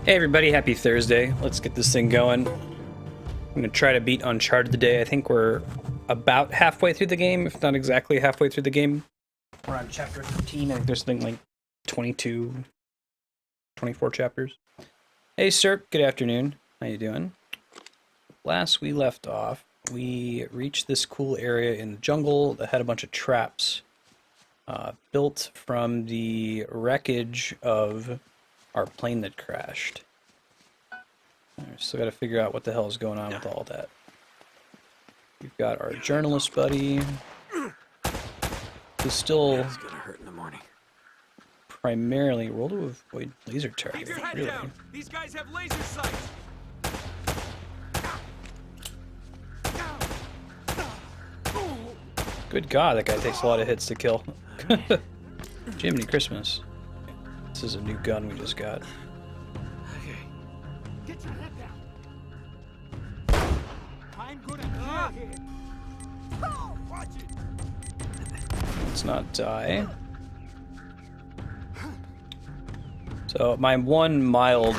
Hey everybody, happy Thursday. Let's get this thing going. I'm gonna try to beat Uncharted today. I think we're about halfway through the game, if not exactly halfway through the game. We're on chapter 15. I think there's something like 22, 24 chapters. Hey Serp, good afternoon. How you doing? Last we left off, we reached this cool area in the jungle that had a bunch of traps built from the wreckage of our plane that crashed. Still got to figure out what the hell is going on with all that. We've got our journalist buddy, who's still It's gonna hurt in the morning. primarily roll to avoid laser targeting. Keep your head Really? down. These guys have laser sights. Good God, that guy takes a lot of hits to kill. Jiminy Christmas. This is a new gun we just got. Okay. Get your head down. I'm gonna kill him. Watch it. Let's not die. So my one mild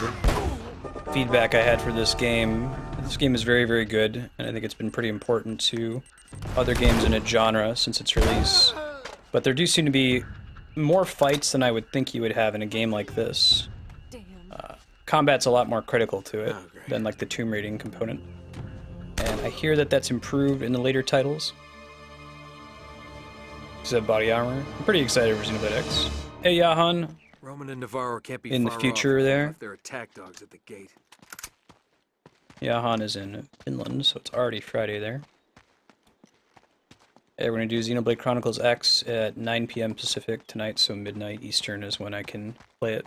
feedback I had for this game is very, very good, and I think it's been pretty important to other games in its genre since its release. But there do seem to be more fights than I would think you would have in a game like this. Combat's a lot more critical to it than like the tomb raiding component. And I hear that that's improved in the later titles. Except body armor. I'm pretty excited for Xenoblade X. Hey Yahan, Roman and Navarro can't be in the far future off. there. There are attack dogs at the gate. Yahan is in Finland, so it's already Friday there. Hey, we're gonna do Xenoblade Chronicles X at 9 p.m. Pacific tonight, so midnight Eastern is when I can play it.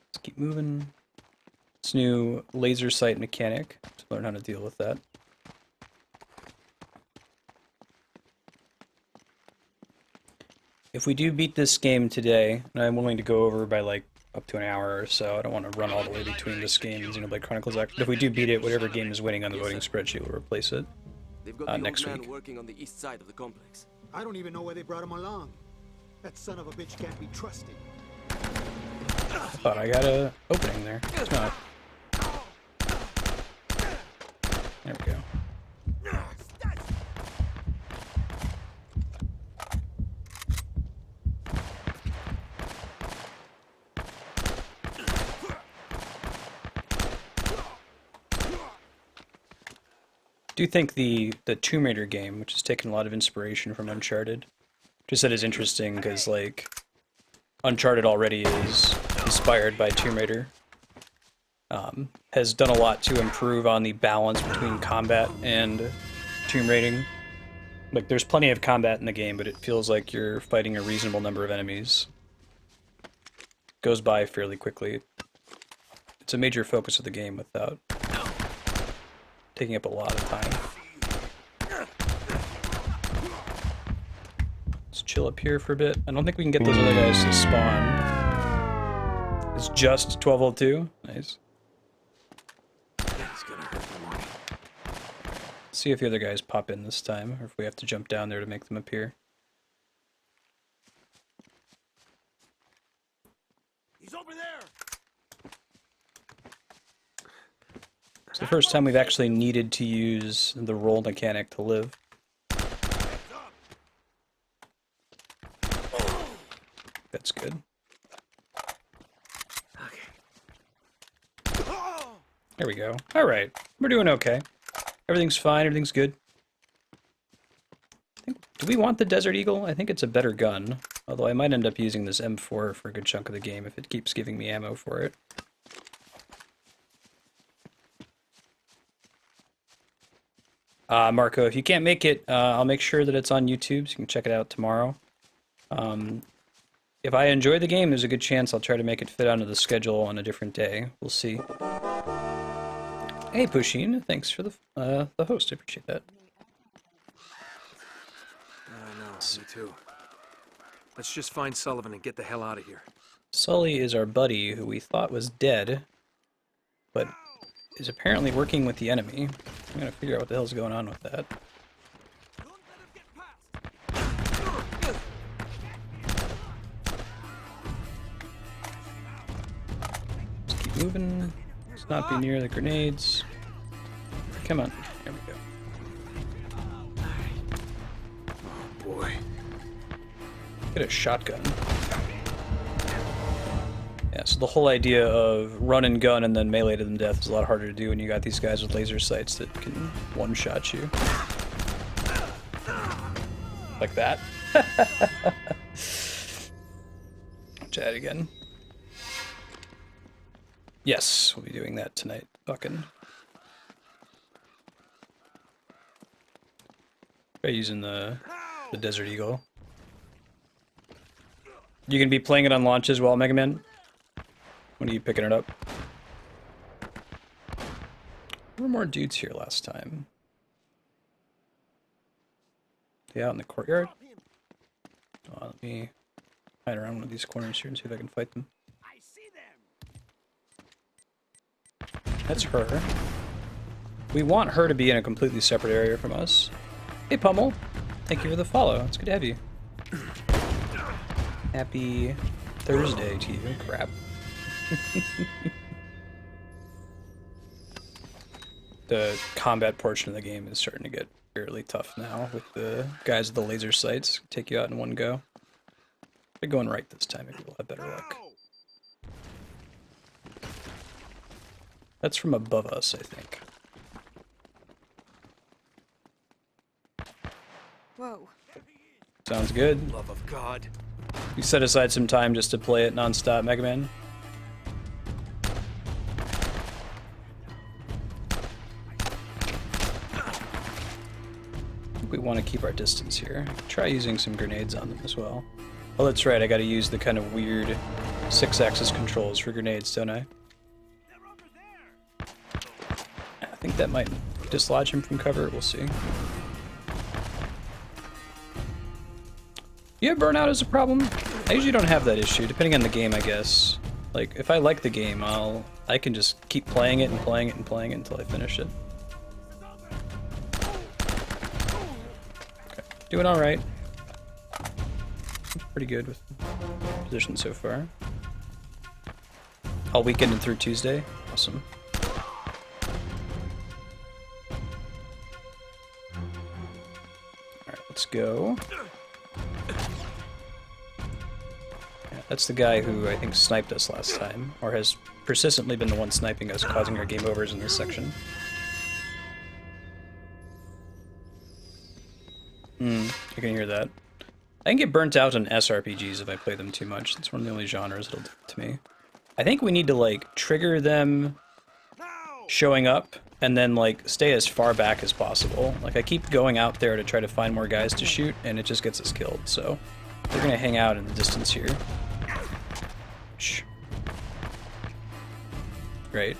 Let's keep moving. It's new laser sight mechanic to learn how to deal with that. If we do beat this game today, and I'm willing to go over by like up to an hour or so, I don't want to run all the way between this game and Xenoblade Chronicles X, but if we do beat it, whatever game is winning on the voting spreadsheet will replace it They've got the next old man week. working on the east side of the complex. I don't even know why they brought him along. That son of a bitch can't be trusted. I thought I got a opening there. It's not. There we go. I do think the Tomb Raider game, which has taken a lot of inspiration from Uncharted, just that is interesting because like Uncharted already is inspired by Tomb Raider. Has done a lot to improve on the balance between combat and tomb raiding. Like there's plenty of combat in the game, but it feels like you're fighting a reasonable number of enemies. Goes by fairly quickly. It's a major focus of the game without taking up a lot of time. Let's chill up here for a bit. I don't think we can get those other guys to spawn. It's just 1202. Nice. It's gonna hurt in the morning. See if the other guys pop in this time, or if we have to jump down there to make them appear. He's over there. It's the first time we've actually needed to use the roll mechanic to live. That's good. Okay. There we go. Alright. We're doing okay. Everything's fine, everything's good. Do we want the Desert Eagle? I think it's a better gun. Although I might end up using this M4 for a good chunk of the game if it keeps giving me ammo for it. Marco, if you can't make it, I'll make sure that it's on YouTube so you can check it out tomorrow. If I enjoy the game, there's a good chance I'll try to make it fit onto the schedule on a different day. We'll see. Hey, Pusheen, thanks for the host. I appreciate that. I know, me too. Let's just find Sullivan and get the hell out of here. Sully is our buddy who we thought was dead, but is apparently working with the enemy. I'm gonna figure out what the hell's going on with that. moving. Let's not be near the grenades. Come on. There we go. Oh boy. Get a shotgun. Yeah, so the whole idea of run and gun and then melee to them death is a lot harder to do when you got these guys with laser sights that can one-shot you. Like that. Try it again. Yes, we'll be doing that tonight. Fucking. Try using the Desert Eagle. You can be playing it on launch as well, Mega Man? When are you picking it up? There were more dudes here last time. They out in the courtyard? Oh, let me hide around one of these corners here and see if I can fight them. That's her. We want her to be in a completely separate area from us. Hey, Pummel. Thank you for the follow. It's good to have you. Happy Thursday to you. Crap. The combat portion of the game is starting to get fairly tough now with the guys with the laser sights. Take you out in one go. They're going right this time. Maybe we'll have better luck. That's from above us, I think. Whoa. Sounds good. Love of God. You set aside some time just to play it non-stop, Mega Man? We want to keep our distance here. Try using some grenades on them as well. Oh, that's right, I gotta use the kind of weird 6-axis controls for grenades, don't I? I think that might dislodge him from cover, we'll see. Yeah, burnout is a problem. I usually don't have that issue, depending on the game, I guess. Like, if I like the game, I can just keep playing it and playing it and playing it until I finish it. Okay, doing alright. Pretty good with position so far. All weekend and through Tuesday. Awesome. Alright, let's go. Yeah, that's the guy who I think sniped us last time, or has persistently been the one sniping us, causing our game overs in this section. I can hear that. I can get burnt out on SRPGs if I play them too much. That's one of the only genres that'll do it to me. I think we need to, like, trigger them showing up, and then, like, stay as far back as possible. Like, I keep going out there to try to find more guys to shoot, and it just gets us killed, so we're gonna hang out in the distance here. Shh. Great.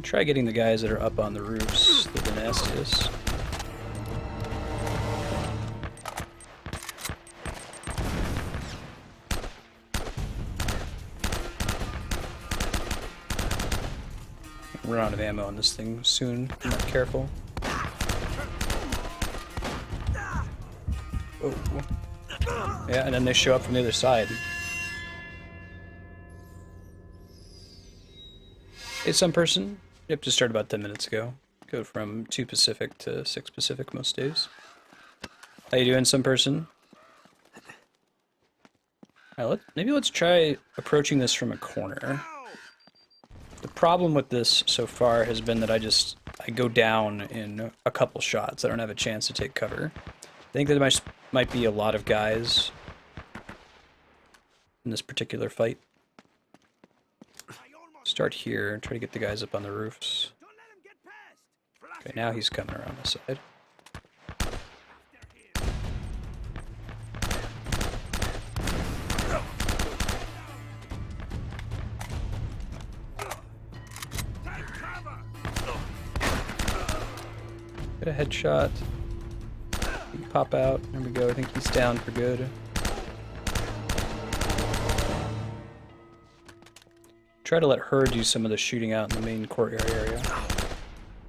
Try getting the guys that are up on the roofs, the nastiest. Run out of ammo on this thing soon, if I'm not careful. Oh. Yeah, and then they show up from the other side. Hey, some person. Yep, just started about 10 minutes ago. Go from 2 Pacific to 6 Pacific most days. How you doing, some person? Alright, maybe let's try approaching this from a corner. The problem with this so far has been that I go down in a couple shots. I don't have a chance to take cover. I think there might be a lot of guys in this particular fight. Start here and try to get the guys up on the roofs. Okay, now he's coming around the side. Get a headshot. He can pop out. There we go. I think he's down for good. Try to let her do some of the shooting out in the main courtyard area.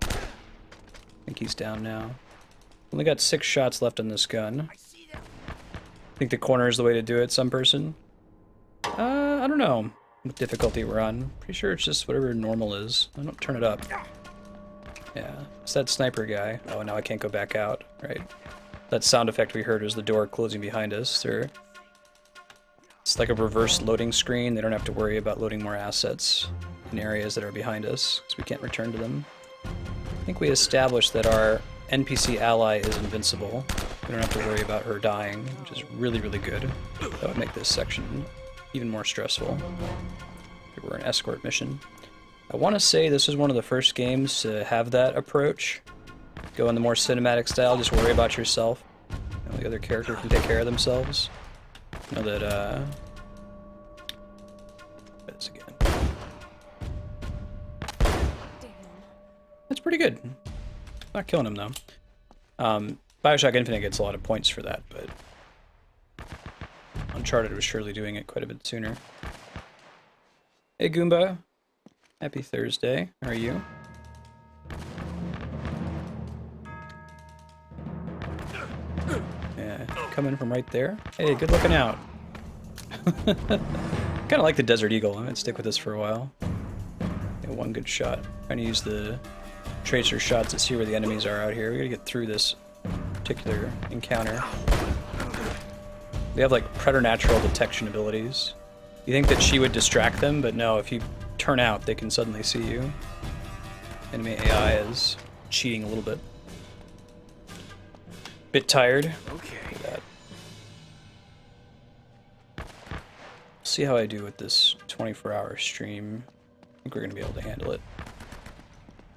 I think he's down now. Only got 6 shots left on this gun. I think the corner is the way to do it, some person. I I don't know what difficulty we're on. Pretty sure it's just whatever normal is. I don't turn it up. Yeah, it's that sniper guy. Oh, now I can't go back out, right? That sound effect we heard was the door closing behind us. It's like a reverse loading screen. They don't have to worry about loading more assets in areas that are behind us, because we can't return to them. I think we established that our NPC ally is invincible. We don't have to worry about her dying, which is really, really good. That would make this section even more stressful if it were an escort mission. I want to say this is one of the first games to have that approach. Go in the more cinematic style, just worry about yourself. You know, the other character can take care of themselves. You know that, this again. That's pretty good. Not killing him, though. Bioshock Infinite gets a lot of points for that, but Uncharted was surely doing it quite a bit sooner. Hey, Goomba. Happy Thursday. How are you? Yeah, coming from right there. Hey, good looking out. Kind of like the Desert Eagle. I'm gonna stick with this for a while. Yeah, one good shot. Trying to use the tracer shots to see where the enemies are out here. We gotta get through this particular encounter. They have like preternatural detection abilities. You think that she would distract them, but no, if you turn out, they can suddenly see you. Enemy AI is cheating a little bit. Bit tired. Okay. Look at that. See how I do with this 24-hour stream. I think we're gonna be able to handle it.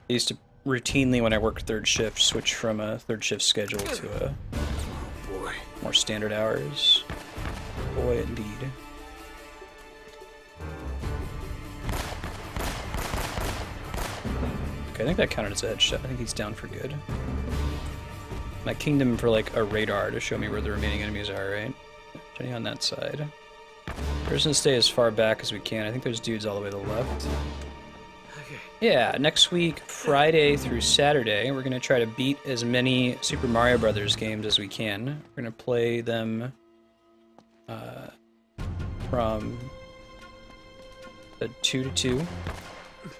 I used to routinely, when I worked third shift, switch from a third shift schedule to a more standard hours. Boy, indeed. Okay, I think that counted as a headshot. I think he's down for good. And I kinged him for like a radar to show me where the remaining enemies are, right? Jenny on that side. We're just gonna stay as far back as we can. I think there's dudes all the way to the left. Yeah, next week, Friday through Saturday, we're going to try to beat as many Super Mario Brothers games as we can. We're going to play them from the 2 to 2.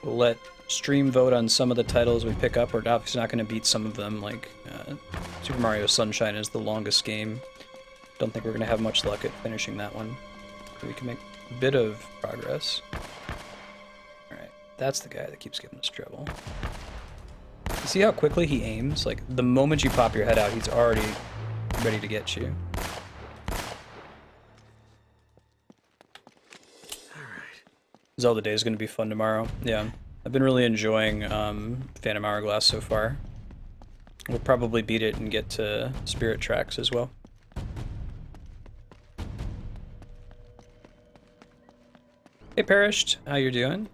We'll let stream vote on some of the titles we pick up. We're obviously not going to beat some of them, like Super Mario Sunshine is the longest game. Don't think we're going to have much luck at finishing that one. We can make a bit of progress. That's the guy that keeps giving us trouble. You see how quickly he aims? Like, the moment you pop your head out, he's already ready to get you. Alright. Zelda Day is going to be fun tomorrow. Yeah. I've been really enjoying Phantom Hourglass so far. We'll probably beat it and get to Spirit Tracks as well. Hey, Perished. How you doing?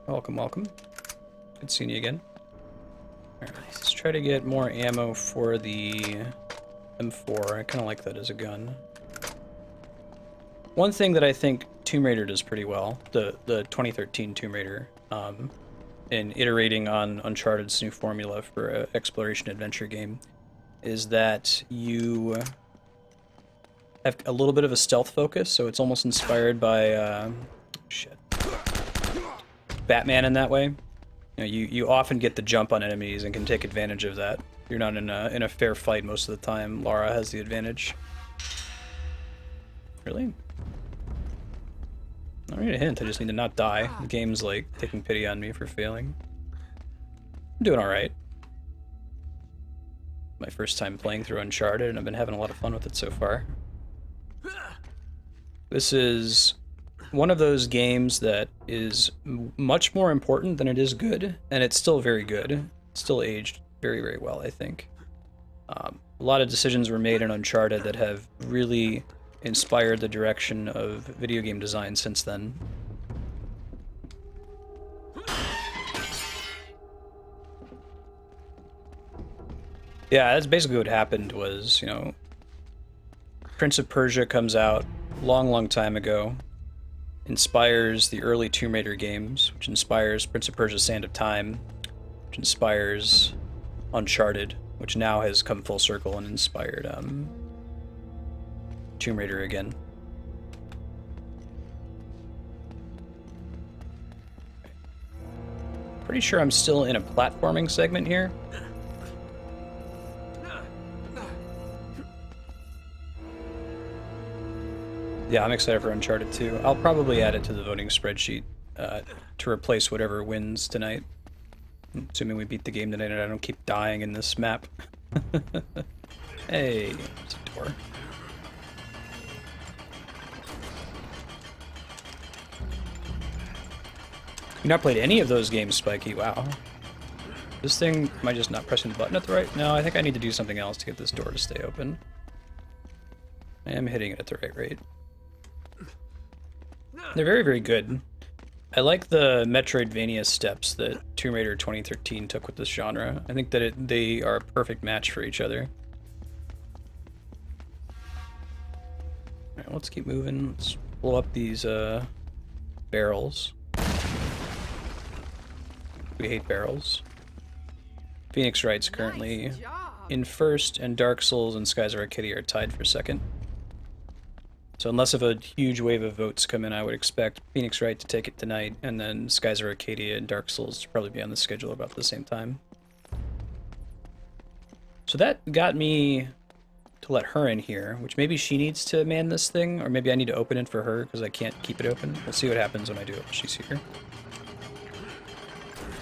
Welcome, welcome. Good seeing you again. Alright, let's try to get more ammo for the M4. I kind of like that as a gun. One thing that I think Tomb Raider does pretty well, the 2013 Tomb Raider, in iterating on Uncharted's new formula for an exploration adventure game, is that you have a little bit of a stealth focus, so it's almost inspired by, Batman in that way. You know, you often get the jump on enemies and can take advantage of that. You're not in a fair fight most of the time. Lara has the advantage. Really? I don't need a hint, I just need to not die. The game's like taking pity on me for failing. I'm doing alright. My first time playing through Uncharted, and I've been having a lot of fun with it so far. This is one of those games that is much more important than it is good, and it's still very good. It's still aged very, very well, I think. A lot of decisions were made in Uncharted that have really inspired the direction of video game design since then. Yeah, that's basically what happened was, you know, Prince of Persia comes out long time ago, inspires the early Tomb Raider games, which inspires Prince of Persia: Sand of Time, which inspires Uncharted, which now has come full circle and inspired Tomb Raider again. Pretty sure I'm still in a platforming segment here. Yeah, I'm excited for Uncharted 2. I'll probably add it to the voting spreadsheet to replace whatever wins tonight. Assuming we beat the game tonight and I don't keep dying in this map. Hey, there's a door. You've not played any of those games, Spiky. Wow. This thing, am I just not pressing the button at the right? No, I think I need to do something else to get this door to stay open. I am hitting it at the right rate. They're very, very good. I like the Metroidvania steps that Tomb Raider 2013 took with this genre. I think that they are a perfect match for each other. Alright, let's keep moving. Let's blow up these barrels. We hate barrels. Phoenix Wright's currently in first, and Dark Souls and Skies of Arcadia are tied for second. So unless of a huge wave of votes come in, I would expect Phoenix Wright to take it tonight, and then Skies of Arcadia and Dark Souls to probably be on the schedule about the same time. So that got me to let her in here, which maybe she needs to man this thing, or maybe I need to open it for her because I can't keep it open. We'll see what happens when I do it when she's here.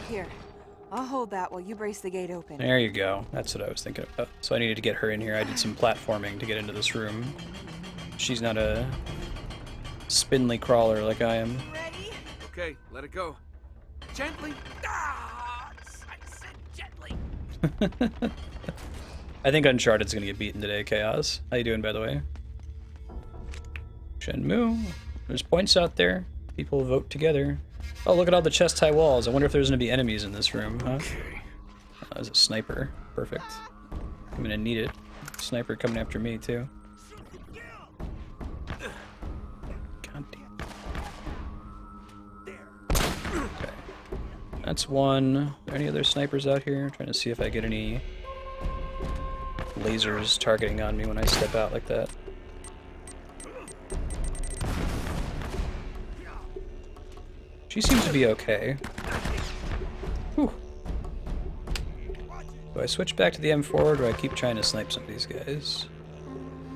Here, I'll hold that while you brace the gate open. There you go. That's what I was thinking about. So I needed to get her in here. I did some platforming to get into this room. She's not a spindly crawler like I am. Ready? Okay, let it go. Gently. Ah, I said gently. I think Uncharted's gonna get beaten today, Chaos. How you doing, by the way? Shenmue. There's points out there. People vote together. Oh, look at all the chest-high walls. I wonder if there's gonna be enemies in this room, huh? Okay. Oh, there's a sniper. Perfect. I'm gonna need it. Sniper coming after me, too. God damn. Okay. That's one. Are there any other snipers out here? I'm trying to see if I get any lasers targeting on me when I step out like that. She seems to be okay. Whew. Do I switch back to the M4 or do I keep trying to snipe some of these guys?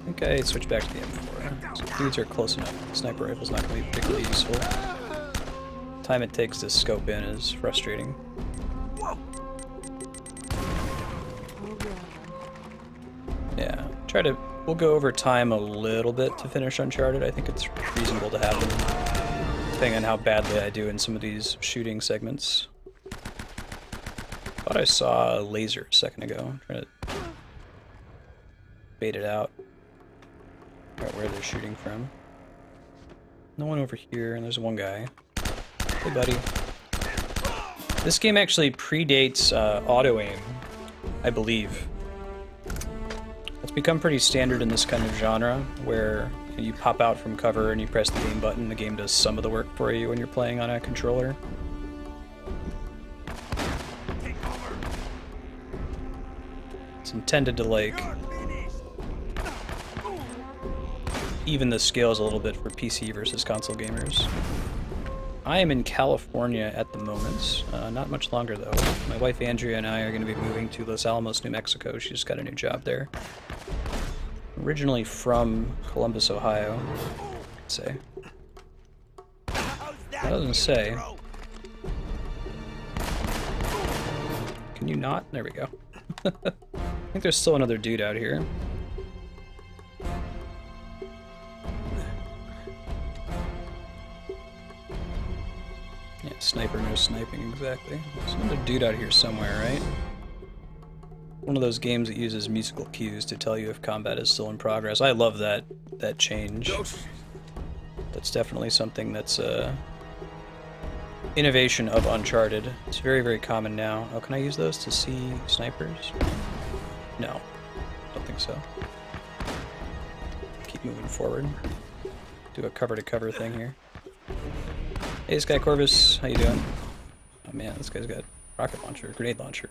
I think I switch back to the M4. Some dudes are close enough. The sniper rifle's not going to be particularly useful. Time it takes to scope in is frustrating. Yeah, we'll go over time a little bit to finish Uncharted. I think it's reasonable to have them, depending on how badly I do in some of these shooting segments. Thought I saw a laser a second ago. I'm trying to bait it out. Figure out where they're shooting from. No one over here, and there's one guy. Hey, buddy. This game actually predates auto-aim, I believe. It's become pretty standard in this kind of genre, where you pop out from cover and you press the aim button, the game does some of the work for you when you're playing on a controller. It's intended to, like, even the scales a little bit for PC versus console gamers. I am in California at the moment. Not much longer, though. My wife Andrea and I are going to be moving to Los Alamos, New Mexico. She just got a new job there. Originally from Columbus, Ohio, I'd say. That doesn't say. Can you not? There we go. I think there's still another dude out here. Yeah, sniper, no sniping, exactly. There's another dude out here somewhere, right? One of those games that uses musical cues to tell you if combat is still in progress. I love that change. That's definitely something that's innovation of Uncharted. It's very, very common now. Oh, can I use those to see snipers? No, don't think so. Keep moving forward. Do a cover-to-cover thing here. Hey, Sky Corvus, how you doing? Oh man, this guy's got rocket launcher, grenade launcher.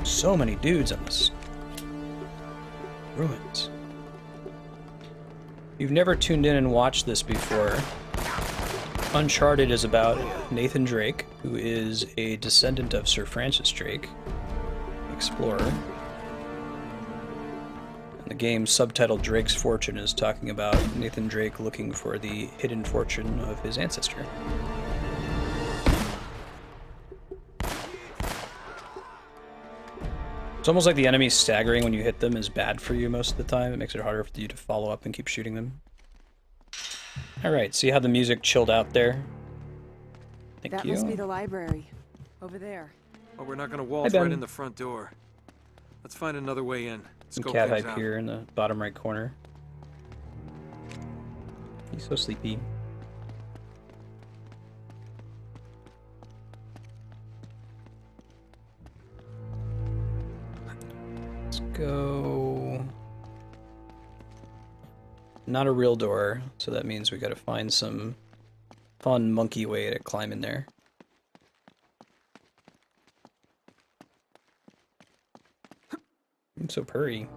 So many dudes on this ruins. If you've never tuned in and watched this before, Uncharted is about Nathan Drake, who is a descendant of Sir Francis Drake, explorer. And the game subtitled Drake's Fortune is talking about Nathan Drake looking for the hidden fortune of his ancestor. It's almost like the enemies staggering when you hit them is bad for you most of the time. It makes it harder for you to follow up and keep shooting them. Alright, see how the music chilled out there? Thank That you. must be the library. Over there. Oh, we're not gonna waltz Ben. right in the front door. Let's find another way in. Some Scope cat things hype out. here in the bottom right corner. He's so sleepy. Let's go. Not a real door, so that means we gotta find some fun monkey way to climb in there. I'm so purry.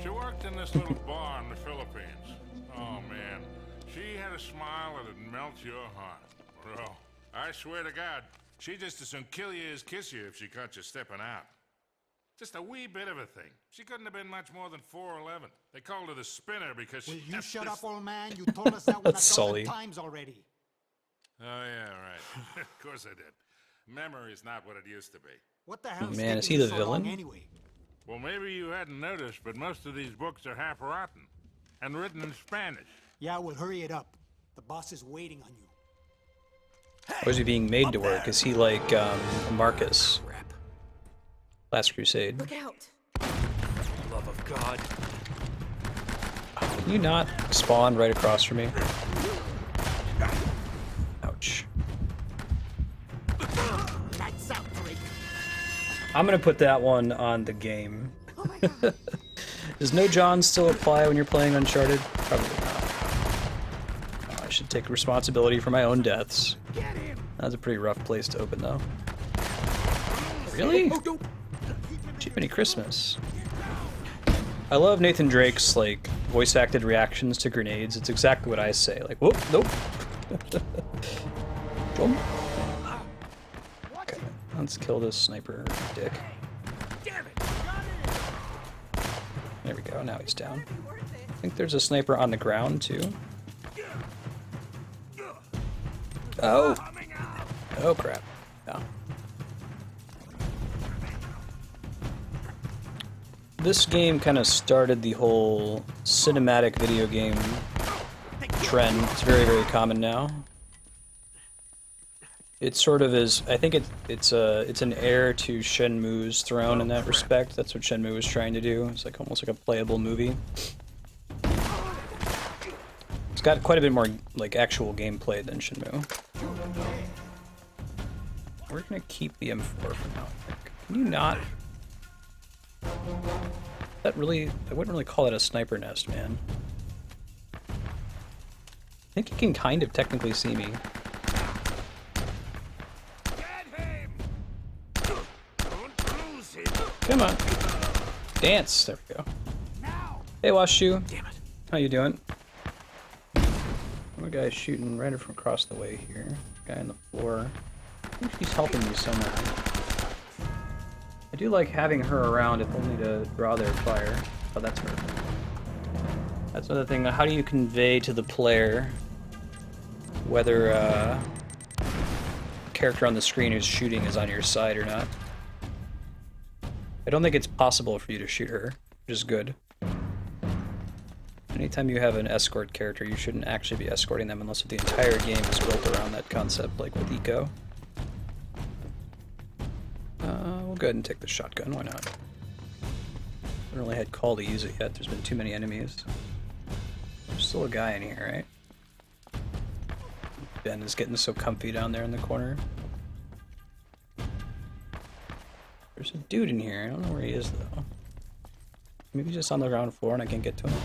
She worked in this little bar in the Philippines. Oh, man. She had a smile that'd melt your heart. Bro, I swear to God, she'd just as soon kill you as kiss you if she caught you stepping out. Just a wee bit of a thing. She couldn't have been much more than 4'11". They called her the spinner because Will she... you shut up, old man? You told us that one a That's dozen Sully. times already. Oh, yeah, right. Of course I did. Memory's not what it used to be. What the hell Man, is taking he you the so long villain? anyway? Well, maybe you hadn't noticed, but most of these books are half rotten. And written in Spanish. Yeah, we'll hurry it up. The boss is waiting on you. Or is he being made to work? Is he like Marcus? Last Crusade. Look out! Love of God. Can you not spawn right across from me? Ouch. Lights out, Drake. I'm gonna put that one on the game. Oh my god! Does no John still apply when you're playing Uncharted? Probably not. Oh, I should take responsibility for my own deaths. That's a pretty rough place to open, though. Really? Jiminy Christmas. I love Nathan Drake's, like, voice-acted reactions to grenades. It's exactly what I say. Like, whoop, nope. Jump. Okay, let's kill this sniper dick. There we go, now he's down. I think there's a sniper on the ground, too. Oh! Oh, crap. No. This game kind of started the whole cinematic video game trend. It's very, very common now. It sort of is. I think it's an heir to Shenmue's throne in that respect. That's what Shenmue was trying to do. It's like almost like a playable movie. It's got quite a bit more like actual gameplay than Shenmue. We're gonna keep the M4 for now. I think. Can you not? That really, I wouldn't really call it a sniper nest, man. I think you can kind of technically see me. Come on. Dance. There we go. Hey, Washu. Damn it. How you doing? One guy's shooting right from across the way here. Guy on the floor. I think she's helping me somehow. I do like having her around, if only to draw their fire. Oh, that's her. That's another thing. How do you convey to the player whether the character on the screen who's shooting is on your side or not? I don't think it's possible for you to shoot her, which is good. Anytime you have an escort character, you shouldn't actually be escorting them unless the entire game is built around that concept, like with Eco. We'll go ahead and take the shotgun, why not? I haven't really had call to use it yet, there's been too many enemies. There's still a guy in here, right? Ben is getting so comfy down there in the corner. There's a dude in here, I don't know where he is though. Maybe he's just on the ground floor and I can't get to him.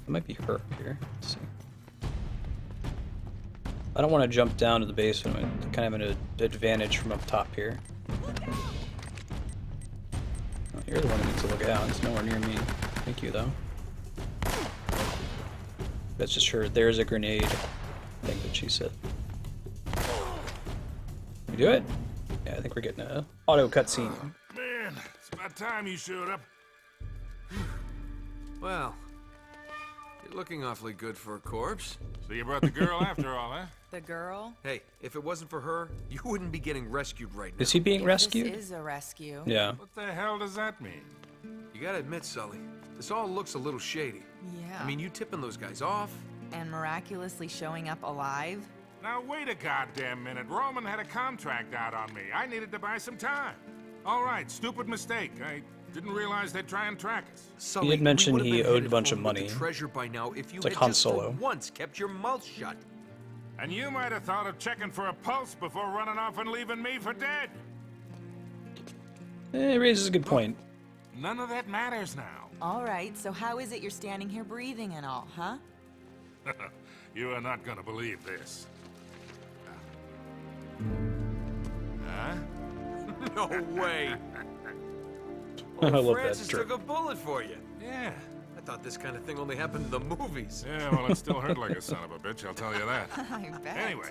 It might be her up here, let's see. I don't want to jump down to the basement. I'm kind of an advantage from up top here. Oh, You're the one that needs to look out. It's nowhere near me. Thank you, though. That's just her. There's a grenade thing that she said. We do it? Yeah, I think we're getting a auto cutscene. Man, it's about time you showed up. Well, you're looking awfully good for a corpse. So you brought the girl after all, huh? The girl? Hey, if it wasn't for her, you wouldn't be getting rescued right now. Is he being rescued? This is a rescue. Yeah. What the hell does that mean? You gotta admit, Sully, this all looks a little shady. Yeah. I mean, you tipping those guys off? And miraculously showing up alive? Now wait a goddamn minute. Roman had a contract out on me. I needed to buy some time. All right, stupid mistake. I didn't realize they'd try and track us. Sully, He had mentioned we would've he been owed a headed bunch for of the money. treasure by now if you It's like had Han just Solo. for once kept your mouth shut. And you might have thought of checking for a pulse before running off and leaving me for dead. It raises a good point. None of that matters now. All right, so how is it you're standing here breathing and all, huh? You are not gonna believe this. Huh? No way. I love Francis that took trick. a bullet for you. Yeah. I thought this kind of thing only happened in the movies. Yeah, well, it still hurt like a son of a bitch, I'll tell you that. I bet. Anyway,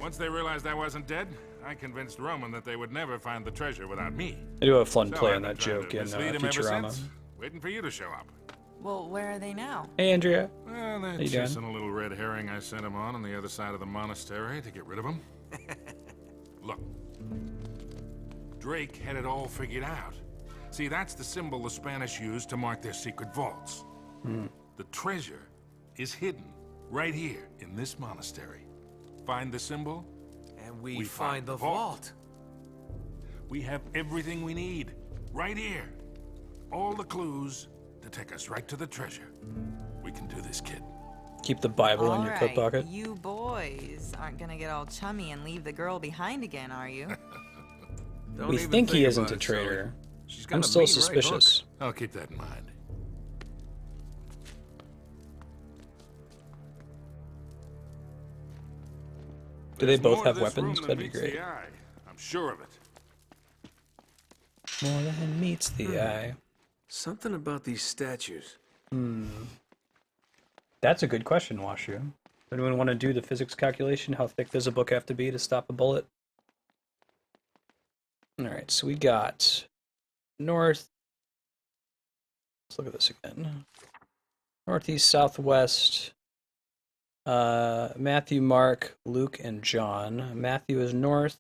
once they realized I wasn't dead, I convinced Roman that they would never find the treasure without me. I do have fun So playing I've that been trying joke to in mislead him ever Futurama. since, waiting for you to show up. Well, where are they now? Hey, Andrea. Well, they're you chasing doing? a little red herring I sent him on the other side of the monastery to get rid of him. Look, Drake had it all figured out. See, that's the symbol the Spanish used to mark their secret vaults. The treasure is hidden right here in this monastery. Find the symbol, And we We find find the the vault. vault. we have everything we need right here. All the clues to take us right to the treasure. We can do this, kid. Keep the Bible in All your coat right, pocket. you boys aren't gonna get all chummy and leave the girl behind again, are you? Don't We even think he isn't about a it, Sully. traitor. She's got I'm a still mean right hook. suspicious. I'll keep that in mind. Do they There's both more to have this weapons? room than That'd be meets great. the eye. I'm sure of it. More than meets the eye. Something about these statues. That's a good question, Washu. Does anyone want to do the physics calculation? How thick does a book have to be to stop a bullet? Alright, so we got north. Let's look at this again. Northeast, southwest. Matthew, Mark, Luke, and John. Matthew is north.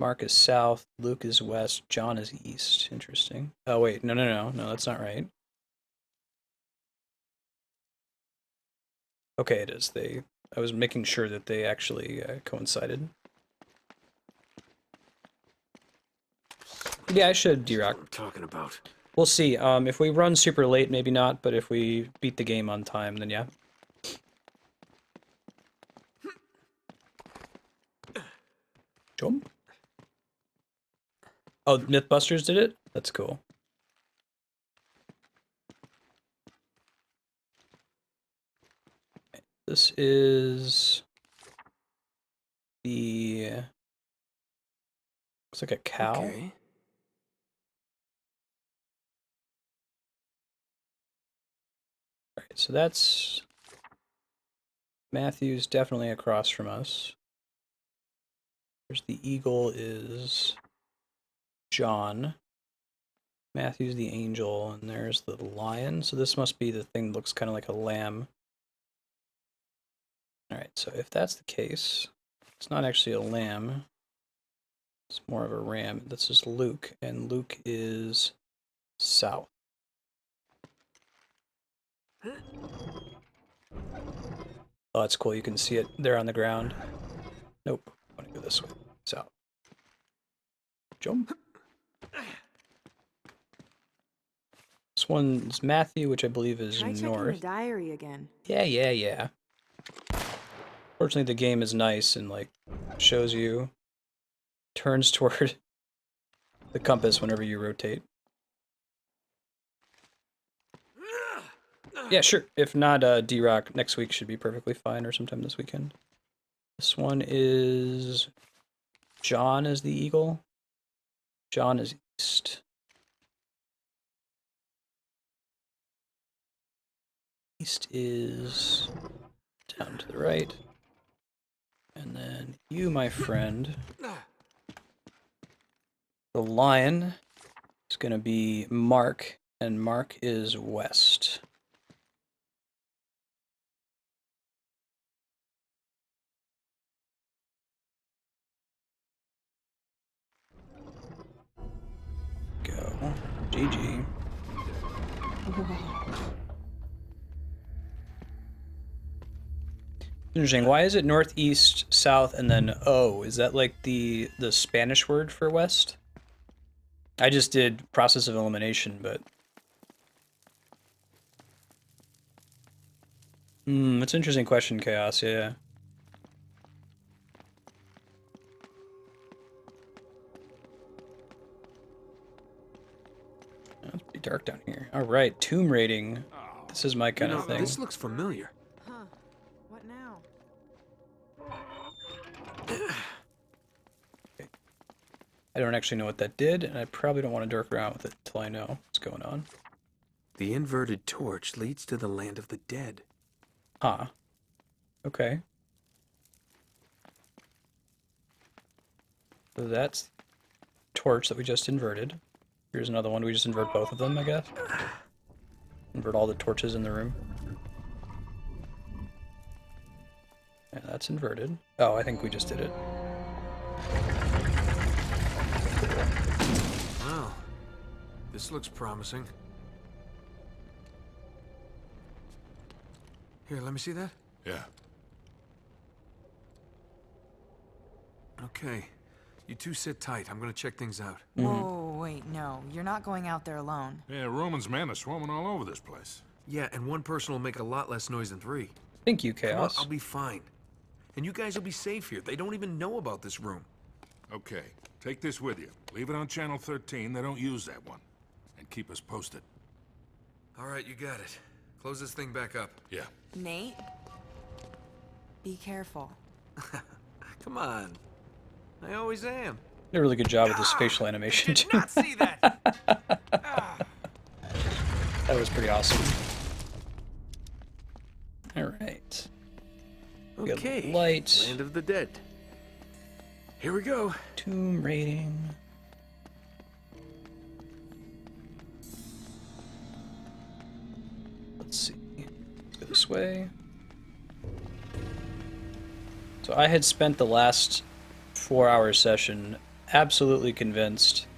Mark is south. Luke is west. John is east. Interesting. Oh, wait. No, that's not right. Okay, it is. I was making sure that they actually coincided. Yeah, I should, D-Rock. What I'm talking about. We'll see. If we run super late, maybe not, but if we beat the game on time, then yeah. Jump. Oh, Mythbusters did it? That's cool. This is the... Looks like a cow. Okay. Alright, so that's... Matthew's definitely across from us. There's the eagle is John. Matthew's the angel, and there's the lion. So this must be the thing that looks kind of like a lamb. Alright, so if that's the case, it's not actually a lamb. It's more of a ram. This is Luke, and Luke is south. Oh, that's cool. You can see it there on the ground. Nope. I want to go this way. South. Jump. This one's Matthew, which I believe is Try checking the north. diary again. Yeah. Fortunately, the game is nice and, like, shows you, turns toward the compass whenever you rotate. Yeah, sure. If not, D-Rock next week should be perfectly fine, or sometime this weekend. This one is... John is the eagle. John is east. East is down to the right. And then you, my friend. The lion is going to be Mark, and Mark is west. Go. GG. Interesting. Why is it northeast, south, and then O? Is that like the Spanish word for west? I just did process of elimination, but that's an interesting question, Chaos. Yeah. It's pretty dark down here. All right, tomb raiding. This is my kind of thing. This looks familiar. Huh. What now? I don't actually know what that did, and I probably don't want to dork around with it until I know what's going on. The inverted torch leads to the land of the dead. Huh. Okay. So that's torch that we just inverted. Here's another one. We just invert both of them, I guess. Invert all the torches in the room. Yeah, that's inverted. Oh, I think we just did it. Wow. This looks promising. Here, let me see that. Yeah. Okay. You two sit tight. I'm gonna check things out. Whoa, wait, no. You're not going out there alone. Yeah, Roman's men are swarming all over this place. Yeah, and one person will make a lot less noise than three. Thank you, Come on, Chaos. I'll be fine. And you guys will be safe here. They don't even know about this room. Okay, take this with you. Leave it on channel 13. They don't use that one. And keep us posted. All right, you got it. Close this thing back up. Yeah. Nate? Be careful. Come on. I always am. Did a really good job with this facial animation, too. Not see that. That was pretty awesome. All right. We got Okay. light. Land of the dead. Here we go. Tomb raiding. Let's see. Let's go this way. So I had spent the last 4-hour session absolutely convinced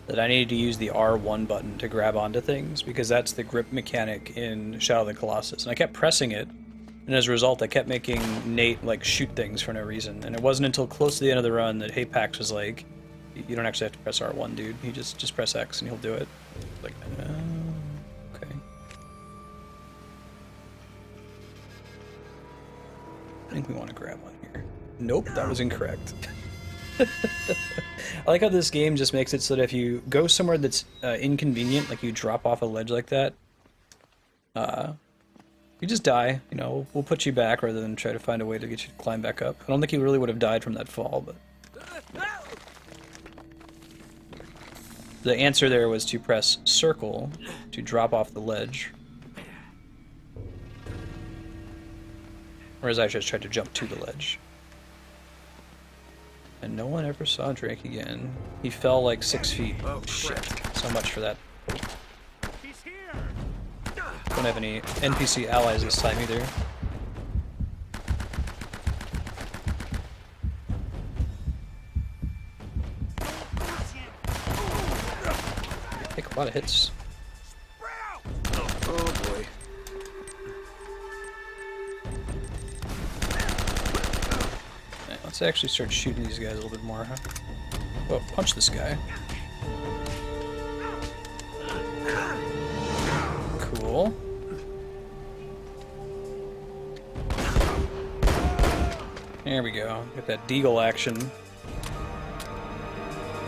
that I needed to use the R1 button to grab onto things because that's the grip mechanic in Shadow of the Colossus. And I kept pressing it, and as a result I kept making Nate like shoot things for no reason. And it wasn't until close to the end of the run that Hapax was like, you don't actually have to press R1, dude. You just press X and he'll do it. Like, oh, okay. I think we want to grab one here. Nope, that was incorrect. I like how this game just makes it so that if you go somewhere that's inconvenient, like you drop off a ledge like that, you just die. You know, we'll put you back rather than try to find a way to get you to climb back up. I don't think you really would have died from that fall, but the answer there was to press circle to drop off the ledge. Whereas I just tried to jump to the ledge. And no one ever saw Drake again. He fell like 6 feet. Oh, shit. crap. So much for that. He's here! Don't have any NPC allies this time either. Take a lot of hits. Oh boy. Right, let's actually start shooting these guys a little bit more, huh? Whoa, punch this guy. Cool. There we go. Get that deagle action.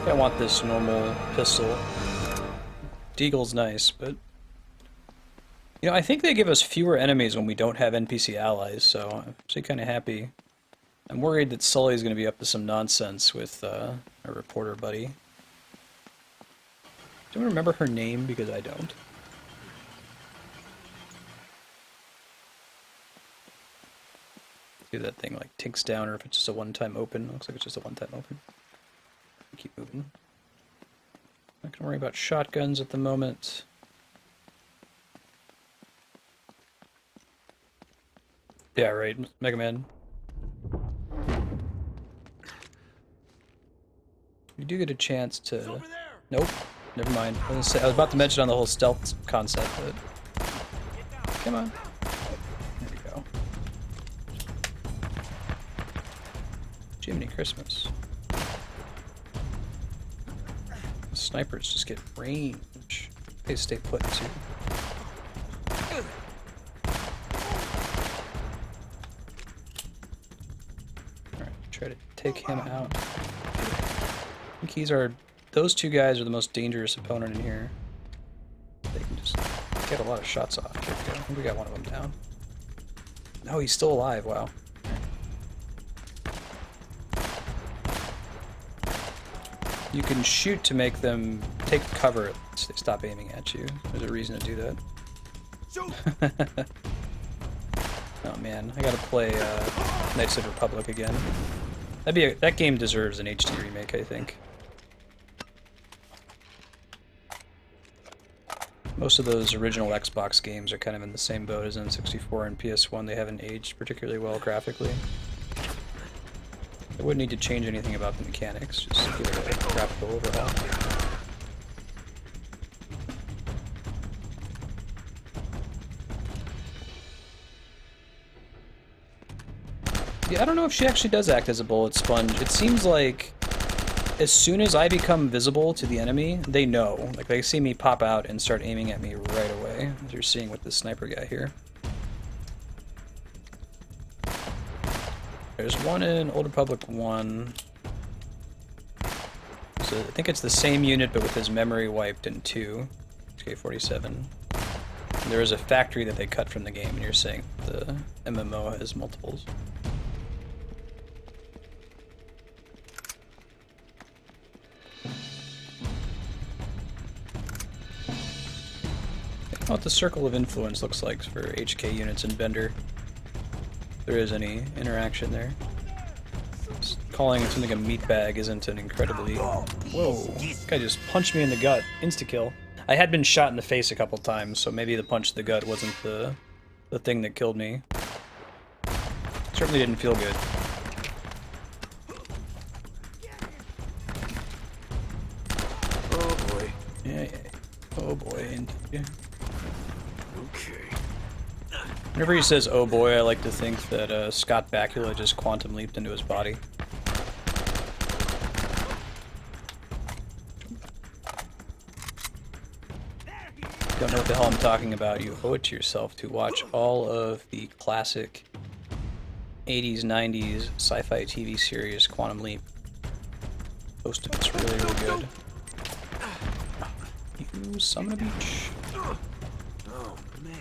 I want this normal pistol. Deagle's nice, but you know, I think they give us fewer enemies when we don't have NPC allies, so I'm actually kind of happy. I'm worried that Sully's going to be up to some nonsense with a reporter buddy. Do you remember her name? Because I don't. See if that thing like tinks down or if it's just a one-time open. Looks like it's just a one-time open. Keep moving. Not gonna worry about shotguns at the moment. Yeah, right. Mega Man. You do get a chance to... Nope. Never mind. I was about to mention on the whole stealth concept, but... Come on. There we go. Jiminy Christmas. The snipers just get range. They stay put too. Alright, try to take him out. I think he's our... Those two guys are the most dangerous opponent in here. They can just get a lot of shots off. There we go. I think we got one of them down. No, he's still alive. Wow. You can shoot to make them take cover so they stop aiming at you. There's a reason to do that. Oh man, I gotta play Knights of the Republic again. That game deserves an HD remake, I think. Most of those original Xbox games are kind of in the same boat as N64 and PS1. They haven't aged particularly well graphically. I wouldn't need to change anything about the mechanics, just give it a graphical overhaul. Yeah, I don't know if she actually does act as a bullet sponge. It seems like as soon as I become visible to the enemy, they know. Like, they see me pop out and start aiming at me right away, as you're seeing with this sniper guy here. There's one in Old Republic 1. So I think it's the same unit, but with his memory wiped in 2. HK-47. And there is a factory that they cut from the game, and you're saying the MMO has multiples. What the circle of influence looks like for HK units in Bender. If there is any interaction there. Just calling something a meatbag isn't an incredibly... Whoa, this guy just punched me in the gut. Insta-kill. I had been shot in the face a couple times, so maybe the punch to the gut wasn't the thing that killed me. Certainly didn't feel good. Oh boy. Yeah. Oh boy, indeed. Okay. Whenever he says, oh boy, I like to think that Scott Bakula just quantum leaped into his body. Don't know what the hell I'm talking about. You owe it to yourself to watch all of the classic 80s, 90s sci-fi TV series Quantum Leap. Most of it's really, really good. You son of a bitch. Oh man.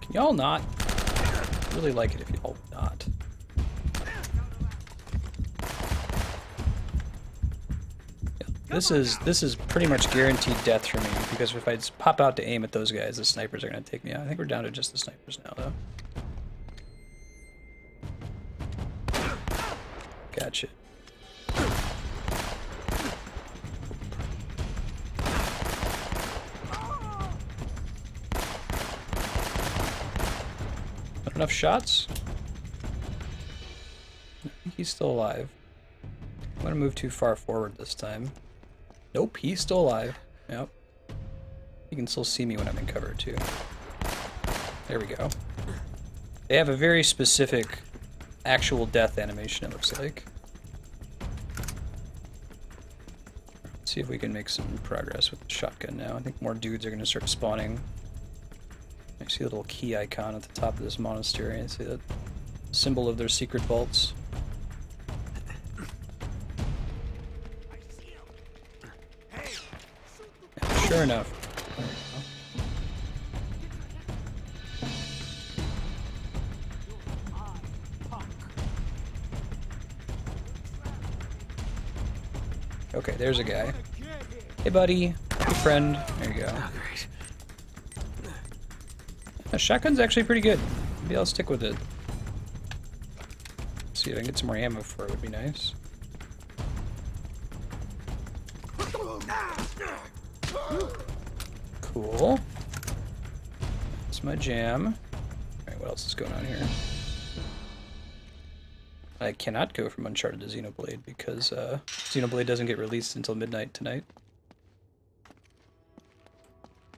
Can y'all not? I'd really like it if y'all would not. Yeah, this is pretty much guaranteed death for me, because if I just pop out to aim at those guys, the snipers are gonna take me out. I think we're down to just the snipers now, though. Gotcha. Not enough shots? I think he's still alive. I'm gonna move too far forward this time. Nope, he's still alive. Yep. You can still see me when I'm in cover, too. There we go. They have a very specific actual death animation, it looks like. Let's see if we can make some progress with the shotgun now. I think more dudes are gonna start spawning. I see a little key icon at the top of this monastery. I see that symbol of their secret vaults. Yeah, sure enough. There we go. Okay, there's a guy. Hey buddy, hey friend. There you go. Oh, great. The shotgun's actually pretty good. Maybe I'll stick with it. See if I can get some more ammo for it would be nice. Cool. That's my jam. Alright, what else is going on here? I cannot go from Uncharted to Xenoblade because Xenoblade doesn't get released until midnight tonight.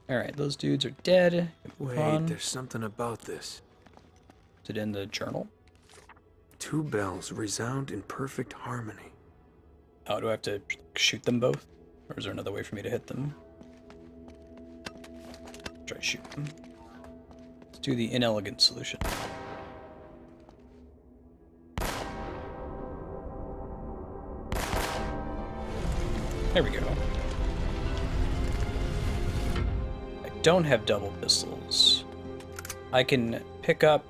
Alright, those dudes are dead. Wait, there's something about this. Is it in the journal? 2 bells resound in perfect harmony. Oh, do I have to shoot them both? Or is there another way for me to hit them? Try to shoot them. Let's do the inelegant solution. There we go. I don't have double pistols. I can pick up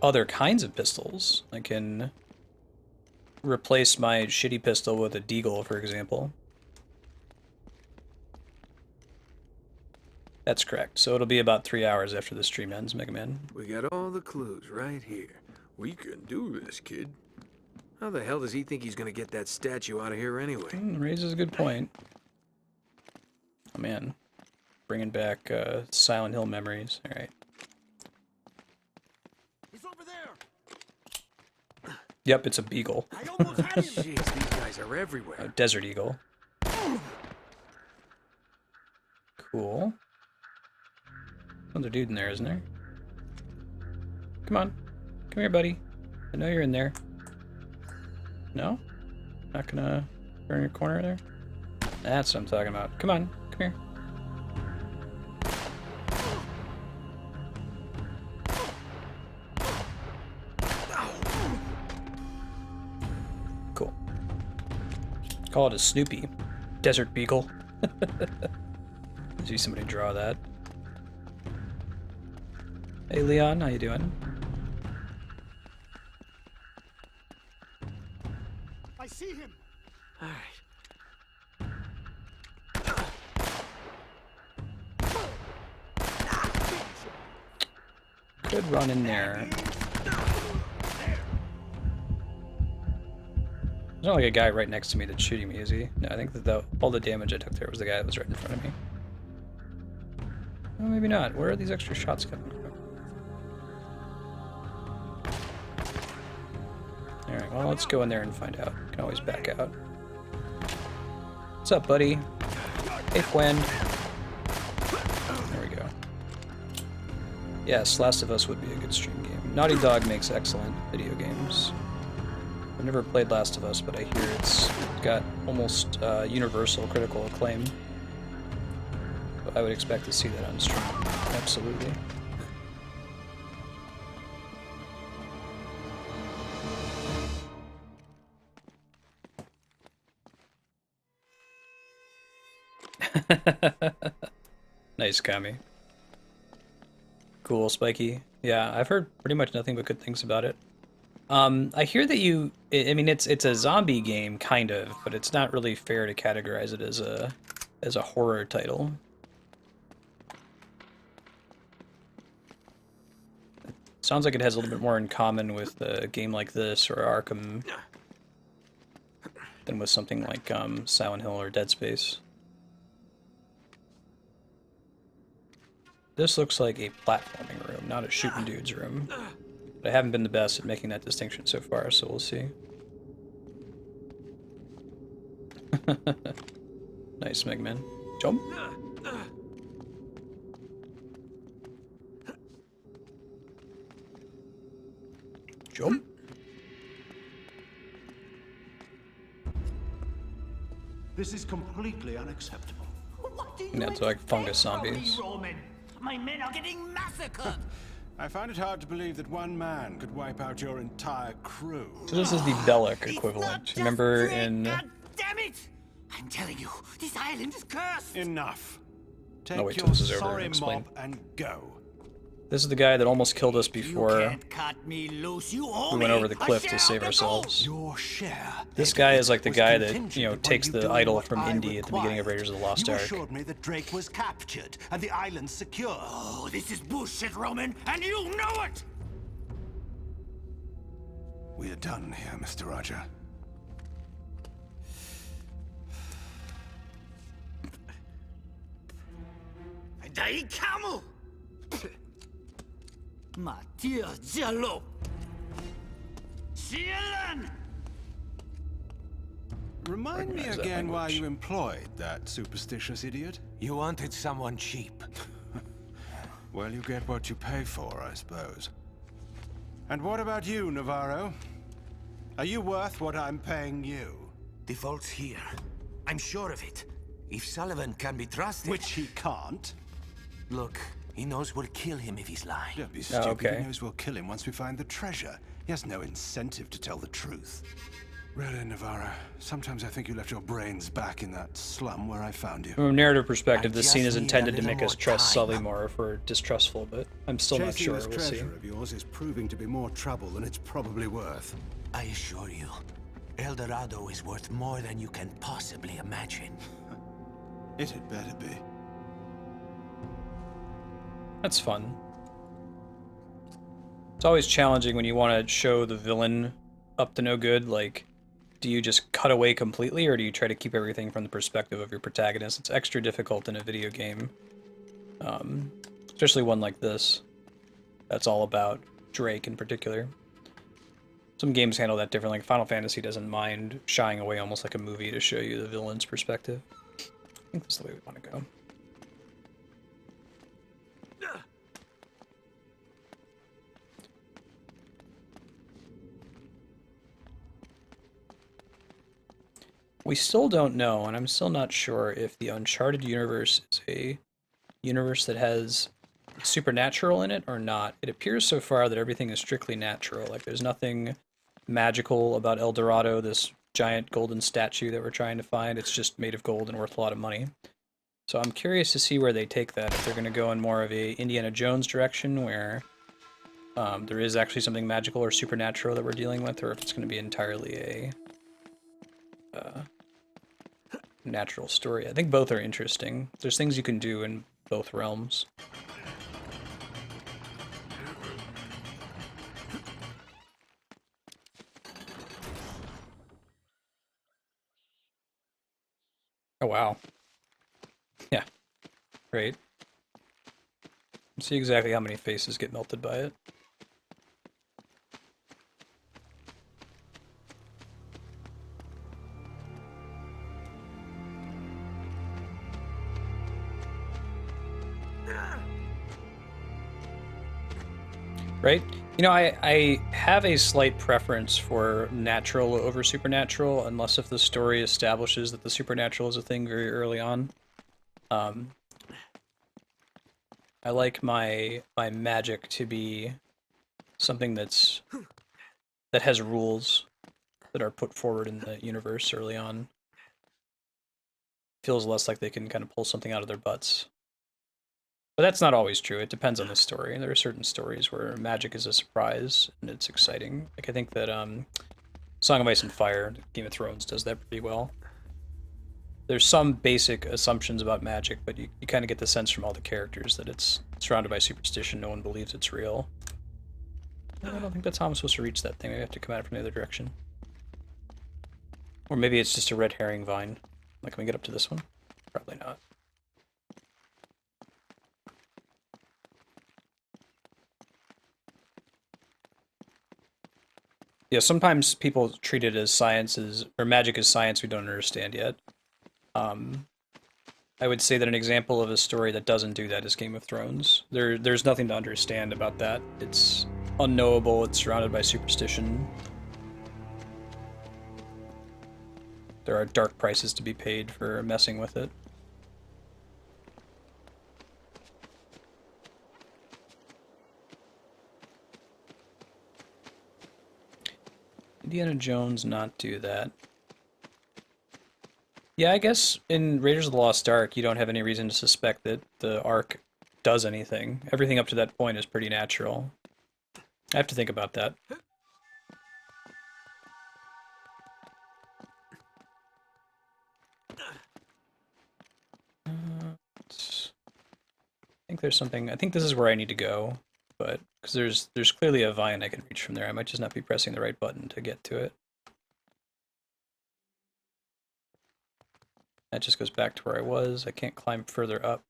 other kinds of pistols. I can replace my shitty pistol with a deagle, for example. That's correct. So it'll be about 3 hours after the stream ends, Mega Man. We got all the clues right here. We can do this, kid. How the hell does he think he's gonna get that statue out of here anyway? Raises a good point. Oh man. Bringing back Silent Hill memories. Alright. He's over there. Yep, it's a beagle. I almost had him. Jeez, these guys are everywhere. A desert eagle. Cool. Another dude in there, isn't there? Come on. Come here, buddy. I know you're in there. No? Not gonna turn your corner there? That's what I'm talking about. Come on. Come here. Cool. Call it a Snoopy. Desert Beagle. See somebody draw that. Hey Leon, how you doing? I see him. All right. Good run in there. There's not like a guy right next to me that's shooting me, is he? No, I think that all the damage I took there was the guy that was right in front of me. Well, maybe not. Where are these extra shots coming from? Alright, well, let's go in there and find out. Can always back out. What's up, buddy? Hey, Gwen. There we go. Yes, Last of Us would be a good stream game. Naughty Dog makes excellent video games. I've never played Last of Us, but I hear it's got almost universal critical acclaim. So I would expect to see that on stream. Absolutely. Nice, Kami. Cool, Spiky. Yeah, I've heard pretty much nothing but good things about it. I hear that I mean, it's a zombie game, kind of, but it's not really fair to categorize it as a horror title. Sounds like it has a little bit more in common with a game like this or Arkham than with something like Silent Hill or Dead Space. This looks like a platforming room, not a shooting dudes room. But I haven't been the best at making that distinction so far, so we'll see. Nice, Mega Man. Jump. Jump. This is completely unacceptable. What do you That's like fungus expect from me, zombies. Roman? My men are getting massacred. I find it hard to believe that one man could wipe out your entire crew. So this is the Bellic It's not equivalent. just Remember Drake, in... God damn it! I'm telling you, this island is cursed. Enough. Take Oh, wait till your this is over, sorry explain. mob and go. This is the guy that almost killed us You before can't cut me loose. You owe we me went over the a cliff share to save of the ourselves. Your share. This guy is like the was guy that, contingent you know, upon takes you the doing idol what from I Indy at the beginning of required. Raiders of the Lost You Ark. assured me that Drake was captured and the island secure. Oh, this is bullshit, Roman, and you know it! We are done here, Mr. Roger. Dai camo! Mattia Giallo! Cielan! Remind me Recognize that again why language. you employed that superstitious idiot. You wanted someone cheap. Well, you get what you pay for, I suppose. And what about you, Navarro? Are you worth what I'm paying you? The fault's here. I'm sure of it. If Sullivan can be trusted... Which he can't. Look, he knows we'll kill him if he's lying. Don't be stupid. okay. He knows we'll kill him once we find the treasure. He has no incentive to tell the truth. Really, Navarro, sometimes I think you left your brains back in that slum where I found you. From a narrative perspective, I this just scene is need a intended to little make us more trust time. Sully more if we're distrustful, but I'm still not Chasing sure. this We'll see. treasure of yours is proving to be more trouble than it's probably worth. I assure you, El Dorado is worth more than you can possibly imagine. It had better be. That's fun. It's always challenging when you want to show the villain up to no good. Like, do you just cut away completely, or do you try to keep everything from the perspective of your protagonist? It's extra difficult in a video game, especially one like this. That's all about Drake in particular. Some games handle that differently. Like Final Fantasy doesn't mind shying away almost like a movie to show you the villain's perspective. I think that's the way we want to go. We still don't know, and I'm still not sure if the Uncharted universe is a universe that has supernatural in it or not. It appears so far that everything is strictly natural. Like, there's nothing magical about El Dorado, this giant golden statue that we're trying to find. It's just made of gold and worth a lot of money. So I'm curious to see where they take that. If they're going to go in more of a Indiana Jones direction where there is actually something magical or supernatural that we're dealing with, or if it's going to be entirely a natural story. I think both are interesting. There's things you can do in both realms. Oh wow. Yeah. Great. See exactly how many faces get melted by it. Right? You know, I have a slight preference for natural over supernatural, unless if the story establishes that the supernatural is a thing very early on. I like my magic to be something that has rules that are put forward in the universe early on. Feels less like they can kind of pull something out of their butts. But that's not always true. It depends on the story. There are certain stories where magic is a surprise and it's exciting. Like I think that Song of Ice and Fire, Game of Thrones, does that pretty well. There's some basic assumptions about magic, but you kind of get the sense from all the characters that it's surrounded by superstition. No one believes it's real. I don't think that's how I'm supposed to reach that thing. I have to come at it from the other direction. Or maybe it's just a red herring vine. Like, can we get up to this one? Probably not. Yeah, sometimes people treat it as science or magic as science we don't understand yet. I would say that an example of a story that doesn't do that is Game of Thrones. There's nothing to understand about that. It's unknowable, it's surrounded by superstition. There are dark prices to be paid for messing with it. Indiana Jones not do that. Yeah, I guess in Raiders of the Lost Ark, you don't have any reason to suspect that the Ark does anything. Everything up to that point is pretty natural. I have to think about that. I think there's something. I think this is where I need to go, but because there's clearly a vine I can reach from there. I might just not be pressing the right button to get to it. That just goes back to where I was. I can't climb further up.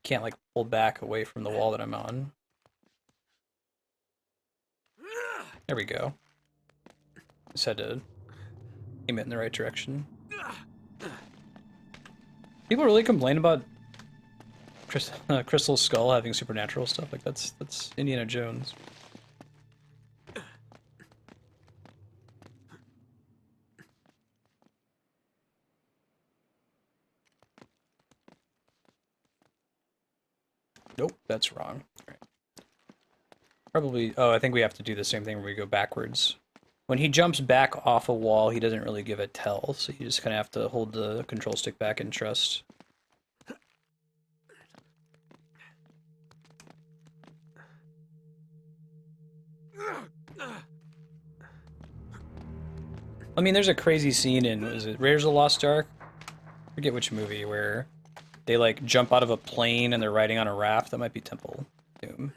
Can't like pull back away from the wall that I'm on. There we go. Just had to aim it in the right direction. People really complain about Crystal Skull having supernatural stuff. Like that's Indiana Jones. Nope, that's wrong. All right. Probably. Oh, I think we have to do the same thing where we go backwards. When he jumps back off a wall, he doesn't really give a tell, so you just kind of have to hold the control stick back and trust. I mean, there's a crazy scene in, is it Raiders of the Lost Ark? I forget which movie, where they like jump out of a plane and they're riding on a raft. That might be Temple Doom.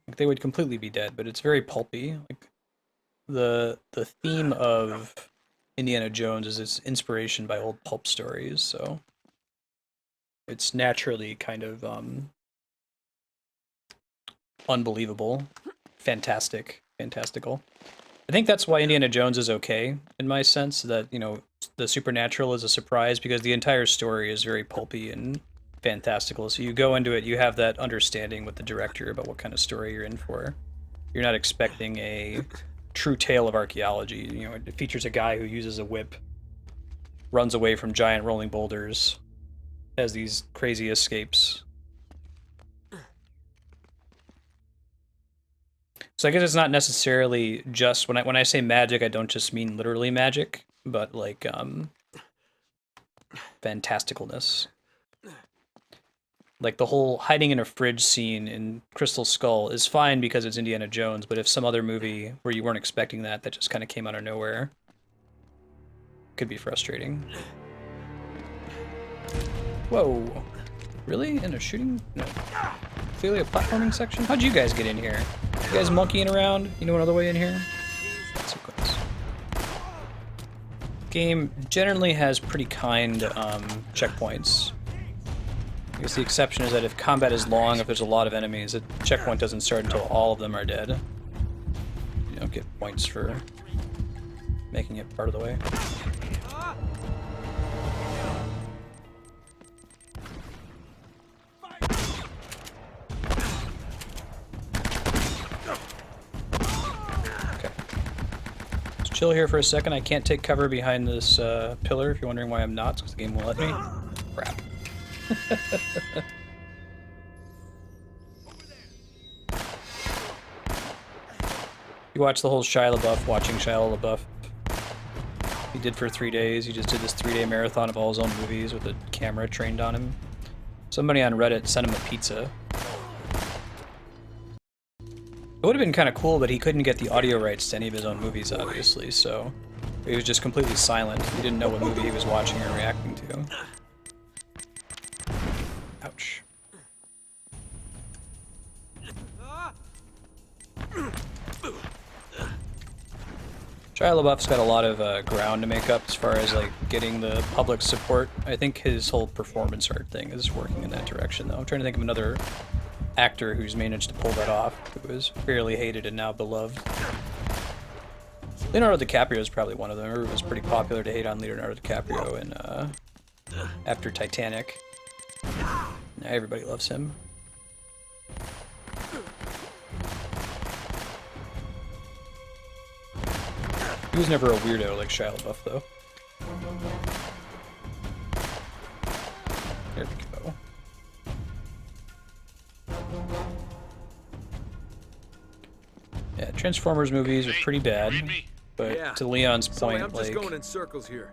Like, they would completely be dead, but it's very pulpy. Like the theme of Indiana Jones is its inspiration by old pulp stories, so it's naturally kind of unbelievable, fantastical. I think that's why Indiana Jones is okay, in my sense, that, you know, the supernatural is a surprise, because the entire story is very pulpy and fantastical. So you go into it, you have that understanding with the director about what kind of story you're in for. You're not expecting a true tale of archaeology. You know, it features a guy who uses a whip, runs away from giant rolling boulders, has these crazy escapes. So I guess it's not necessarily just, when I say magic, I don't just mean literally magic, but like fantasticalness. Like the whole hiding in a fridge scene in Crystal Skull is fine because it's Indiana Jones, but if some other movie where you weren't expecting that just kind of came out of nowhere, could be frustrating. Whoa. Really? In a shooting? No. Clearly a platforming section? How'd you guys get in here? You guys monkeying around? You know another way in here? Sequence. Game generally has pretty kind checkpoints. I guess the exception is that if combat is long, if there's a lot of enemies, the checkpoint doesn't start until all of them are dead. You don't get points for making it part of the way. Okay. Let's chill here for a second. I can't take cover behind this pillar, if you're wondering why I'm not, because the game won't let me. Crap. You watch the whole Shia LaBeouf watching Shia LaBeouf. He did for 3 days. He just did this 3-day marathon of all his own movies with a camera trained on him. Somebody on Reddit sent him a pizza. It would have been kind of cool, but he couldn't get the audio rights to any of his own movies, obviously, so he was just completely silent. He didn't know what movie he was watching or reacting to. Ouch. Shia LaBeouf's got a lot of ground to make up as far as like getting the public support. I think his whole performance art thing is working in that direction, though. I'm trying to think of another actor who's managed to pull that off, who is fairly hated and now beloved. Leonardo DiCaprio is probably one of them. It was pretty popular to hate on Leonardo DiCaprio in after Titanic. Now everybody loves him. He was never a weirdo like Shia LaBeouf, though. There we go. Yeah, Transformers movies are pretty bad. But Yeah. to Leon's Sully, point, I'm just like, going in circles here.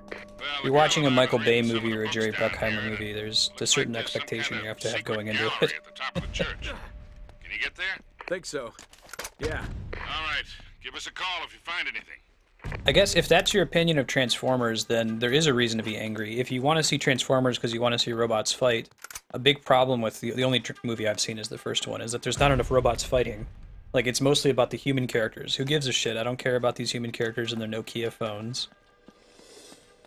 you're watching a Michael Bay movie or a Jerry Bruckheimer movie, there's a certain expectation you have to have going into it. At the top of the church. Can you get there? Think so. Yeah. All right. Give us a call if you find anything. I guess if that's your opinion of Transformers, then there is a reason to be angry. If you want to see Transformers because you want to see robots fight, a big problem with the only movie I've seen is the first one, is that there's not enough robots fighting. Like, it's mostly about the human characters. Who gives a shit? I don't care about these human characters and their Nokia phones.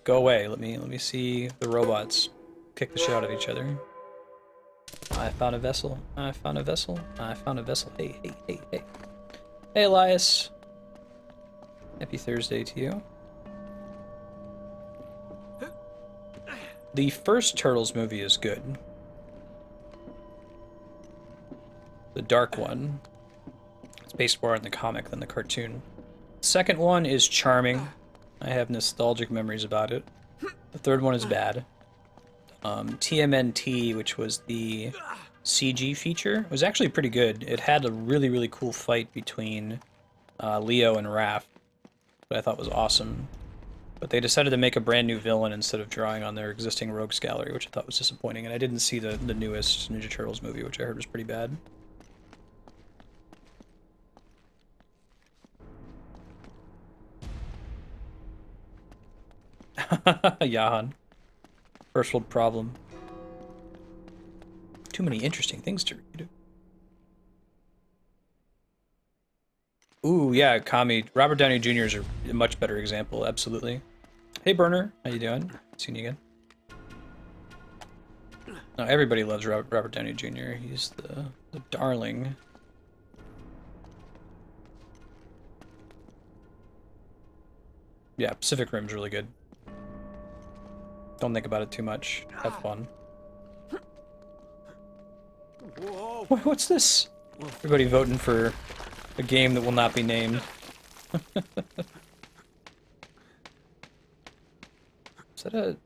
Go away. Let me see the robots kick the shit out of each other. I found a vessel. I found a vessel. I found a vessel. Hey, hey, hey, hey. Hey, Elias. Happy Thursday to you. The first Turtles movie is good. The dark one. It's based more on the comic than the cartoon. The second one is charming. I have nostalgic memories about it. The third one is bad. TMNT, which was the CG feature, was actually pretty good. It had a really, really cool fight between Leo and Raph that I thought was awesome. But they decided to make a brand new villain instead of drawing on their existing rogues gallery, which I thought was disappointing. And I didn't see the newest Ninja Turtles movie, which I heard was pretty bad. Yahan. First world problem. Too many interesting things to read. Ooh, yeah, Kami. Robert Downey Jr. is a much better example, absolutely. Hey, Burner. How you doing? Seen you again. No, everybody loves Robert Downey Jr. He's the darling. Yeah, Pacific Rim's really good. Don't think about it too much. Have fun. What's this? Everybody voting for a game that will not be named. Is that a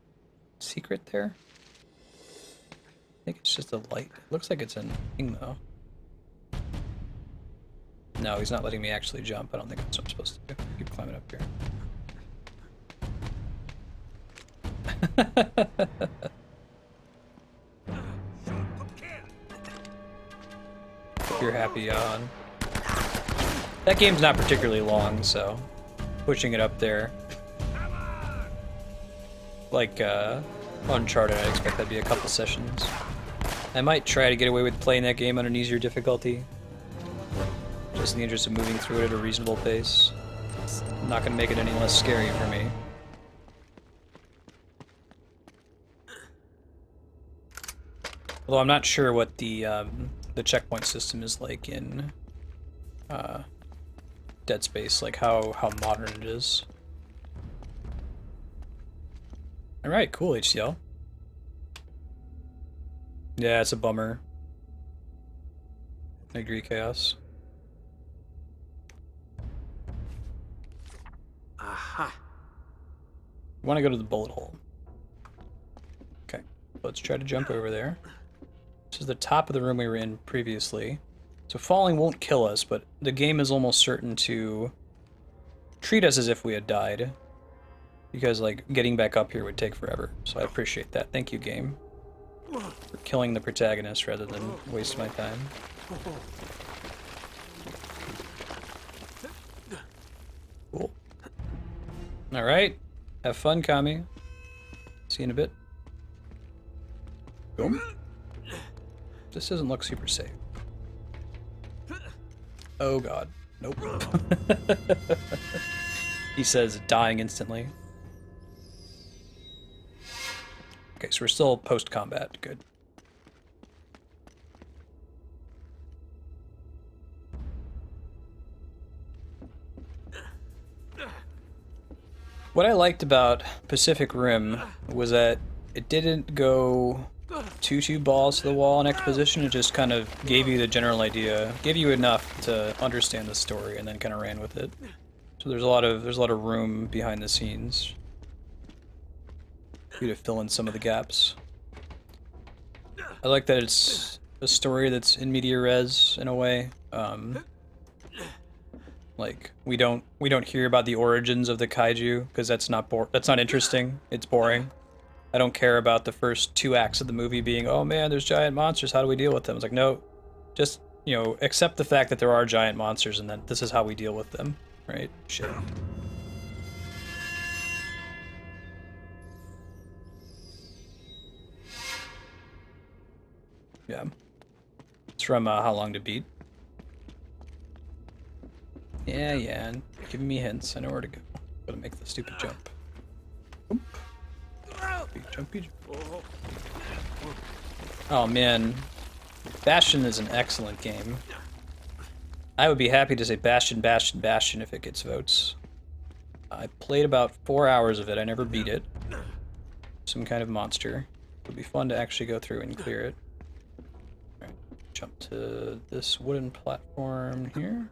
secret there? I think it's just a light. It looks like it's a thing, though. No, he's not letting me actually jump. I don't think that's what I'm supposed to do. Keep climbing up here. You're happy on. That game's not particularly long, so pushing it up there. Like Uncharted, I'd expect that'd be a couple sessions. I might try to get away with playing that game on an easier difficulty. Just in the interest of moving through it at a reasonable pace. I'm not gonna make it any less scary for me. Although I'm not sure what the checkpoint system is like in Dead Space, like how modern it is. All right, cool, HCL. Yeah, it's a bummer. I agree, Chaos. Aha. You want to go to the bullet hole. Okay, let's try to jump over there. This is the top of the room we were in previously. So falling won't kill us, but the game is almost certain to treat us as if we had died. Because, like, getting back up here would take forever. So I appreciate that. Thank you, game. For killing the protagonist rather than waste my time. Cool. Alright. Have fun, Kami. See you in a bit. Boom. This doesn't look super safe. Oh god. Nope. He says dying instantly. Okay, so we're still post-combat. Good. What I liked about Pacific Rim was that it didn't go too balls to the wall in exposition. It just kind of gave you the general idea, gave you enough to understand the story, and then kind of ran with it. So there's a lot of room behind the scenes for you to fill in some of the gaps. I like that it's a story that's in media res in a way. Like we don't hear about the origins of the kaiju because that's not interesting. It's boring. I don't care about the first 2 acts of the movie being, oh man, there's giant monsters. How do we deal with them? It's like, no, just, you know, accept the fact that there are giant monsters and that this is how we deal with them, right? Shit. Yeah. It's from How Long to Beat. Yeah, and giving me hints. I know where to go. Gotta make the stupid jump. Oop. Jumpy jump. Oh man, Bastion is an excellent game. I would be happy to say Bastion, Bastion, Bastion if it gets votes. I played about 4 hours of it. I never beat it. Some kind of monster. It would be fun to actually go through and clear it. Alright, jump to this wooden platform here.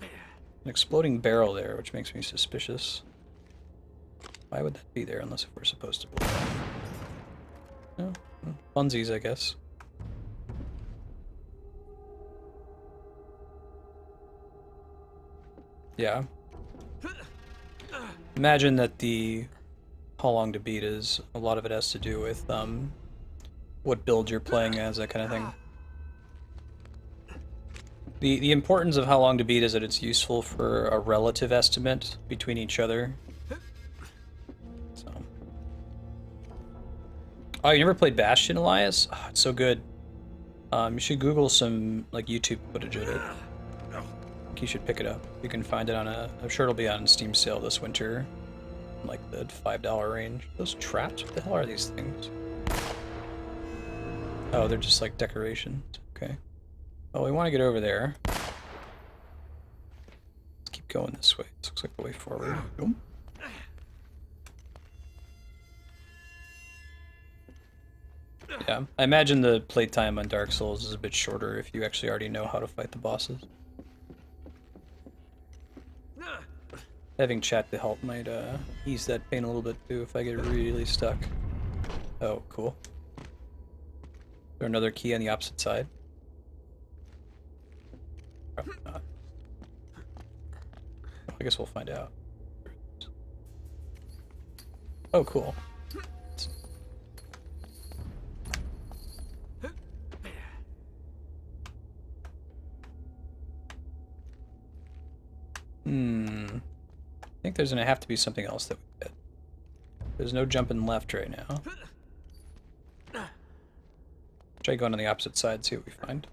An exploding barrel there, which makes me suspicious. Why would that be there unless if we're supposed to blow it up? No, funsies, I guess. Yeah. Imagine that the How Long to Beat is, a lot of it has to do with what build you're playing as, that kind of thing. The importance of How Long to Beat is that it's useful for a relative estimate between each other. So. Oh, you never played Bastion, Elias? Oh, it's so good. You should Google some like YouTube footage of it. I think you should pick it up. You can find it on I'm sure it'll be on Steam sale this winter. Like the $5 range. Those traps? What the hell are these things? Oh, they're just like decorations. Okay. Oh, we want to get over there. Let's keep going this way. This looks like the way forward. Boom. Yeah, I imagine the playtime on Dark Souls is a bit shorter if you actually already know how to fight the bosses. Having chat to help might ease that pain a little bit too if I get really stuck. Oh, cool. Is there another key on the opposite side? Probably not. I guess we'll find out. Oh, cool. I think there's gonna have to be something else that we get. There's no jumping left right now. Try going on the opposite side, see what we find.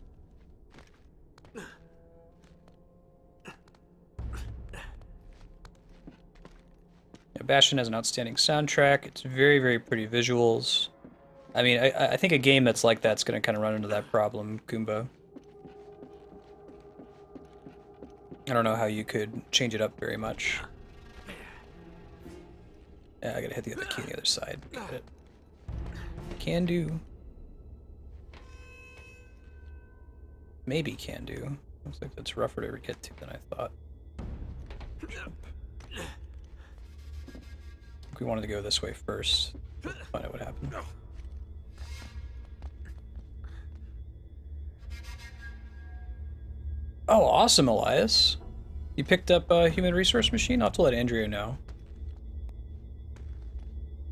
Yeah, Bastion has an outstanding soundtrack. It's very, very pretty visuals. I mean, I think a game that's like that's gonna kind of run into that problem, Goomba. I don't know how you could change it up very much. Yeah, I gotta hit the other key on the other side. Got it. Can do. Maybe can do. Looks like that's rougher to get to than I thought. We wanted to go this way first. Find out what happened. Oh, awesome, Elias. You picked up a human resource machine? I'll have to let Andrea know.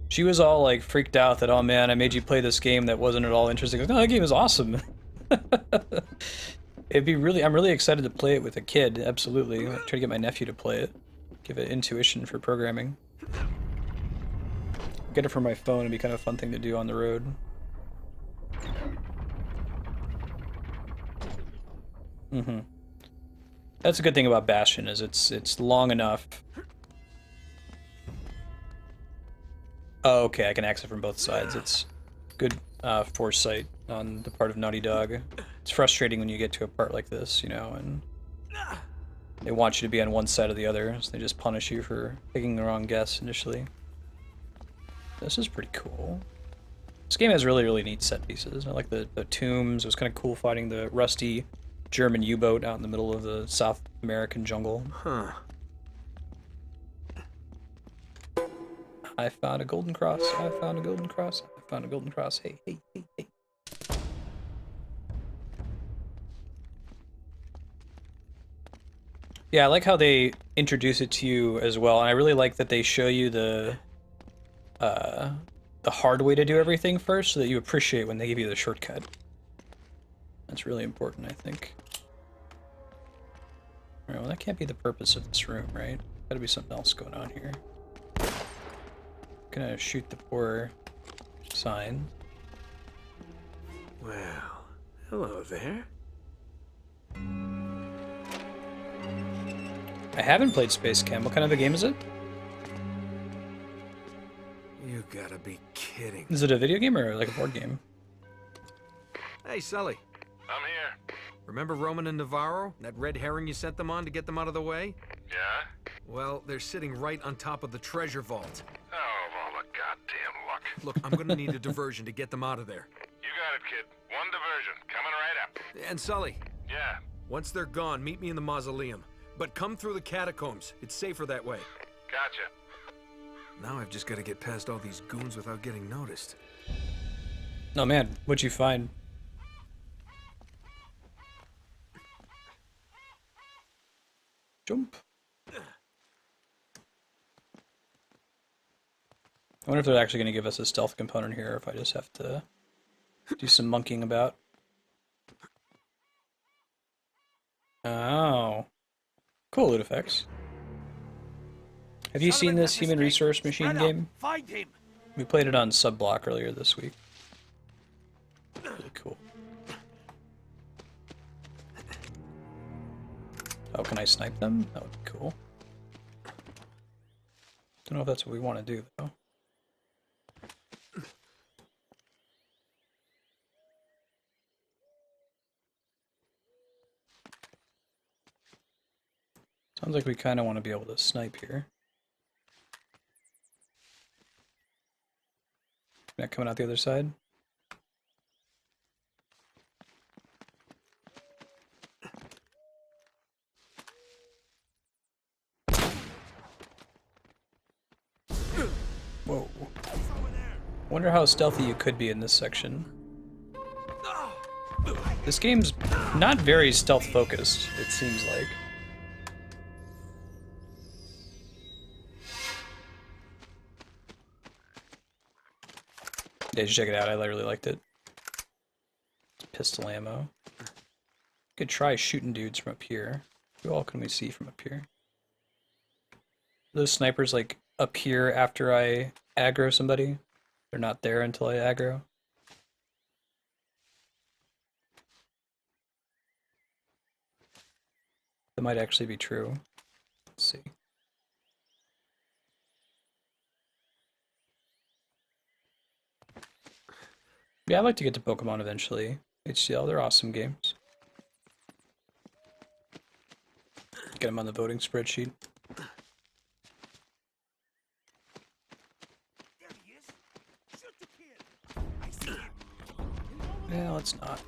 She was all like freaked out that, oh man, I made you play this game that wasn't at all interesting. No, that game is awesome. It'd be really, I'm really excited to play it with a kid, absolutely. I'll try to get my nephew to play it. Give it intuition for programming. Get it from my phone, it'd be kind of a fun thing to do on the road. That's a good thing about Bastion, is it's long enough. Oh, okay, I can access it from both sides. It's good foresight on the part of Naughty Dog. It's frustrating when you get to a part like this, you know, and they want you to be on one side or the other, so they just punish you for picking the wrong guess initially. This is pretty cool. This game has really, really neat set pieces. I like the tombs. It was kind of cool fighting the rusty German U-boat out in the middle of the South American jungle. Huh. I found a golden cross. I found a golden cross. I found a golden cross. Hey, hey, hey, hey. Yeah, I like how they introduce it to you as well, and I really like that they show you the hard way to do everything first, so that you appreciate when they give you the shortcut. That's really important, I think. Alright, well, that can't be the purpose of this room, right? Gotta be something else going on here. Gonna shoot the poor sign. Well, hello there. I haven't played Space Cam. What kind of a game is it? You gotta be kidding. Is it a video game or like a board game? Hey, Sully. I'm here. Remember Roman and Navarro? That red herring you sent them on to get them out of the way? Yeah? Well, they're sitting right on top of the treasure vault. Oh, of all the goddamn luck. Look, I'm gonna need a diversion to get them out of there. You got it, kid. One diversion. Coming right up. And Sully, Yeah. once they're gone, meet me in the mausoleum. But come through the catacombs. It's safer that way. Gotcha. Now I've just gotta get past all these goons without getting noticed. Oh man, what'd you find? Jump. I wonder if they're actually going to give us a stealth component here, or if I just have to do some monkeying about. Oh. Cool loot effects. Have you seen this human resource machine game? Find him. We played it on Subblock earlier this week. Really cool. Oh, can I snipe them? That would be cool. Don't know if that's what we want to do, though. Sounds like we kind of want to be able to snipe here. Not coming out the other side. Whoa. Wonder how stealthy you could be in this section. This game's not very stealth focused, it seems like. Yeah, you should check it out. I really liked it. Pistol ammo. Could try shooting dudes from up here. Who all can we see from up here? Those snipers like appear after I aggro somebody. They're not there until I aggro. That might actually be true. Let's see. Yeah, I'd like to get to Pokemon eventually. HCL, they're awesome games. Get them on the voting spreadsheet. Yeah, let's not.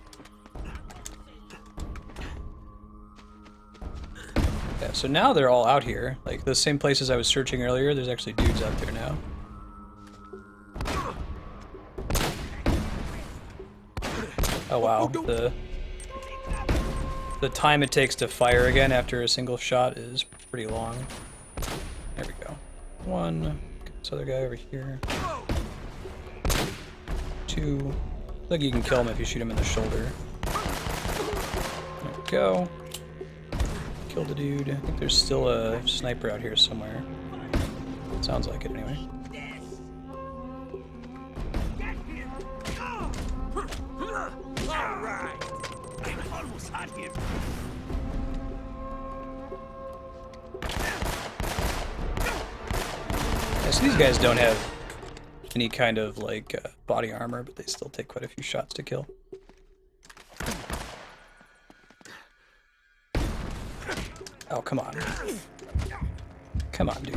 Yeah, so now they're all out here. Like, the same places I was searching earlier, there's actually dudes out there now. Oh wow, the time it takes to fire again after a single shot is pretty long. There we go. One. Get this other guy over here. Two. Looks like you can kill him if you shoot him in the shoulder. There we go. Kill the dude. I think there's still a sniper out here somewhere. Sounds like it anyway. So these guys don't have any kind of like body armor, but they still take quite a few shots to kill. Oh, come on. Come on, dude.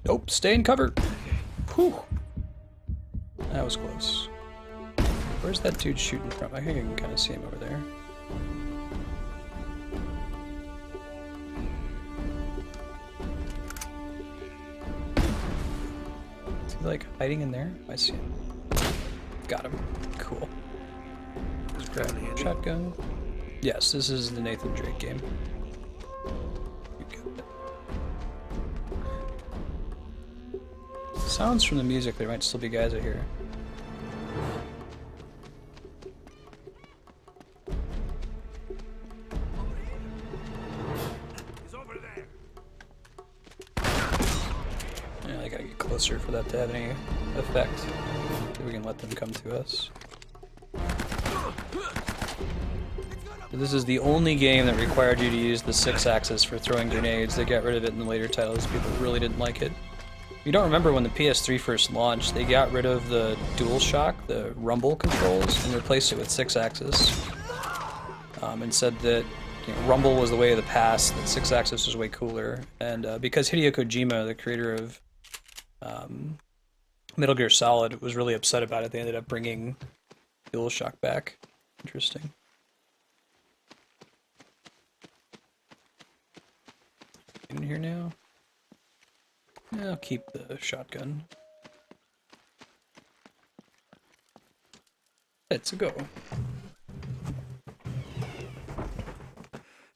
Nope, stay in cover. Whew. That was close. Where's that dude shooting from? I think I can kind of see him over there. Is he like hiding in there? I see him. Got him. Cool. Let's grab a shotgun. Yes, this is the Nathan Drake game. You got it. Sounds from the music, there might still be guys out here. He's over there. Yeah, I gotta get closer for that to have any effect. See if we can let them come to us. This is the only game that required you to use the 6-axis for throwing grenades. They got rid of it in the later titles. People really didn't like it. If you don't remember when the PS3 first launched, they got rid of the DualShock, the rumble controls, and replaced it with 6-axis. And said that rumble was the way of the past, that 6-axis was way cooler. And because Hideo Kojima, the creator of Metal Gear Solid, was really upset about it, they ended up bringing DualShock back. Interesting. In here now? Yeah, I'll keep the shotgun. Let's go.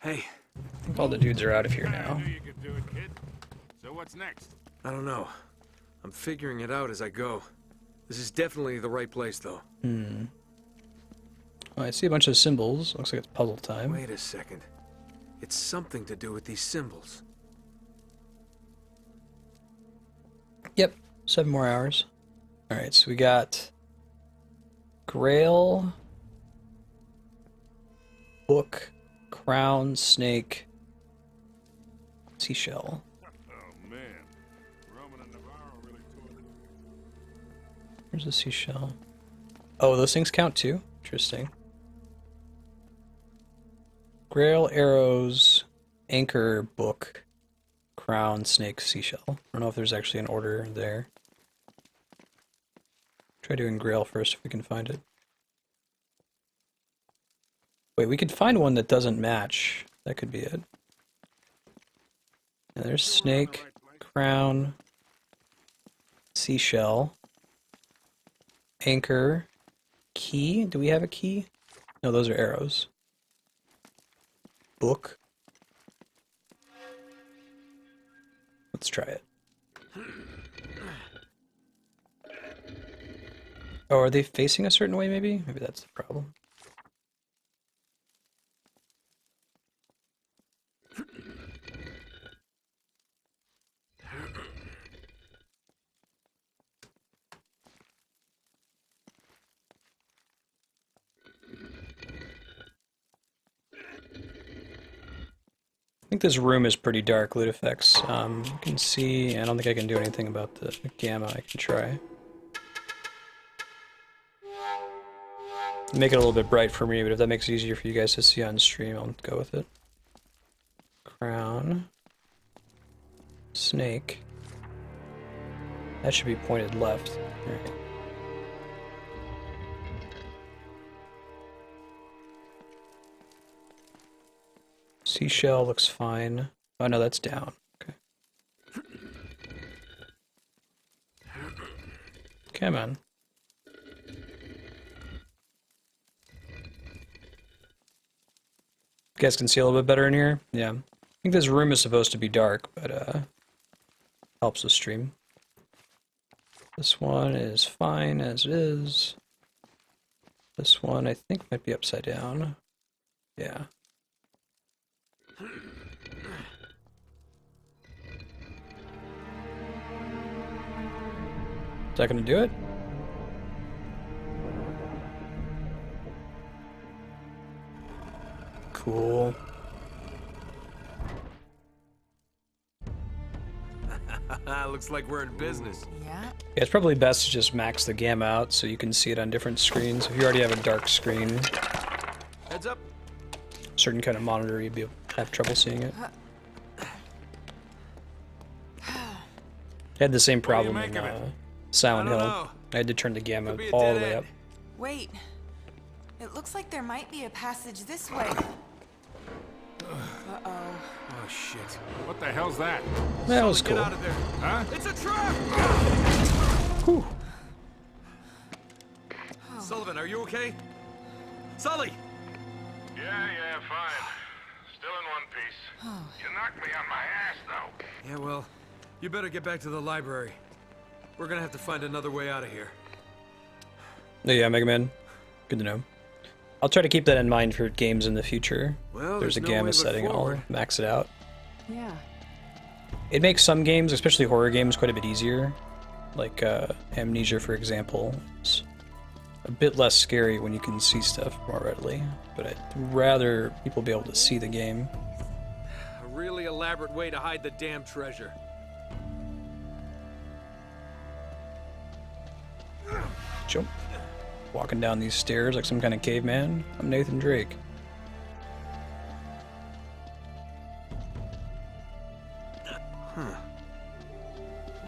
Hey, I think all the dudes are out of here now. I knew you could do it, kid. So what's next? I don't know. I'm figuring it out as I go. This is definitely the right place, though. Well, I see a bunch of symbols. Looks like it's puzzle time. Wait a second. It's something to do with these symbols. Yep, 7 more hours. Alright, so we got Grail, Book, Crown, Snake, Seashell. Oh man, Roman and Navarro really tore it. Where's the seashell? Oh, those things count too? Interesting. Grail, arrows, anchor, book, crown, snake, seashell. I don't know if there's actually an order there. Try doing Grail first if we can find it. Wait, we could find one that doesn't match. That could be it. And there's snake, crown, seashell, anchor, key. Do we have a key? No, those are arrows. Book. Let's try it. Oh, are they facing a certain way, maybe? Maybe that's the problem. I think this room is pretty dark, loot effects. You can see, I don't think I can do anything about the gamma. I can try. Make it a little bit bright for me, but if that makes it easier for you guys to see on stream, I'll go with it. Crown. Snake. That should be pointed left. Right. Seashell looks fine. Oh no, that's down. Okay. Come on. You guys can see a little bit better in here? Yeah. I think this room is supposed to be dark, but helps with stream. This one is fine as it is. This one I think might be upside down. Yeah. Is that gonna do it? Cool. Looks like we're in business. Yeah. Yeah, it's probably best to just max the gamma out so you can see it on different screens. If you already have a dark screen, Heads up. certain kind of monitor, you'd have trouble seeing it. I had the same problem make in of it? Silent I don't Hill. know. I had to turn the gamma Could be a all the dead way end. up. Wait. It looks like there might be a passage this way. Uh-oh. Oh shit. What the hell's that? That was Get cool. out of there. Huh? It's a trap! Whew. Sullivan, are you okay? Sully! Yeah, Yeah, fine. Still in one piece. You knocked me on my ass, though. Yeah, well, you better get back to the library. We're gonna have to find another way out of here. Yeah, Mega Man. Good to know. I'll try to keep that in mind for games in the future. Well, There's a no way gamma but setting, forward. I'll max it out. Yeah. It makes some games, especially horror games, quite a bit easier. Like Amnesia, for example. It's a bit less scary when you can see stuff more readily. But I'd rather people be able to see the game. A really elaborate way to hide the damn treasure. Jump. Walking down these stairs like some kind of caveman. I'm Nathan Drake.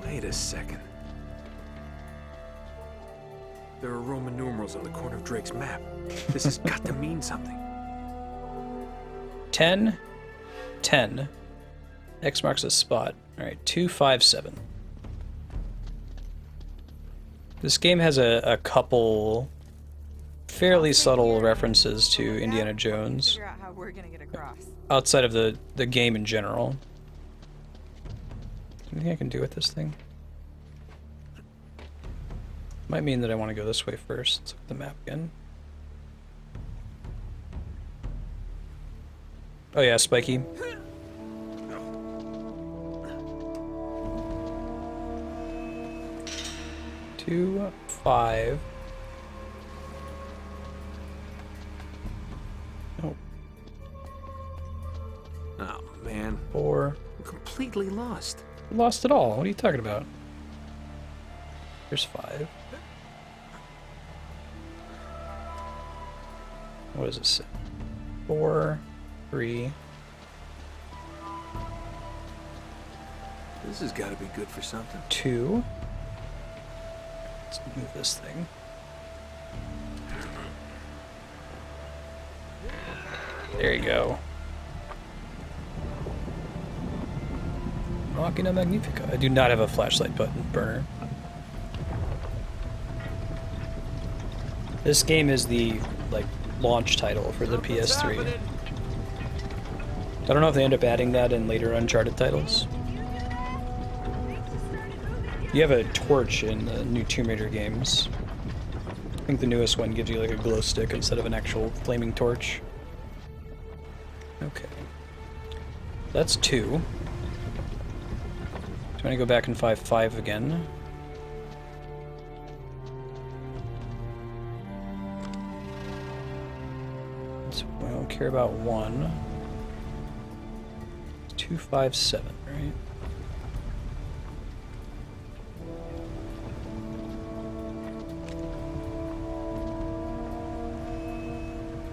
Wait a second. There are Roman numerals on the corner of Drake's map. This has got to mean something. 10, 10. X marks a spot. Alright, 257. This game has a couple fairly subtle references to Indiana Jones Figure out how we're gonna get across. outside of the game in general. Anything I can do with this thing? Might mean that I want to go this way first. Let's look at the map again. Oh yeah, spiky. Two, 5. Oh, Oh, man. 4. I'm completely lost. Lost it all. What are you talking about? There's 5. What does it say? 4, 3. This has got to be good for something. 2. Let's move this thing. There you go. Machina Magnifica. I do not have a flashlight button burner. This game is the launch title for the PS3. I don't know if they end up adding that in later Uncharted titles. You have a torch in the new Tomb Raider games. I think the newest one gives you like a glow stick instead of an actual flaming torch. Okay. That's 2. Do you want to go back and 5 again? So we don't care about 1. 257, right?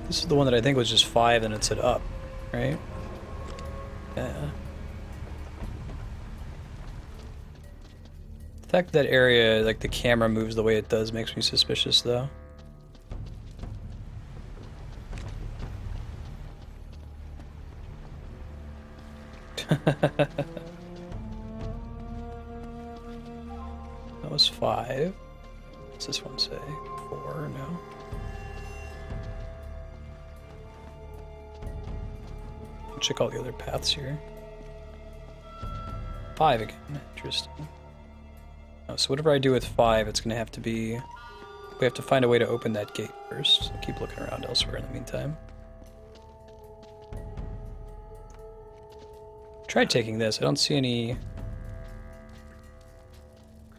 This is the one that I think was just 5 and it said up, right? Yeah. The fact that area, like the camera moves the way it does, makes me suspicious though. That was 5. What's this one say? 4? No. Check all the other paths here. 5 again. Interesting. Oh, so whatever I do with 5, it's gonna have to be... We have to find a way to open that gate first. I'll keep looking around elsewhere in the meantime. Tried taking this. I don't see any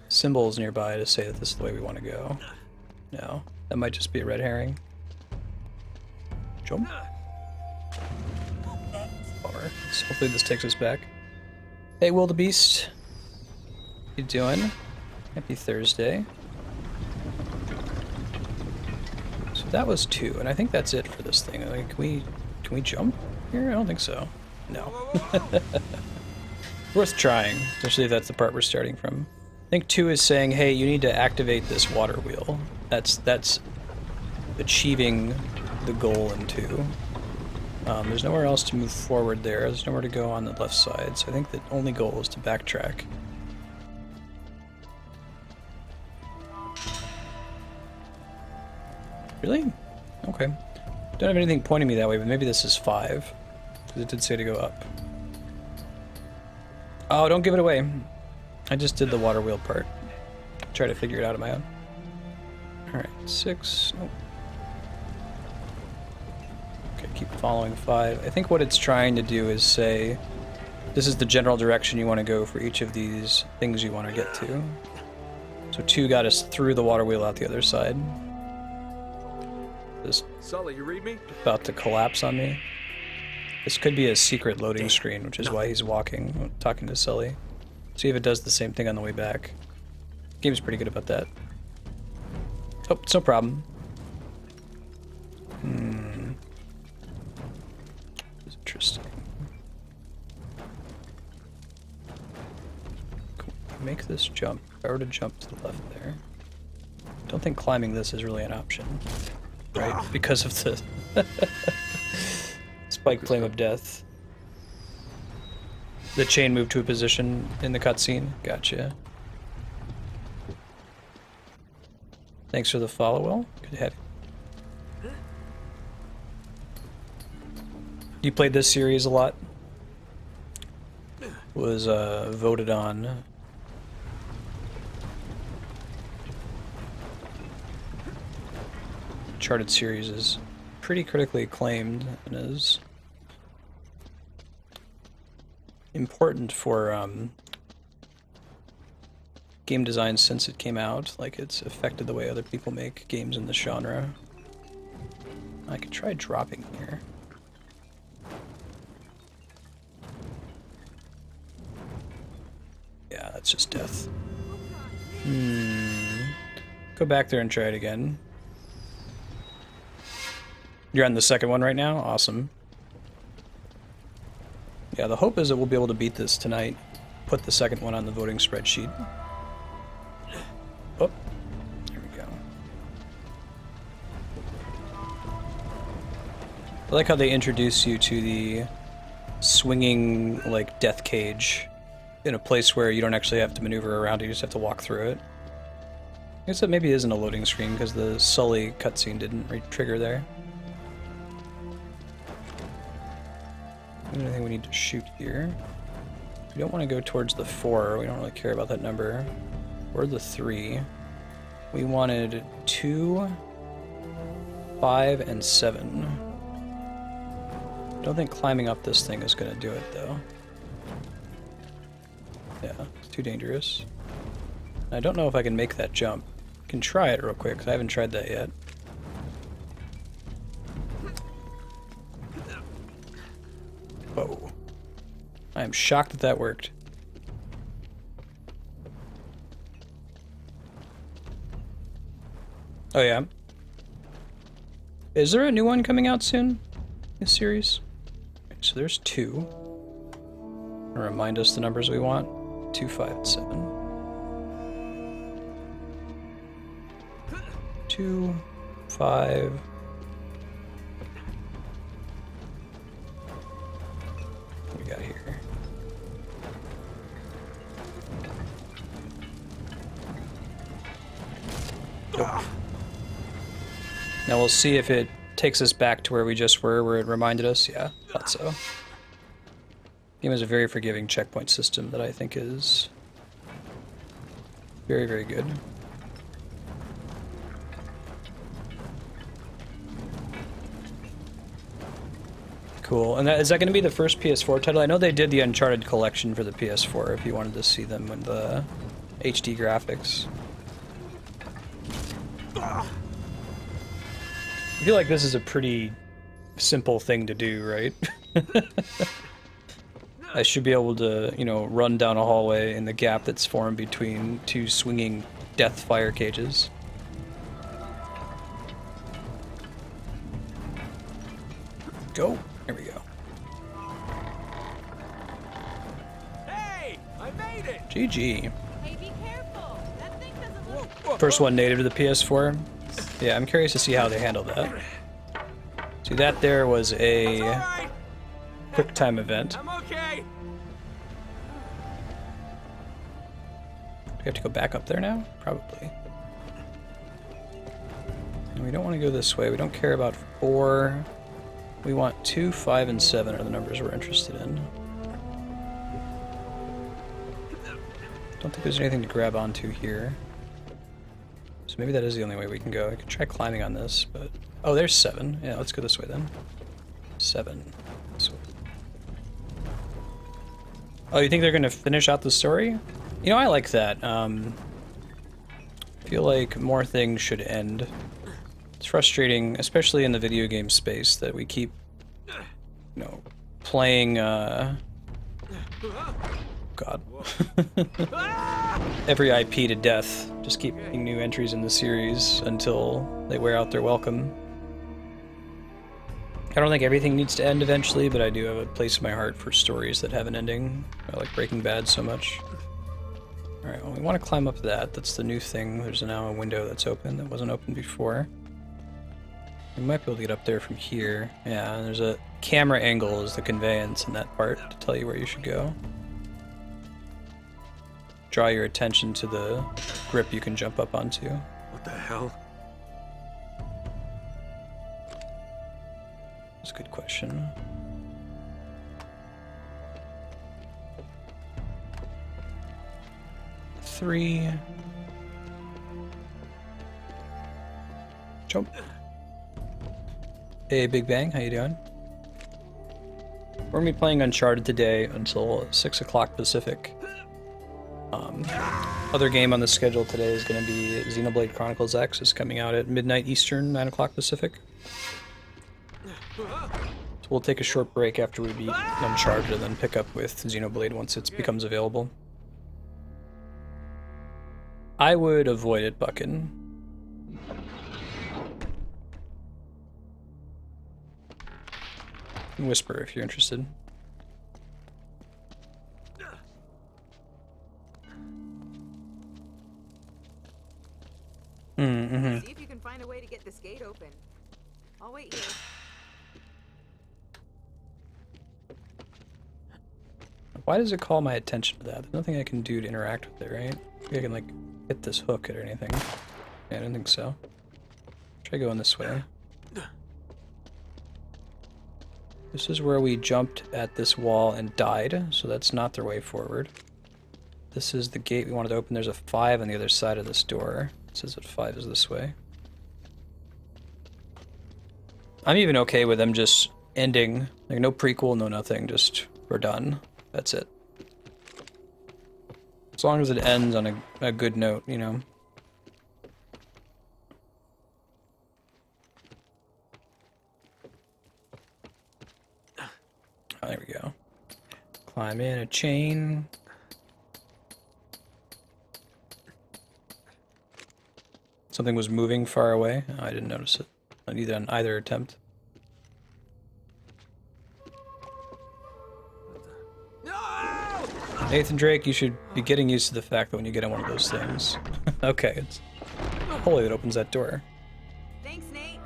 symbols nearby to say that this is the way we want to go. No. That might just be a red herring. Jump. Bummer. So hopefully this takes us back. Hey, Wildebeest. How you doing? Happy Thursday. So that was 2, and I think that's it for this thing. Like, can we jump here? I don't think so. No. Worth trying, especially if that's the part we're starting from. I think 2 is saying, hey, you need to activate this water wheel. That's achieving the goal in 2. There's nowhere else to move forward there. There's nowhere to go on the left side, so I think the only goal is to backtrack. Really? Okay. Don't have anything pointing me that way, but maybe this is 5. Because it did say to go up. Oh, don't give it away. I just did the water wheel part. Try to figure it out on my own. Alright, 6. Nope. Okay, keep following 5. I think what it's trying to do is say, this is the general direction you want to go for each of these things you want to get to. So 2 got us through the water wheel out the other side. This Sully, you read me? about to collapse on me. This could be a secret loading screen, which is why he's walking, talking to Sully. See if it does the same thing on the way back. Game's pretty good about that. Oh, it's no problem. Interesting. Cool. Make this jump. If I were to jump to the left there. Don't think climbing this is really an option. Right? Because of the spike flame of death. The chain moved to a position in the cutscene. Gotcha. Thanks for the follow, Will. Good head. You played this series a lot? Was voted on. Uncharted series is pretty critically acclaimed and is important for game design since it came out. Like, it's affected the way other people make games in the genre. I could try dropping here. Yeah, that's just death. Go back there and try it again. You're on the second one right now? Awesome. Yeah, the hope is that we'll be able to beat this tonight. Put the second one on the voting spreadsheet. Oh, there we go. I like how they introduce you to the swinging, like, death cage in a place where you don't actually have to maneuver around it, you just have to walk through it. I guess that maybe isn't a loading screen because the Sully cutscene didn't trigger there. Anything we need to shoot here? We don't want to go towards the 4. We don't really care about that number. Or the 3. We wanted 2, 5, and 7. Don't think climbing up this thing is going to do it, though. Yeah, it's too dangerous. I don't know if I can make that jump. I can try it real quick, because I haven't tried that yet. Whoa. I am shocked that that worked. Oh yeah. Is there a new one coming out soon in this series? So there's 2. Remind us the numbers we want. 2, 5, and 7. 2, 5. What we got here? Nope. Now we'll see if it takes us back to where we just were, where it reminded us. Yeah, thought so. Game has a very forgiving checkpoint system that I think is very, very good. Cool. And is that going to be the first PS4 title? I know they did the Uncharted collection for the PS4 if you wanted to see them in the HD graphics. I feel like this is a pretty simple thing to do, right? I should be able to, you know, run down a hallway in the gap that's formed between 2 swinging death fire cages. Go. There we go. Hey, I made it. GG. Hey, be careful. That thing doesn't look... First one native to the PS4. Yeah, I'm curious to see how they handle that. See, that there was a Right. quick time event. I'm okay. Do we have to go back up there now? Probably. We don't want to go this way. We don't care about 4. We want 2, 5, and 7 are the numbers we're interested in. Don't think there's anything to grab onto here. So maybe that is the only way we can go. I could try climbing on this, but... Oh, there's 7. Yeah, let's go this way then. 7. This way. Oh, you think they're gonna finish out the story? You know, I like that. I feel like more things should end. It's frustrating, especially in the video game space, that we keep, you know, playing, God. Every IP to death. Just keep making new entries in the series until they wear out their welcome. I don't think everything needs to end eventually, but I do have a place in my heart for stories that have an ending. I like Breaking Bad so much. Alright, well, we want to climb up that. That's the new thing. There's now a window that's open that wasn't open before. We might be able to get up there from here. Yeah, and there's a camera angle is the conveyance in that part to tell you where you should go. Draw your attention to the grip you can jump up onto. What the hell? That's a good question. Three. Jump. Hey, Big Bang, how you doing? We're gonna be playing Uncharted today until 6 o'clock Pacific. Other game on the schedule today is going to be Xenoblade Chronicles X. Is coming out at midnight Eastern, 9 o'clock Pacific. So we'll take a short break after we beat Uncharted and then pick up with Xenoblade once it becomes available. I would avoid it, Buckin. Whisper if you're interested. See if you can find a way to get this gate open. I'll wait here. Why does it call my attention to that? There's nothing I can do to interact with it, right? I can, like, hit this hook or anything. Yeah, I don't think so. Try going this way. This is where we jumped at this wall and died, so that's not their way forward. This is the gate we wanted to open. There's a 5 on the other side of this door. It says that 5 is this way. I'm even okay with them just ending. Like, no prequel, no nothing, just we're done. That's it. As long as it ends on a good note, you know. Oh, there we go. Climb in a chain. Something was moving far away. Oh, I didn't notice it. Not either on either attempt. Nathan Drake, you should be getting used to the fact that when you get on one of those things. Okay, it's holy that opens that door. Thanks, Nate.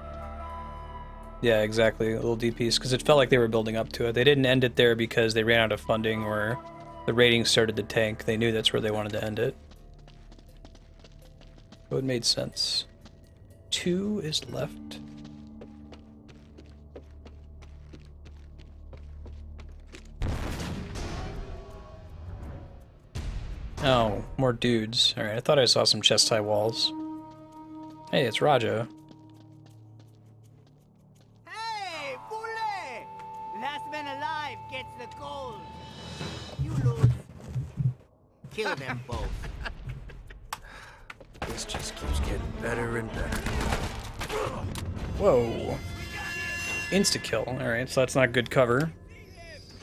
Yeah, exactly. A little DPs, because it felt like they were building up to it. They didn't end it there because they ran out of funding or the ratings started to tank. They knew that's where they wanted to end it. So it made sense. 2 is left. Oh, more dudes. Alright, I thought I saw some chest-high walls. Hey, it's Raja. Hey, Boule! Last man alive gets the gold. You lose. Kill them both. This just keeps getting better and better. Whoa. Insta-kill. Alright, so that's not good cover.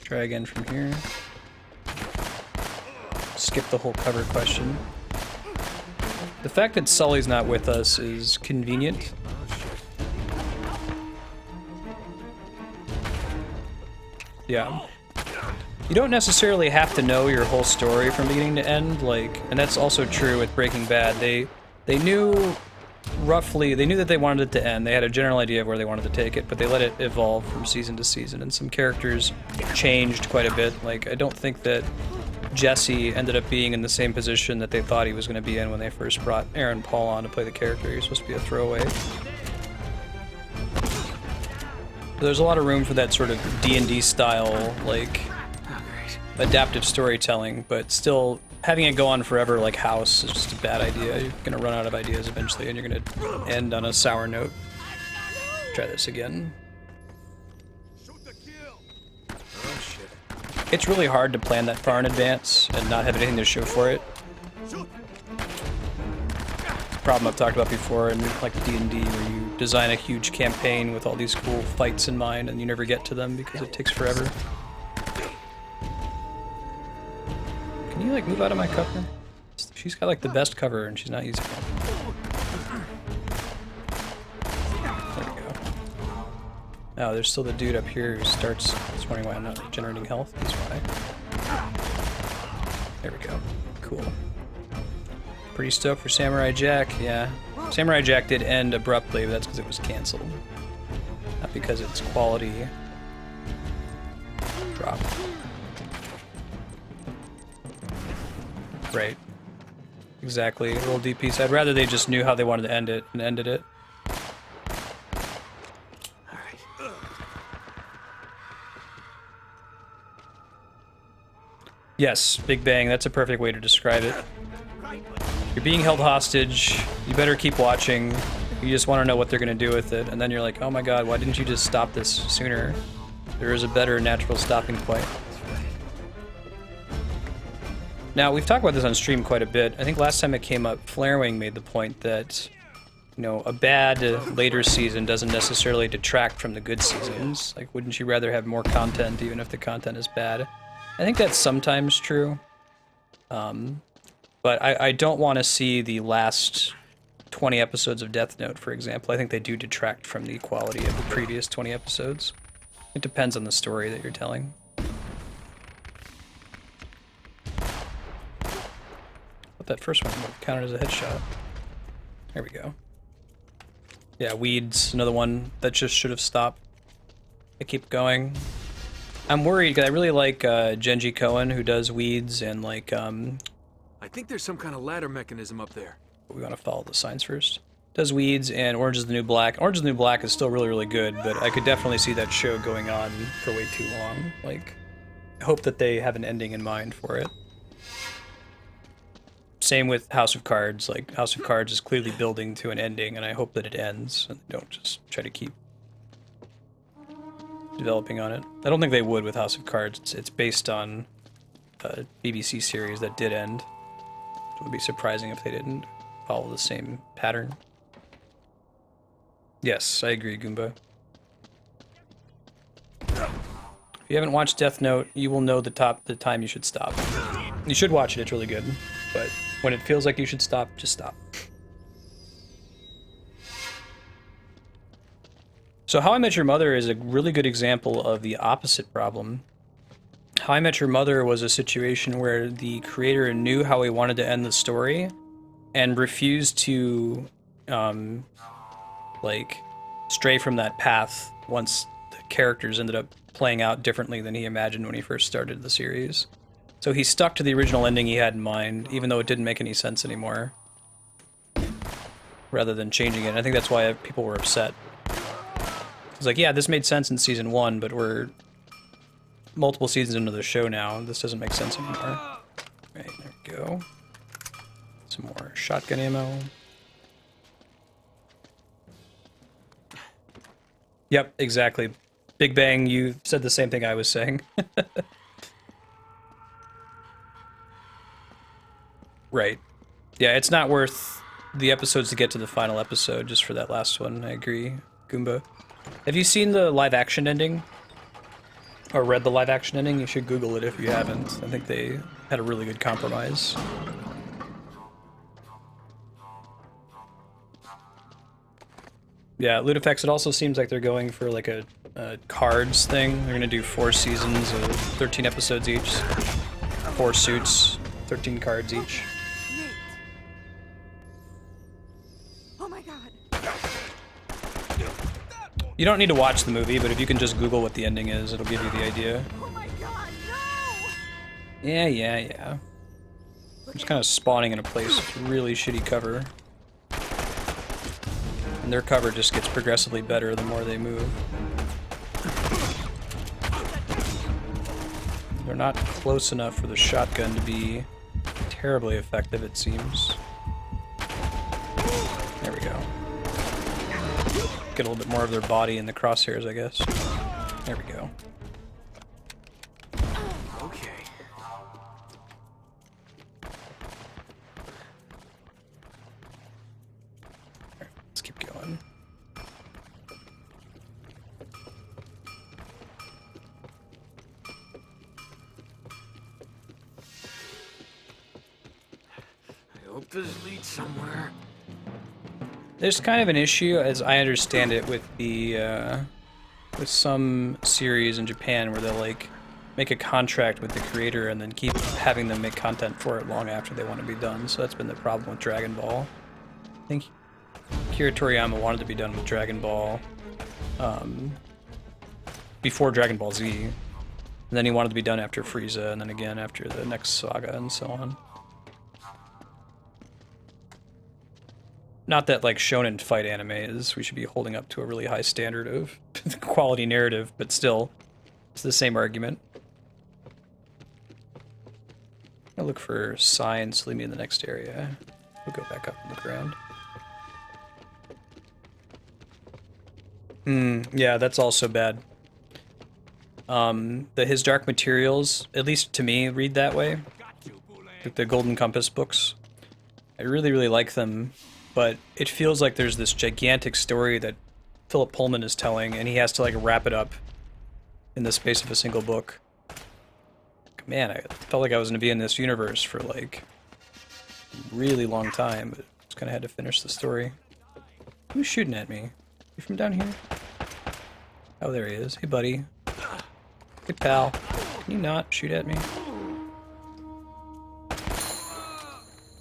Try again from here. Skip the whole cover question. The fact that Sully's not with us is convenient. Yeah. You don't necessarily have to know your whole story from beginning to end, like, and that's also true with Breaking Bad. They knew roughly, they knew that they wanted it to end. They had a general idea of where they wanted to take it, but they let it evolve from season to season, and some characters changed quite a bit. Like, I don't think that Jesse ended up being in the same position that they thought he was going to be in when they first brought Aaron Paul on to play the character. He was supposed to be a throwaway. There's a lot of room for that sort of D&D style, like, adaptive storytelling, but still having it go on forever like House is just a bad idea. You're gonna run out of ideas eventually, and you're gonna end on a sour note. Try this again. Oh, shit. It's really hard to plan that far in advance and not have anything to show for it. Problem I've talked about before in like D&D, where you design a huge campaign with all these cool fights in mind and you never get to them because it takes forever. Can you like move out of my cover? She's got like the best cover and she's not using it. There we go. Oh, there's still the dude up here who starts. He's wondering why I'm not generating health. That's why. There we go. Cool. Pretty stoked for Samurai Jack, yeah. Samurai Jack did end abruptly, but that's because it was canceled. Not because its quality dropped. Right. Exactly. A little DP. I'd rather they just knew how they wanted to end it and ended it. Yes, Big Bang, that's a perfect way to describe it. You're being held hostage, you better keep watching, you just want to know what they're going to do with it, and then you're like, oh my god, why didn't you just stop this sooner? There is a better natural stopping point. Now, we've talked about this on stream quite a bit. I think last time it came up, Flarewing made the point that, you know, a bad later season doesn't necessarily detract from the good seasons. Like, wouldn't you rather have more content even if the content is bad? I think that's sometimes true. But I don't want to see the last 20 episodes of Death Note, for example. I think they do detract from the quality of the previous 20 episodes. It depends on the story that you're telling. But that first one counted as a headshot. There we go. Yeah, Weeds, another one that just should have stopped. I keep going. I'm worried because I really like Genji Cohen, who does Weeds, and like I think there's some kind of ladder mechanism up there. we want to follow the signs first. Does Weeds and Orange is the New Black. Orange is the New Black is still really, really good, but I could definitely see that show going on for way too long. Like, I hope that they have an ending in mind for it. Same with House of Cards. Like, House of Cards is clearly building to an ending, and I hope that it ends, and they don't just try to keep developing on it. I don't think they would with House of Cards. It's based on a BBC series that did end. It would be surprising if they didn't follow the same pattern. Yes, I agree, Goomba. If you haven't watched Death Note, you will know the time you should stop. You should watch it, it's really good. But when it feels like you should stop, just stop. So How I Met Your Mother is a really good example of the opposite problem. How I Met Your Mother was a situation where the creator knew how he wanted to end the story and refused to like stray from that path once the characters ended up playing out differently than he imagined when he first started the series. So he stuck to the original ending he had in mind, even though it didn't make any sense anymore, rather than changing it. And I think that's why people were upset. It's like, yeah, this made sense in season 1, but we're multiple seasons into the show now. This doesn't make sense anymore. Right, there we go. Some more shotgun ammo. Yep, exactly. Big Bang, you said the same thing I was saying. Right. Yeah, it's not worth the episodes to get to the final episode just for that last one. I agree, Goomba. Have you seen the live-action ending? Or read the live-action ending? You should Google it if you haven't. I think they had a really good compromise. Yeah, Ludifex, it also seems like they're going for like a cards thing. They're gonna do 4 seasons of 13 episodes each. 4 suits, 13 cards each. Oh my god. You don't need to watch the movie, but if you can just Google what the ending is, it'll give you the idea. Oh my god, no! Yeah. I'm just kind of spawning in a place with really shitty cover. And their cover just gets progressively better the more they move. They're not close enough for the shotgun to be terribly effective, it seems. There we go. Get a little bit more of their body in the crosshairs, I guess. There we go. Okay. Let's keep going. I hope this leads somewhere. There's kind of an issue, as I understand it, with the with some series in Japan where they'll like make a contract with the creator and then keep having them make content for it long after they want to be done. So that's been the problem with Dragon Ball. I think Akira Toriyama wanted to be done with Dragon Ball before Dragon Ball Z, and then he wanted to be done after Frieza, and then again after the next saga, and so on. Not that like shonen fight anime is we should be holding up to a really high standard of quality narrative, but still, it's the same argument. I'll look for signs, lead me in the next area. We'll go back up on the ground. Yeah, that's also bad. His Dark Materials, at least to me, read that way. Like the Golden Compass books. I really, really like them. But it feels like there's this gigantic story that Philip Pullman is telling, and he has to like wrap it up in the space of a single book. Man, I felt like I was going to be in this universe for like a really long time, but just kind of had to finish the story. Who's shooting at me? You from down here? Oh, there he is. Hey, buddy. Hey, pal. Can you not shoot at me?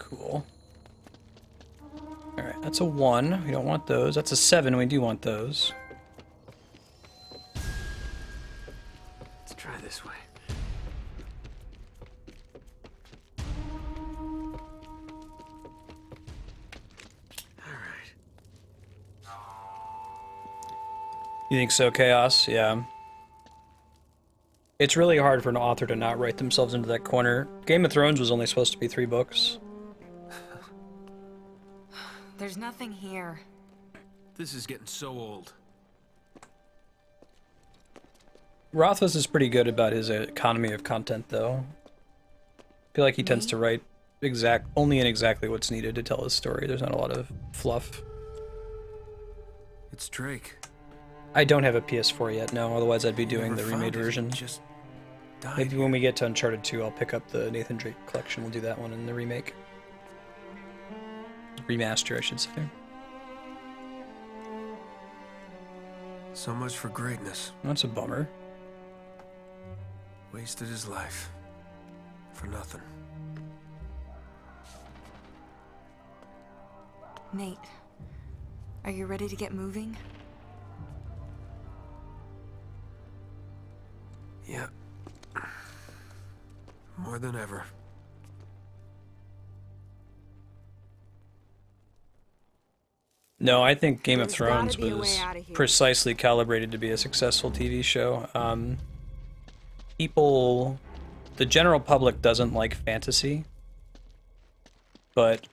Cool. Alright, that's a 1. We don't want those. That's a 7. We do want those. Let's try this way. Alright. You think so, Chaos? Yeah. It's really hard for an author to not write themselves into that corner. Game of Thrones was only supposed to be 3 books. There's nothing here. This is getting so old. Rothfuss is pretty good about his economy of content, though. I feel like he tends to write only in exactly what's needed to tell his story. There's not a lot of fluff. It's Drake. I don't have a PS4 yet, no. Otherwise, I'd be doing the Never remade found it. version. Just died. Maybe when we get to Uncharted 2, I'll pick up the Nathan Drake collection. We'll do that one in the remake. Remaster, I should say. So much for greatness. That's a bummer. Wasted his life. For nothing. Nate, are you ready to get moving? Yeah. More than ever. No, I think Game of There's gotta Thrones be a was way outta here. precisely calibrated to be a successful TV show. People, the general public doesn't like fantasy, but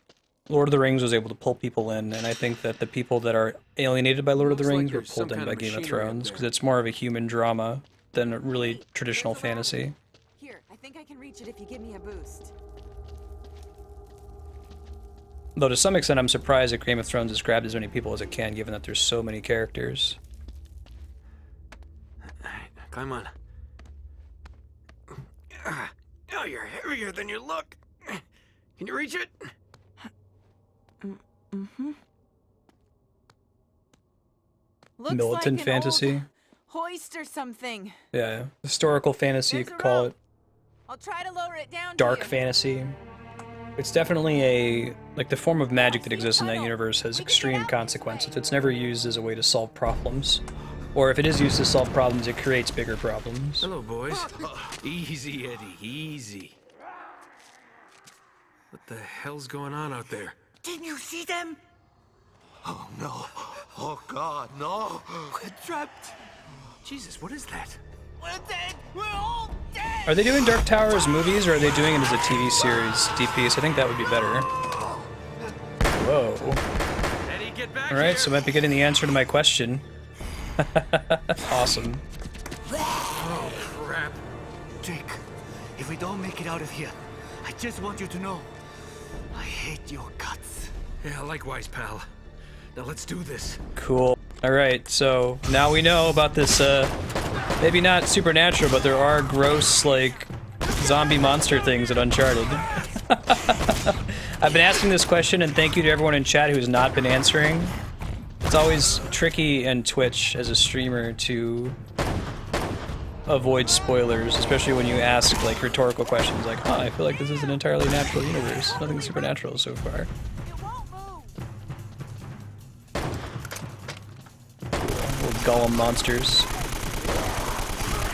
Lord of the Rings was able to pull people in, and I think that the people that are alienated by Lord of the Looks like Rings were there's some pulled in kind by of Game of machinery up Thrones, there. because it's more of a human drama than a really traditional fantasy. Here, I think I can reach it if you give me a boost. Though to some extent I'm surprised that Game of Thrones has grabbed as many people as it can, given that there's so many characters. Alright, climb on. Oh, you're heavier than you look. Can you reach it? Mm-hmm. Looks Militant like an fantasy. old hoist or something. Yeah, historical fantasy, you There's could a call rope. it. I'll try to lower it down. Dark to you. fantasy. It's definitely like the form of magic that exists in that universe has extreme consequences. It's never used as a way to solve problems. Or if it is used to solve problems, it creates bigger problems. Hello, boys. Easy, Eddie, easy. What the hell's going on out there? Didn't you see them? Oh no. Oh God, no. We're trapped. Jesus, what is that? We're dead. We're all dead. Are they doing Dark Tower as movies, or are they doing it as a TV series, DPS? I think that would be better. Whoa. Alright, so I might be getting the answer to my question. Awesome. Oh, crap. Jake, if we don't make it out of here, I just want you to know, I hate your guts. Yeah, likewise, pal. Now let's do this. Cool. Alright, so now we know about this, maybe not supernatural, but there are gross, like, zombie monster things at Uncharted. I've been asking this question, and thank you to everyone in chat who has not been answering. It's always tricky in Twitch as a streamer to avoid spoilers, especially when you ask, like, rhetorical questions like, I feel like this is an entirely natural universe. Nothing supernatural so far. Little golem monsters.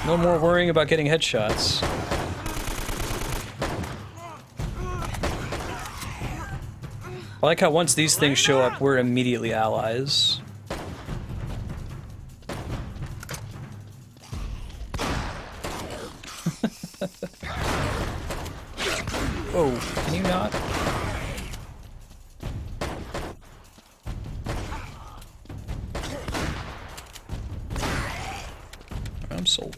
No more worrying about getting headshots. I like how once these things show up, we're immediately allies. Oh, can you not? I'm sold.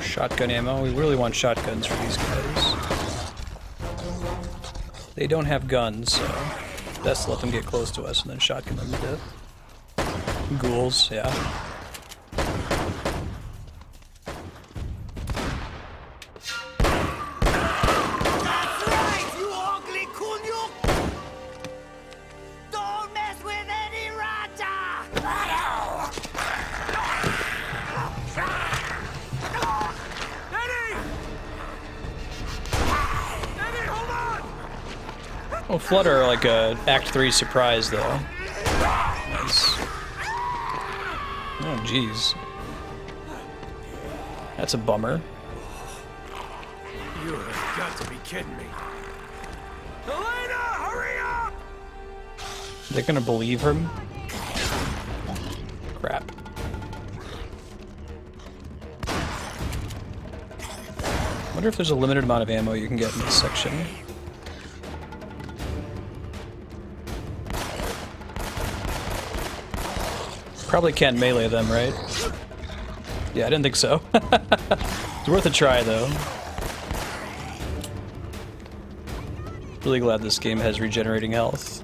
Shotgun ammo. We really want shotguns for these guys. They don't have guns, so best let them get close to us and then shotgun them to death. Ghouls, yeah. That's right, you ugly kunyuk! Don't mess with Eddie Rata! Oh, Flutter like a Act 3 surprise though. Nice. Oh jeez. That's a bummer. You have got to be kidding me. Elena, hurry up! They're gonna believe him? Crap. Wonder if there's a limited amount of ammo you can get in this section. Probably can't melee them, right? Yeah, I didn't think so. It's worth a try, though. Really glad this game has regenerating health.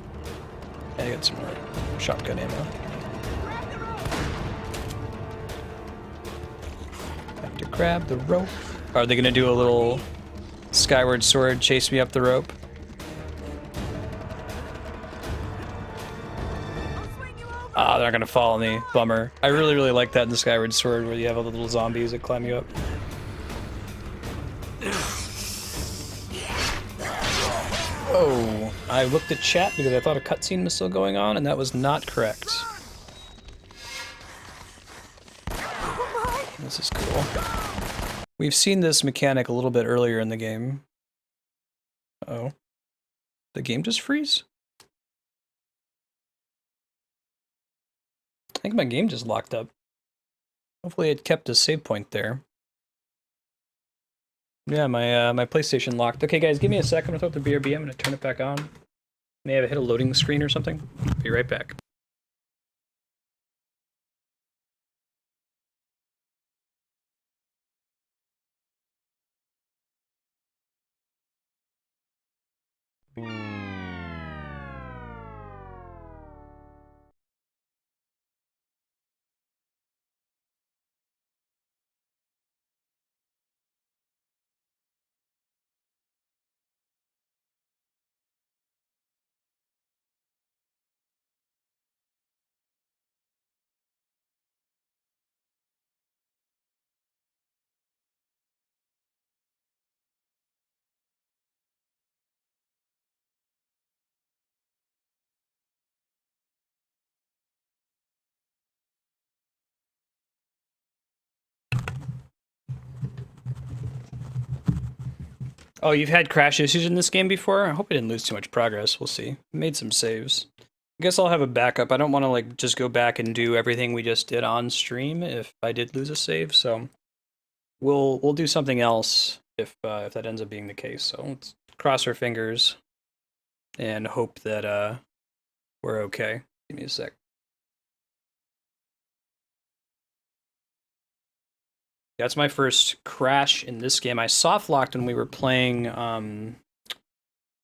And I got some more shotgun ammo. Have to grab the rope. Are they gonna do a little Skyward Sword chase me up the rope? Ah, they're not gonna follow me. Bummer. I really, really like that in the Skyward Sword where you have all the little zombies that climb you up. Oh, I looked at chat because I thought a cutscene was still going on, and that was not correct. This is cool. We've seen this mechanic a little bit earlier in the game. Uh-oh. The game just freeze? I think my game just locked up. Hopefully it kept a save point there. Yeah, my PlayStation locked. Okay guys, give me a second. I'll throw up the BRB. I'm gonna turn it back on. May have hit a loading screen or something. Be right back. Oh, you've had crash issues in this game before? I hope I didn't lose too much progress. We'll see. Made some saves. I guess I'll have a backup. I don't want to like just go back and do everything we just did on stream if I did lose a save. So we'll do something else if that ends up being the case. So let's cross our fingers and hope that we're okay. Give me a sec. That's my first crash in this game. I soft locked when we were playing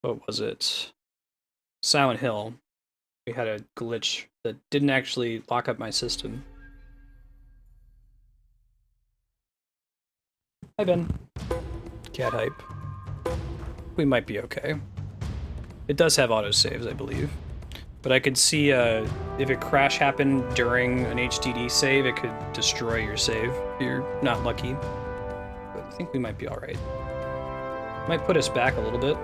what was it? Silent Hill. We had a glitch that didn't actually lock up my system. Hi, Ben. Cat hype. We might be okay. It does have autosaves, I believe. But I could see if a crash happened during an HDD save, it could destroy your save if you're not lucky. But I think we might be alright. Might put us back a little bit.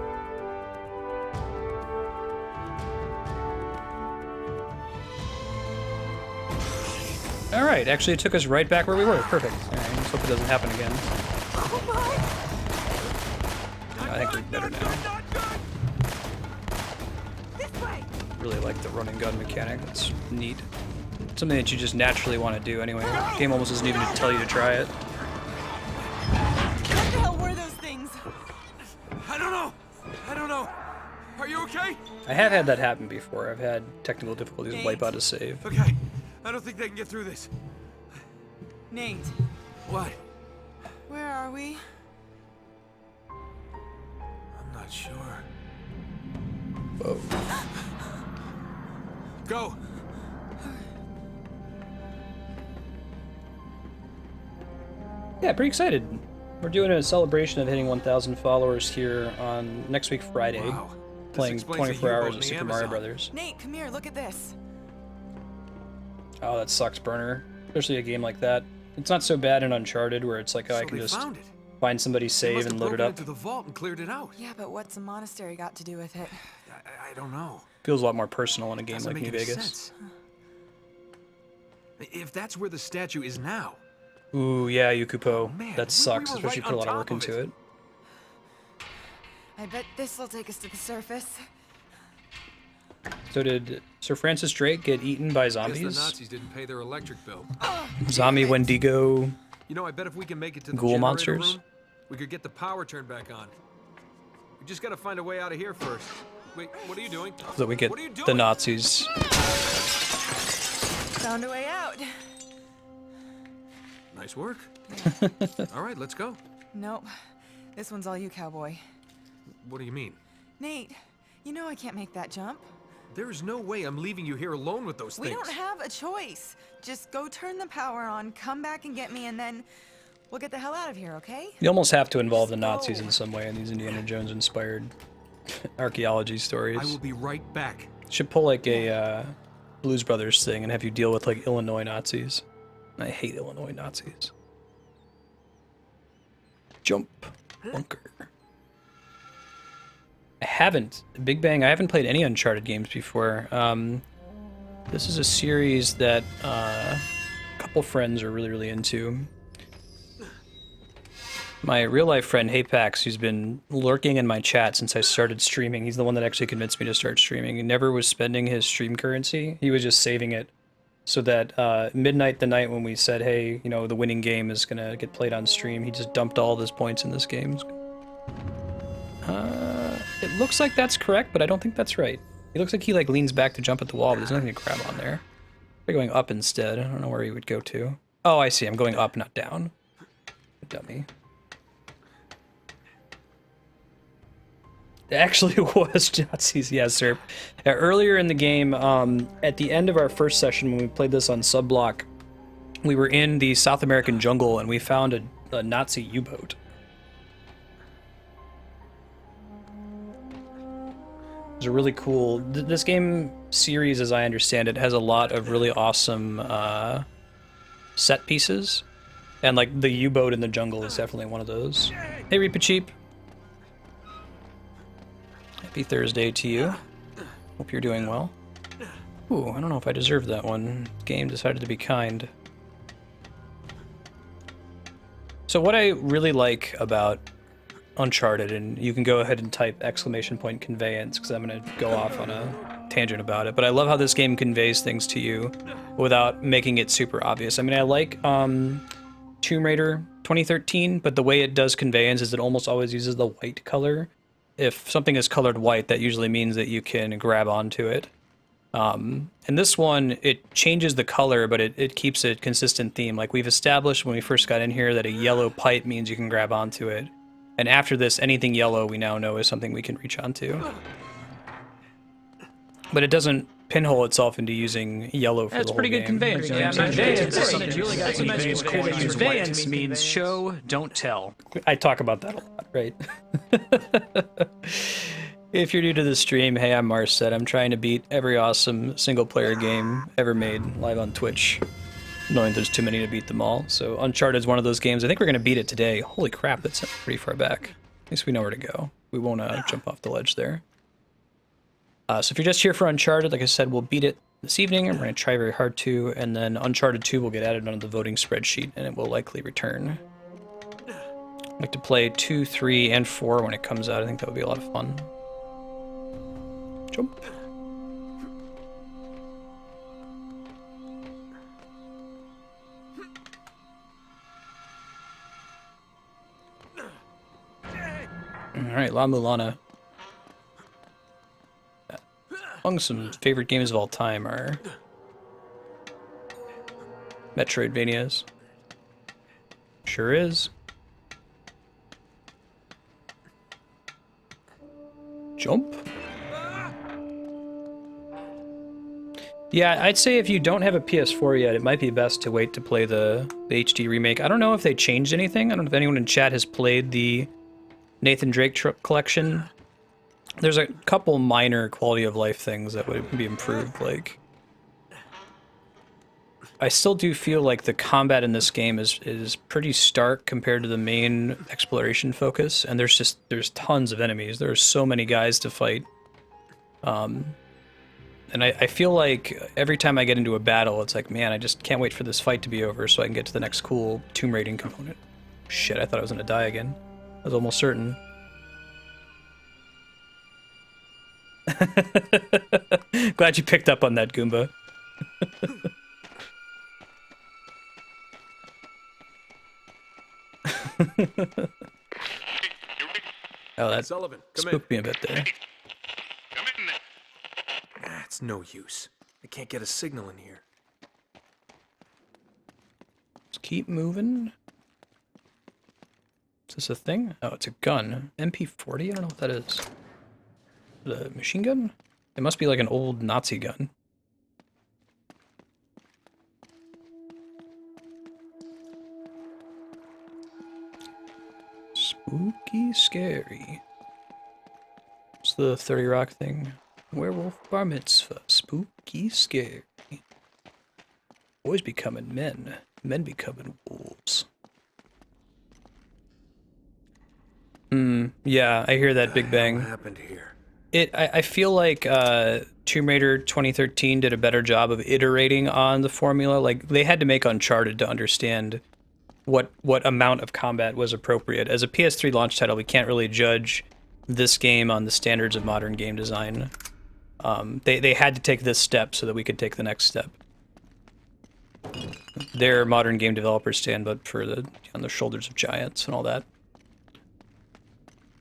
Alright, actually it took us right back where we were. Perfect. Alright, let's hope it doesn't happen again. I think we're better now. Really like the run and gun mechanic. That's neat. Something that you just naturally want to do anyway. The game almost doesn't even tell you to try it. What the hell were those things? I don't know. I don't know. Are you okay? I have had that happen before. I've had technical difficulties wipe out a save. Okay. I don't think they can get through this. Nate, What? where are we? I'm not sure. Whoa. Go. Yeah, pretty excited. We're doing a celebration of hitting 1,000 followers here on next week Friday. Wow. This Playing explains 24 the U-boat hours in of the Super Mario Amazon. Brothers. Nate, come here, look at this. Oh, that sucks, burner. Especially a game like that. It's not so bad in Uncharted where it's like, oh, I So can they just found it. find somebody's They save must and have load it broken up. into the vault and cleared it out. Yeah, but what's a monastery got to do with it? I don't know. Feels a lot more personal in a game Doesn't like make New any Vegas. sense. If that's where the statue is now. Ooh, yeah, Yukupo. man, that sucks, we were especially right put a on lot of top work of into it. it. I bet this'll take us to the surface. So did Sir Francis Drake get eaten by Guess the zombies? Nazis didn't pay their electric bill. Zombie Wendigo. You know, I bet if we can make it to the Ghoul generator monsters? room, we could get the power turned back on. We just gotta find a way out of here first. Wait, what are you doing? So we get What are you the doing? Nazis. Found a way out. Nice work. All right, let's go. Nope. This one's all you, cowboy. What do you mean? Nate, you know I can't make that jump. There is no way I'm leaving you here alone with those We things. don't have a choice. Just go turn the power on, come back and get me, and then we'll get the hell out of here, okay? You almost have to involve the Nazis Go. in some way in these Indiana Jones inspired archaeology stories. I will be right back. Should pull like a Blues Brothers thing and have you deal with like Illinois Nazis. I hate Illinois Nazis. Jump. Bunker. I haven't. Big Bang, I haven't played any Uncharted games before. This is a series that a couple friends are really, really into. My real-life friend, Haypax, who's been lurking in my chat since I started streaming, he's the one that actually convinced me to start streaming. He never was spending his stream currency. He was just saving it so that midnight the night when we said, hey, you know, the winning game is going to get played on stream, he just dumped all of his points in this game. It looks like that's correct, but I don't think that's right. He looks like he like leans back to jump at the wall, but there's nothing to grab on there. We're going up instead. I don't know where he would go to. Oh, I see. I'm going up, not down. Dummy. It actually was Nazis, yes, sir. Earlier in the game, at the end of our first session when we played this on Subblock, we were in the South American jungle and we found a Nazi U-boat. It was a really cool... This game series, as I understand it, has a lot of really awesome set pieces. And like the U-boat in the jungle is definitely one of those. Hey, Reaper Cheap. Happy Thursday to you. Hope you're doing well. Ooh, I don't know if I deserved that one. The game decided to be kind. So what I really like about Uncharted, and you can go ahead and type !conveyance because I'm going to go off on a tangent about it. But I love how this game conveys things to you without making it super obvious. I mean, I like Tomb Raider 2013, but the way it does conveyance is it almost always uses the white color. If something is colored white, that usually means that you can grab onto it. And this one, it changes the color, but it keeps a consistent theme. Like we've established when we first got in here that a yellow pipe means you can grab onto it. And after this, anything yellow we now know is something we can reach onto. But it doesn't pinhole itself into using yellow for the whole game. Conveyance. Conveyance means show, don't tell. I talk about that a lot, right? If you're new to the stream, hey, I'm Marset. I'm trying to beat every awesome single-player game ever made live on Twitch, knowing there's too many to beat them all. So Uncharted is one of those games. I think we're going to beat it today. Holy crap, that's pretty far back. At least we know where to go. We won't jump off the ledge there. So if you're just here for Uncharted, like I said, we'll beat it this evening. We're going to try very hard to, and then Uncharted 2 will get added onto the voting spreadsheet, and it will likely return. I'd like to play 2, 3, and 4 when it comes out. I think that would be a lot of fun. Jump. Alright, La Mulana. Among some favorite games of all time are Metroidvanias. Sure is. Jump. Yeah, I'd say if you don't have a PS4 yet, it might be best to wait to play the HD remake. I don't know if they changed anything. I don't know if anyone in chat has played the Nathan Drake collection. There's a couple minor quality of life things that would be improved. Like, I still do feel like the combat in this game is pretty stark compared to the main exploration focus, and there's tons of enemies. There's so many guys to fight. And I feel like every time I get into a battle, it's like, man, I just can't wait for this fight to be over so I can get to the next cool tomb raiding component. Shit, I thought I was gonna die again. I was almost certain. Glad you picked up on that, Goomba. Oh, that spooked me a bit there. It's no use. I can't get a signal in here. Let's keep moving. Is this a thing? Oh, it's a gun. MP40? I don't know what that is. The machine gun? It must be like an old Nazi gun. Spooky scary. What's the 30 Rock thing? Werewolf bar mitzvah. Spooky scary. Boys becoming men. Men becoming wolves. Yeah, I hear that Big Bang. What happened here? I feel like Tomb Raider 2013 did a better job of iterating on the formula. Like, they had to make Uncharted to understand what amount of combat was appropriate. As a PS3 launch title, we can't really judge this game on the standards of modern game design. They had to take this step so that we could take the next step. Their modern game developers stand but for on the shoulders of giants and all that.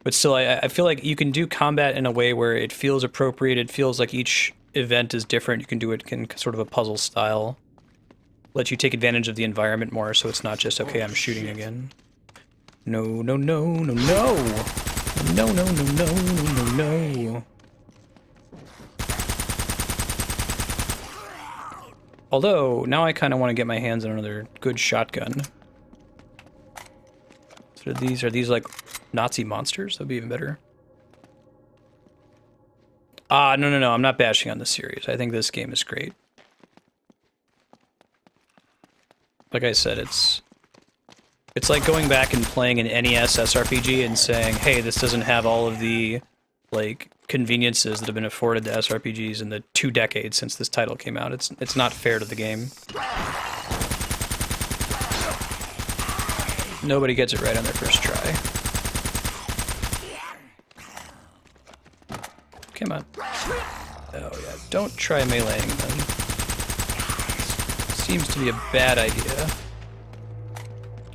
But still, I feel like you can do combat in a way where it feels appropriate. It feels like each event is different. You can do it in sort of a puzzle style. Let you take advantage of the environment more, so it's not just, okay, I'm shooting again. No, no, no, no, no! No, no, no, no, no, no, no. Although, now I kind of want to get my hands on another good shotgun. So are these like Nazi monsters? That'd be even better. No, no, no, I'm not bashing on the series. I think this game is great. Like I said, it's like going back and playing an NES SRPG and saying, hey, this doesn't have all of the, like, conveniences that have been afforded to SRPGs in the 2 decades since this title came out. It's not fair to the game. Nobody gets it right on their first try. Come on. Oh yeah, don't try meleeing them. Seems to be a bad idea.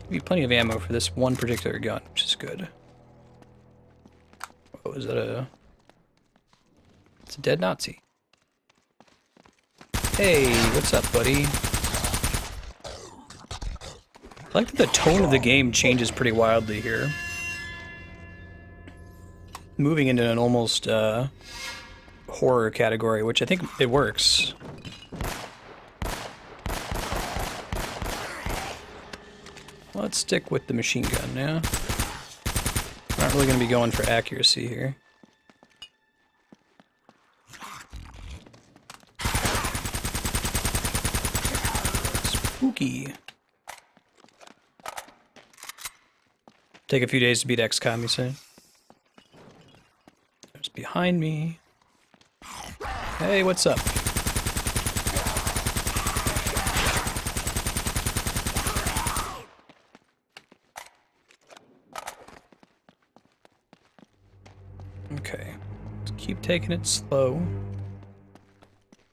Give me plenty of ammo for this one particular gun, which is good. Oh, is that a... It's a dead Nazi. Hey, what's up, buddy? I like that the tone of the game changes pretty wildly here. Moving into an almost horror category, which I think it works. Let's stick with the machine gun now. Not really going to be going for accuracy here. Spooky. Take a few days to beat XCOM, you say? There's behind me. Hey, what's up? Okay, let's keep taking it slow.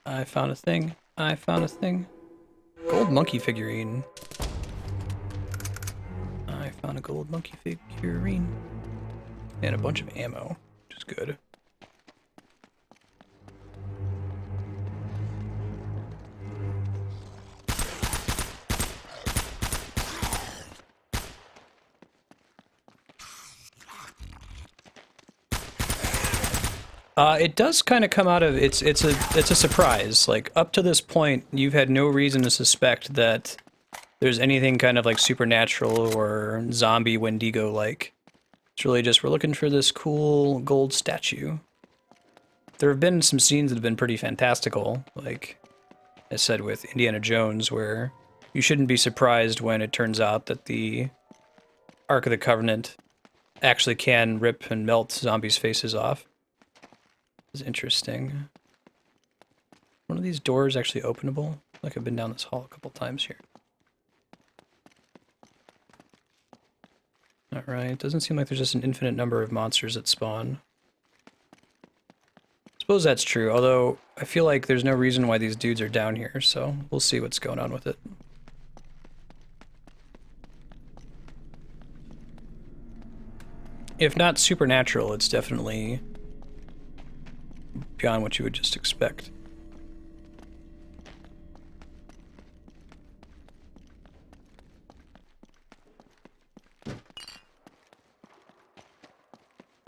I found a thing. I found a thing. Gold monkey figurine. I found a gold monkey figurine. And a bunch of ammo, which is good. It does kind of come out of it's a surprise. Like up to this point, you've had no reason to suspect that there's anything kind of like supernatural or zombie Wendigo like. It's really just we're looking for this cool gold statue. There have been some scenes that have been pretty fantastical, like I said with Indiana Jones, where you shouldn't be surprised when it turns out that the Ark of the Covenant actually can rip and melt zombies' faces off. Is interesting. One of these doors actually openable? Like I've been down this hall a couple times here. Alright, doesn't seem like there's just an infinite number of monsters that spawn. I suppose that's true, although I feel like there's no reason why these dudes are down here, so we'll see what's going on with it. If not supernatural, it's definitely beyond what you would just expect.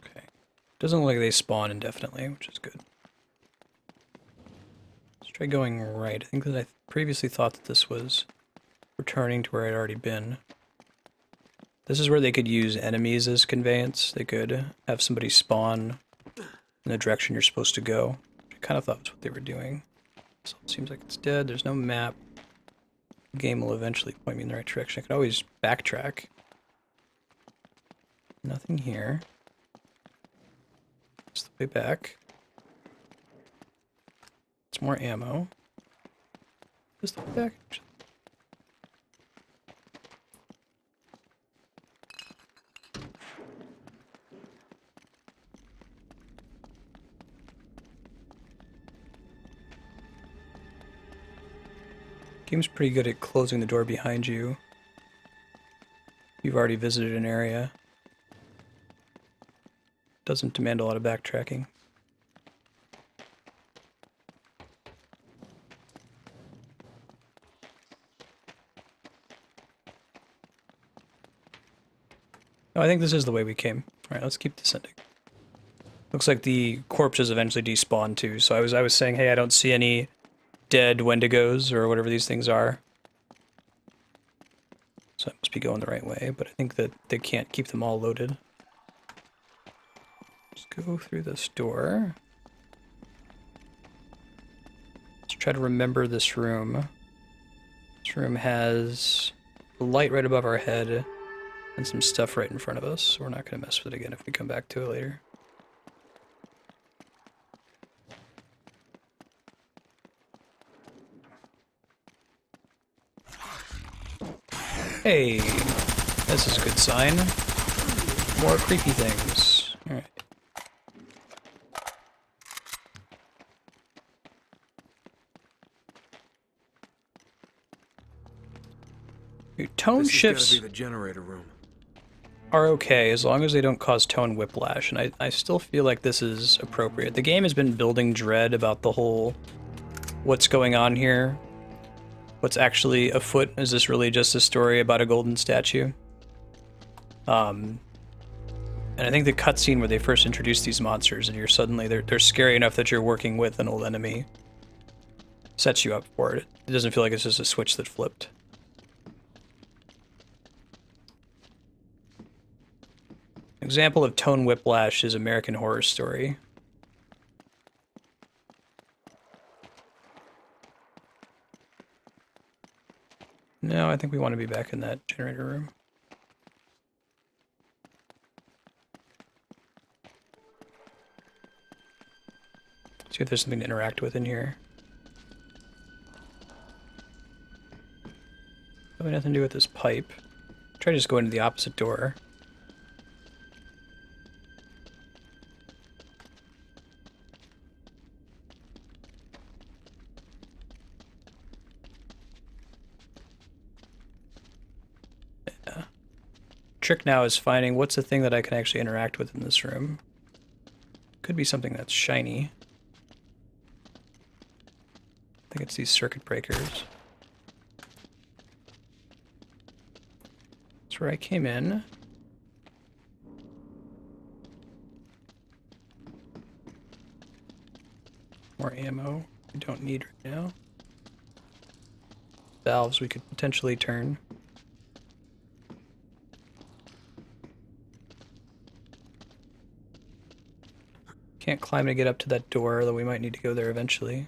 Okay. Doesn't look like they spawn indefinitely, which is good. Let's try going right. I think that I previously thought that this was returning to where I'd already been. This is where they could use enemies as conveyance. They could have somebody spawn in the direction you're supposed to go. I kind of thought that's what they were doing. So it seems like it's dead. There's no map. The game will eventually point me in the right direction. I could always backtrack. Nothing here. It's the way back. It's more ammo. Is the way back? Game's pretty good at closing the door behind you. You've already visited an area. Doesn't demand a lot of backtracking. Oh, I think this is the way we came. Alright, let's keep descending. Looks like the corpses eventually despawn too, so I was saying, hey, I don't see any dead Wendigos, or whatever these things are. So I must be going the right way, but I think that they can't keep them all loaded. Let's go through this door. Let's try to remember this room. This room has a light right above our head, and some stuff right in front of us, so we're not going to mess with it again if we come back to it later. Hey, this is a good sign. More creepy things. Alright. Tone This has shifts gotta be the generator room. are okay as long as they don't cause tone whiplash, and I still feel like this is appropriate. The game has been building dread about the whole what's going on here. What's actually afoot? Is this really just a story about a golden statue? And I think the cutscene where they first introduce these monsters and you're suddenly they're scary enough that you're working with an old enemy sets you up for it. It doesn't feel like it's just a switch that flipped. Example of tone whiplash is American Horror Story. No, I think we want to be back in that generator room. See if there's something to interact with in here. Probably nothing to do with this pipe. Try to just go into the opposite door. Trick now is finding what's the thing that I can actually interact with in this room. Could be something that's shiny. I think it's these circuit breakers. That's where I came in. More ammo we don't need right now. Valves we could potentially turn. Can't climb to get up to that door, though we might need to go there eventually.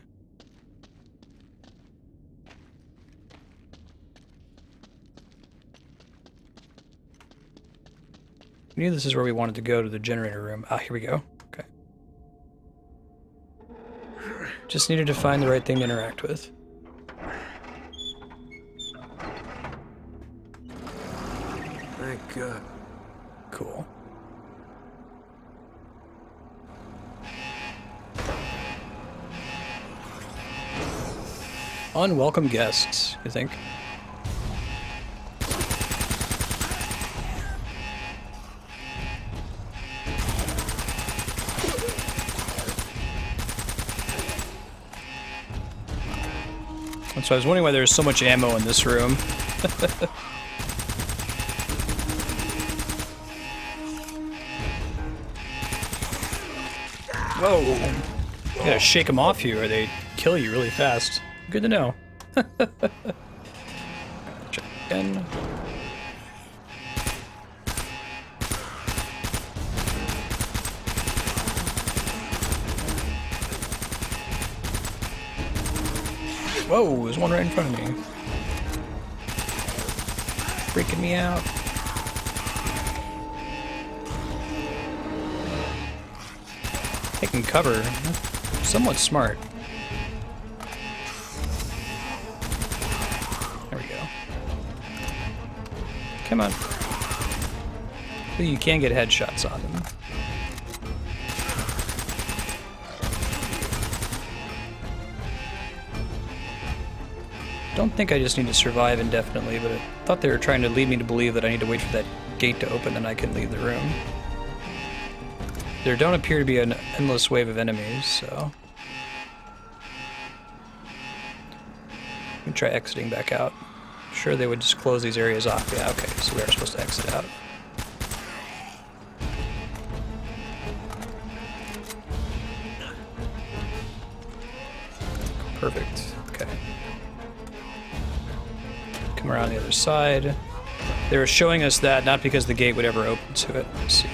I knew this is where we wanted to go, to the generator room. Ah, here we go. Okay. Just needed to find the right thing to interact with. Thank God. Cool. Unwelcome guests, you think? So I was wondering why there's so much ammo in this room. Whoa! You gotta shake them off you or they kill you really fast. Good to know. Check again. Whoa, there's one right in front of me. Freaking me out. Taking cover. Somewhat smart. There we go. Come on. But you can get headshots on them. Don't think I just need to survive indefinitely, but I thought they were trying to lead me to believe that I need to wait for that gate to open and I can leave the room. There don't appear to be an endless wave of enemies, so... Let me try exiting back out. I'm sure they would just close these areas off. Yeah, okay, so we are supposed to exit out. Perfect, okay. Come around the other side. They were showing us that not because the gate would ever open to it. Let's see.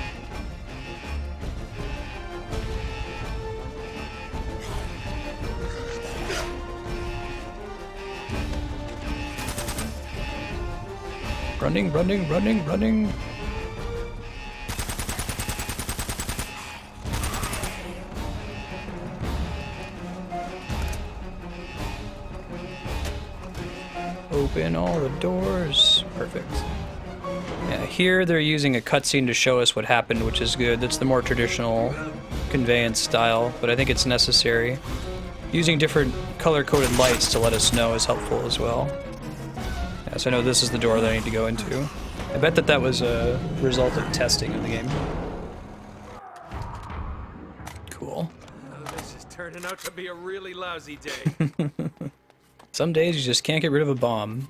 Running, running, running, running. Open all the doors. Perfect. Yeah, here they're using a cutscene to show us what happened, which is good. That's the more traditional conveyance style, but I think it's necessary. Using different color-coded lights to let us know is helpful as well. Yes, I know this is the door that I need to go into. I bet that was a result of testing of the game. Cool. Oh, this is turning out to be a really lousy day. Some days you just can't get rid of a bomb.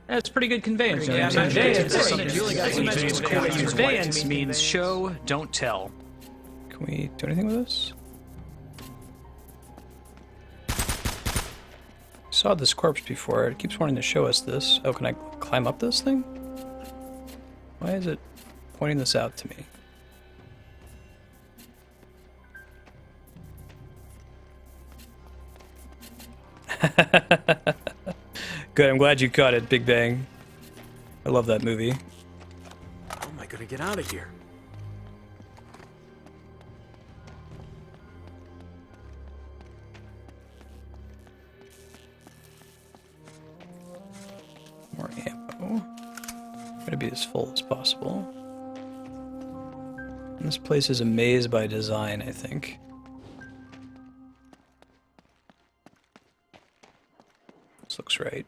That's pretty good conveyance. Conveyance means show, don't tell. Can we do anything with this? Saw this corpse before. It keeps wanting to show us this. Oh, can I climb up this thing? Why is it pointing this out to me? Good, I'm glad you caught it, Big Bang. I love that movie. How am I gonna get out of here? More ammo. Try to be as full as possible. And this place is a maze by design, I think. This looks right.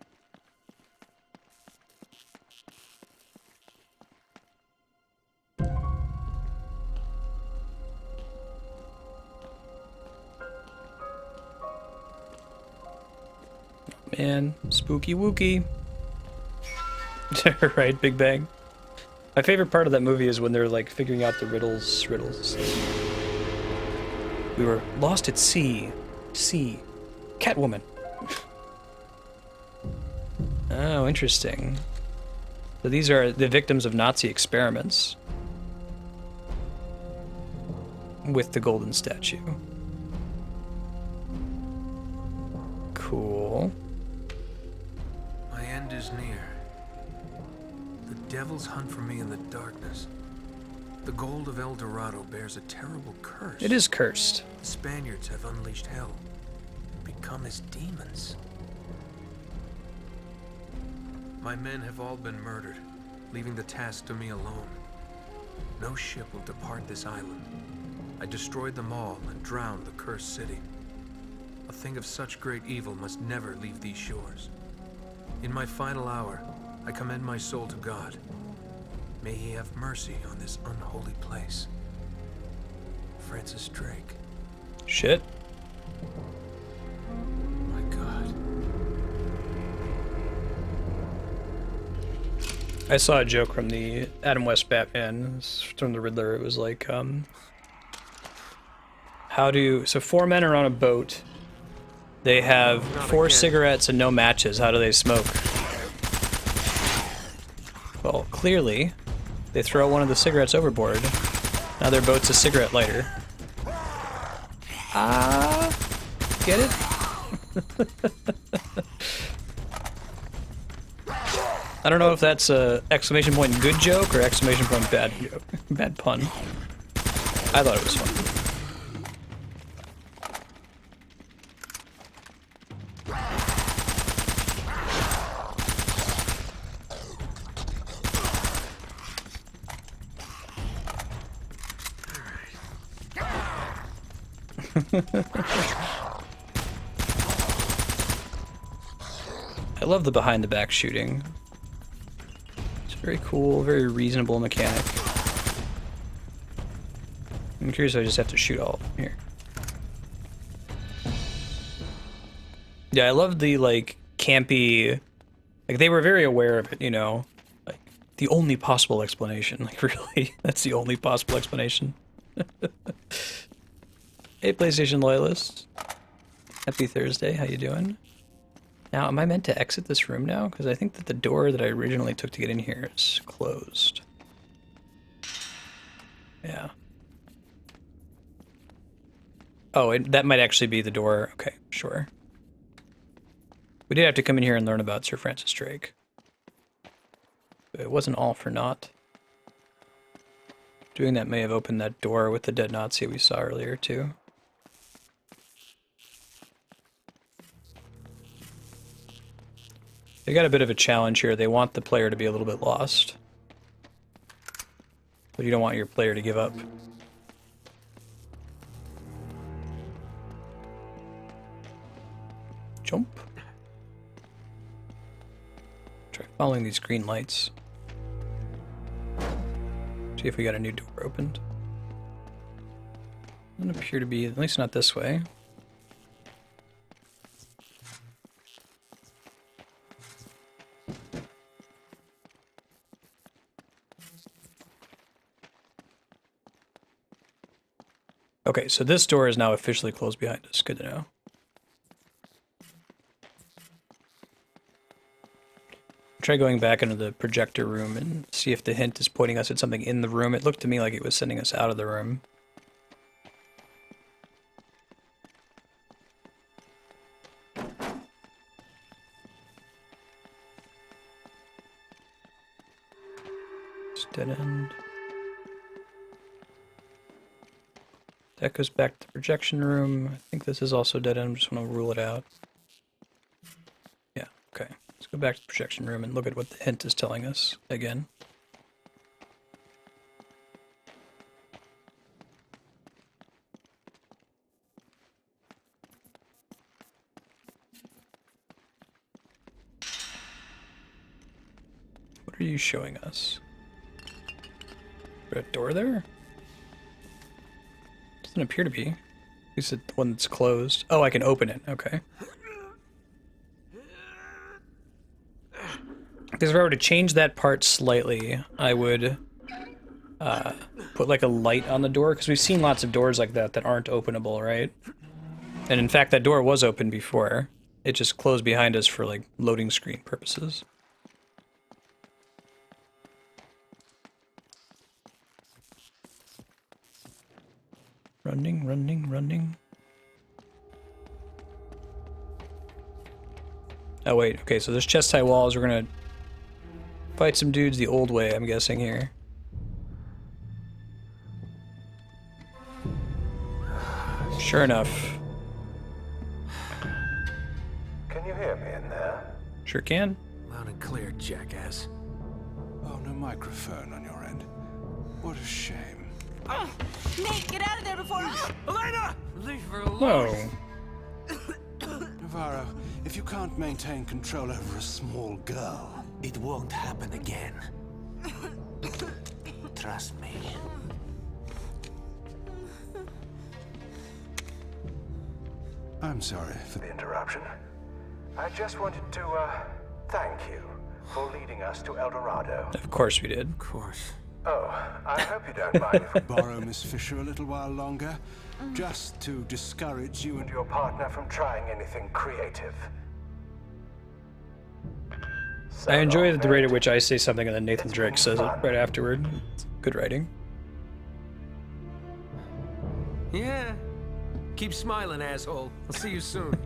Man, spooky wookie. Right, Big Bang. My favorite part of that movie is when they're like figuring out the riddles. We were lost at sea. Sea. Catwoman. Oh, interesting. So these are the victims of Nazi experiments. With the golden statue. Cool. My end is near. The devils hunt for me in the darkness. The gold of El Dorado bears a terrible curse. It is cursed. The Spaniards have unleashed hell, become as demons. My men have all been murdered, leaving the task to me alone. No ship will depart this island. I destroyed them all and drowned the cursed city. A thing of such great evil must never leave these shores. In my final hour, I commend my soul to God. May he have mercy on this unholy place. Francis Drake. Shit. My God. I saw a joke from the Adam West Batman, from the Riddler. It was like, so 4 men are on a boat. They have 4 cigarettes and no matches. How do they smoke? Well, clearly, they throw one of the cigarettes overboard. Now their boat's a cigarette lighter. Get it? I don't know if that's a exclamation point good joke or exclamation point bad joke. Bad pun. I thought it was fun. I love the behind the back shooting. It's very cool, very reasonable mechanic. I'm curious if I just have to shoot all here. Yeah, I love the like campy, like they were very aware of it, you know, like the only possible explanation, like really, that's the only possible explanation. Hey, PlayStation loyalists. Happy Thursday, how you doing? Now, am I meant to exit this room now? Because I think that the door that I originally took to get in here is closed. Yeah. Oh, that might actually be the door. Okay, sure. We did have to come in here and learn about Sir Francis Drake. It wasn't all for naught. Doing that may have opened that door with the dead Nazi we saw earlier, too. They got a bit of a challenge here. They want the player to be a little bit lost. But you don't want your player to give up. Jump. Following these green lights. See if we got a new door opened. Doesn't appear to be, at least not this way. Okay, so this door is now officially closed behind us. Good to know. Try going back into the projector room and see if the hint is pointing us at something in the room. It looked to me like it was sending us out of the room. It's dead end. That goes back to the projection room. I think this is also dead end. I just want to rule it out. Yeah, okay. Let's go back to the projection room and look at what the hint is telling us again. What are you showing us? Is there a door there? Doesn't appear to be. At least the one that's closed. Oh, I can open it. Okay. Because if I were to change that part slightly, I would put like a light on the door, because we've seen lots of doors like that that aren't openable, right? And in fact, that door was open before. It just closed behind us for like loading screen purposes. Running, running, running. Oh wait, okay, so there's chest high walls. We're gonna fight some dudes the old way, I'm guessing here. Sure enough. Can you hear me in there? Sure can. Loud and clear, jackass. Oh, no microphone on your end. What a shame. Nate, get out of there before. Elena! Leave her alone. Whoa. Navarro, if you can't maintain control over a small girl, It won't happen again. Trust me. I'm sorry for the interruption. I just wanted to, thank you for leading us to El Dorado. Of course we did. Of course. Oh, I hope you don't mind if we borrow Miss Fisher a little while longer, just to discourage you and your partner from trying anything creative. I enjoy the rate at which I say something and then Nathan Drake says it right afterward. It's good writing. Yeah. Keep smiling, asshole. I'll see you soon.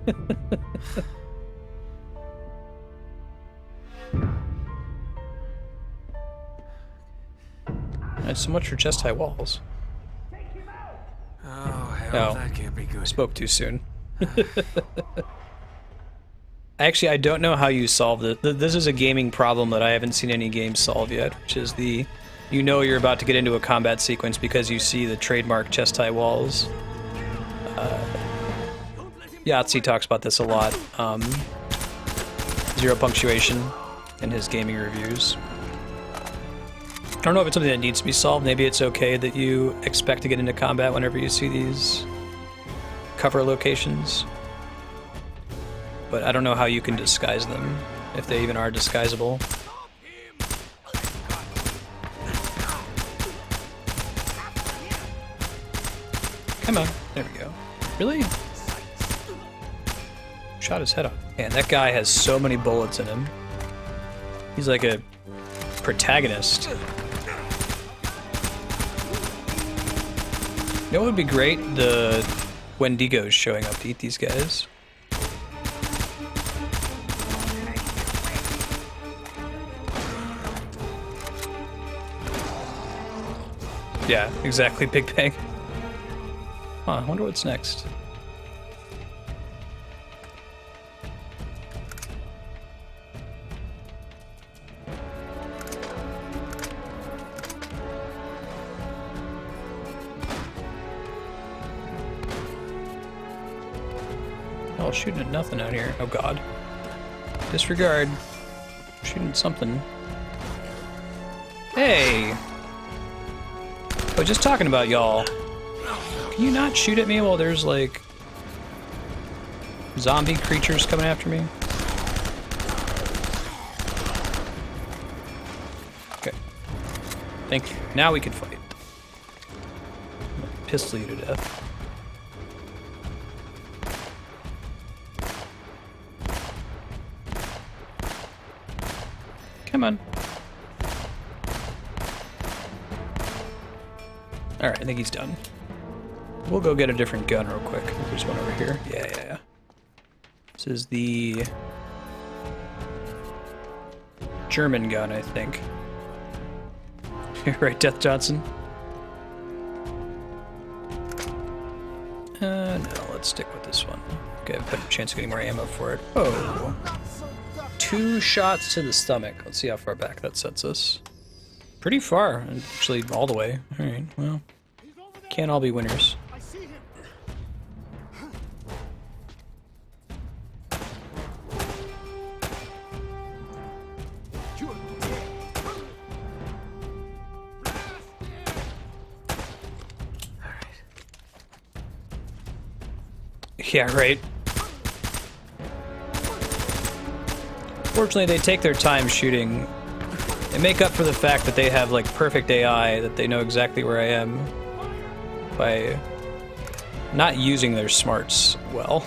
That's so much for chest high walls. Oh, hell, Oh. that can't be good. Spoke too soon. Actually, I don't know how you solve this. This is a gaming problem that I haven't seen any games solve yet, which is the, you know you're about to get into a combat sequence because you see the trademark chest high walls. Yahtzee talks about this a lot. Zero punctuation in his gaming reviews. I don't know if it's something that needs to be solved. Maybe it's okay that you expect to get into combat whenever you see these cover locations. But I don't know how you can disguise them, if they even are disguisable. Come on, there we go. Really? Shot his head off. Man, that guy has so many bullets in him. He's like a protagonist. You know what would be great? The Wendigos showing up to eat these guys. Yeah, exactly, Big Bang. Huh, I wonder what's next. Oh, shooting at nothing out here. Oh god. Disregard. shooting something. Hey! I was just talking about y'all. Can you not shoot at me while there's, like, zombie creatures coming after me? Okay. Thank you. Now we can fight. Pistol you to death. Come on. Alright, I think he's done. We'll go get a different gun real quick. There's one over here. Yeah. This is the German gun, I think. Right, Death Johnson? No, let's stick with this one. Okay, I have a better chance of getting more ammo for it. Oh. 2 shots to the stomach. Let's see how far back that sets us. Pretty far. Actually, all the way. Alright, well. Can't all be winners. Yeah, right. Fortunately, they take their time shooting. They make up for the fact that they have, like, perfect AI, that they know exactly where I am by not using their smarts well.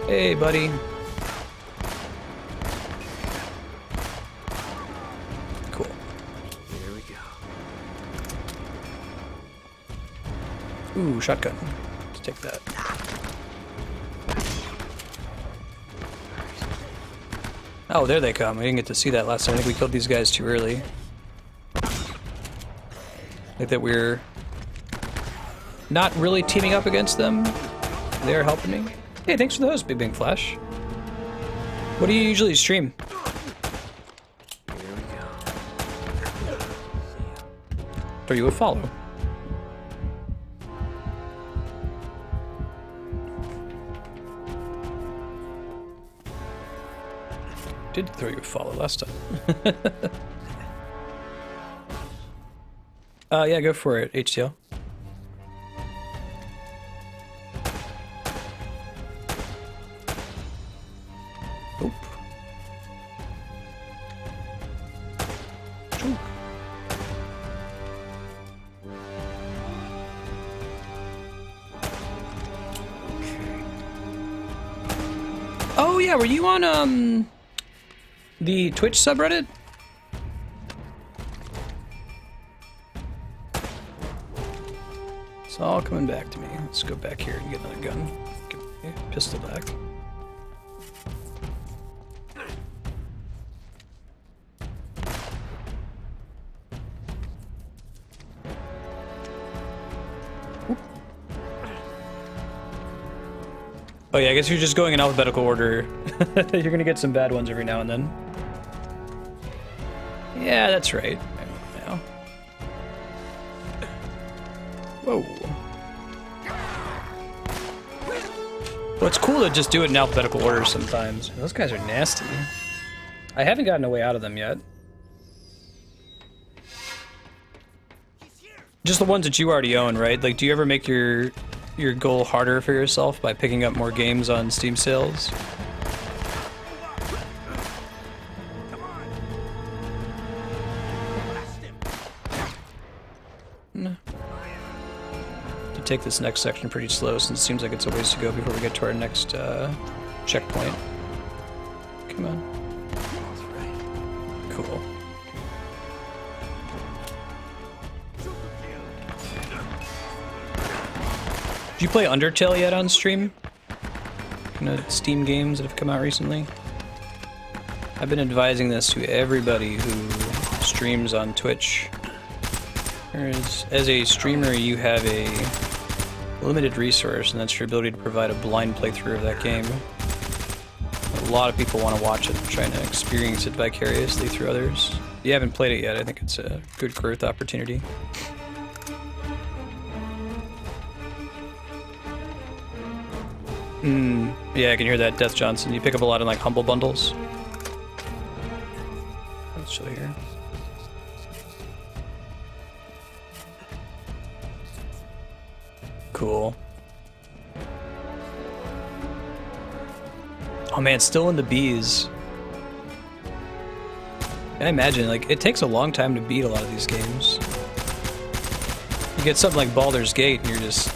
Hey, buddy. Cool. Here we go. Ooh, shotgun. Let's take that. Oh, there they come. I didn't get to see that last time. I think we killed these guys too early. Like that we're not really teaming up against them. They're helping me. Hey, thanks for those, Big Bang Flash. What do you usually stream? Here we go. Throw you a follow. Did throw you a follow last time. Yeah, go for it, HTL. Oop. Chunk. Oh yeah, were you on the Twitch subreddit? It's all coming back to me. Let's go back here and get another gun. Get my pistol back. Oop. Oh yeah, I guess you're just going in alphabetical order. You're gonna get some bad ones every now and then. Yeah, that's right. Now. Whoa. Well, it's cool to just do it in alphabetical order sometimes. Those guys are nasty. I haven't gotten a way out of them yet. Just the ones that you already own, right? Like, do you ever make your goal harder for yourself by picking up more games on Steam sales? No. To take this next section pretty slow, since it seems like it's a ways to go before we get to our next checkpoint. Come on. Cool. Did you play Undertale yet on stream? Steam games that have come out recently? I've been advising this to everybody who streams on Twitch. As a streamer, you have a limited resource, and that's your ability to provide a blind playthrough of that game. A lot of people want to watch it, trying to experience it vicariously through others. If you haven't played it yet, I think it's a good growth opportunity. Yeah, I can hear that, Death Johnson. You pick up a lot in like humble bundles. Let's show here. Cool. Oh man, still in the bees. I imagine, like, it takes a long time to beat a lot of these games. You get something like Baldur's Gate and you're just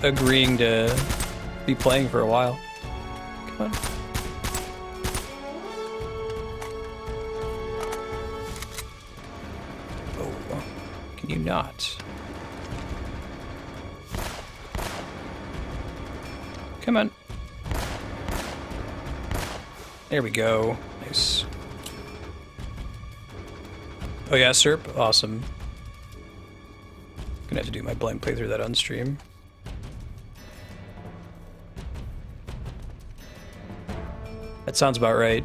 agreeing to be playing for a while. Come on. Oh, can you not? Come on. There we go. Nice. Oh yeah, Serp? Awesome. Gonna have to do my blind playthrough of that on stream. That sounds about right.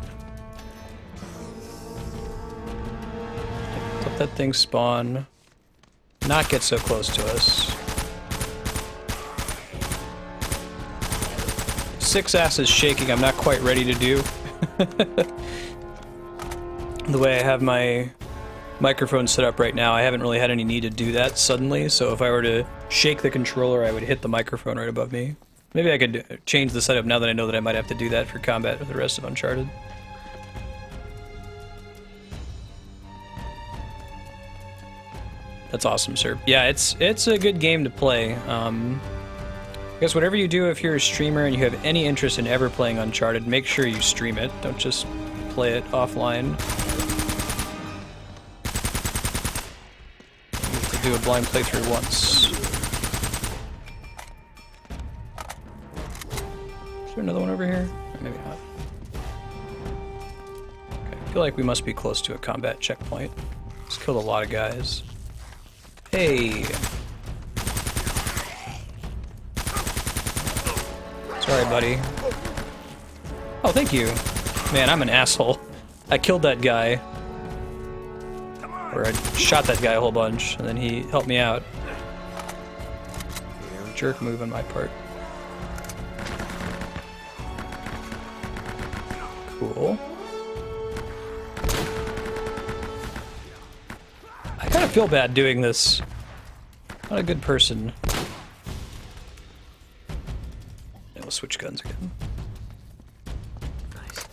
Let that thing spawn. Not get so close to us. 6 asses shaking I'm not quite ready to do. The way I have my microphone set up right now, I haven't really had any need to do that suddenly, so if I were to shake the controller, I would hit the microphone right above me. Maybe I could change the setup now that I know that I might have to do that for combat with the rest of Uncharted. That's awesome, sir. Yeah, it's a good game to play. I guess whatever you do, if you're a streamer and you have any interest in ever playing Uncharted, make sure you stream it. Don't just play it offline. You have to do a blind playthrough once. Is there another one over here? Or maybe not. Okay, I feel like we must be close to a combat checkpoint. Just killed a lot of guys. Hey! Sorry, buddy. Oh, thank you. Man, I'm an asshole. I killed that guy. Or I shot that guy a whole bunch, and then he helped me out. Jerk move on my part. Cool. I kind of feel bad doing this. Not a good person. Yeah, we'll switch guns again. Nice.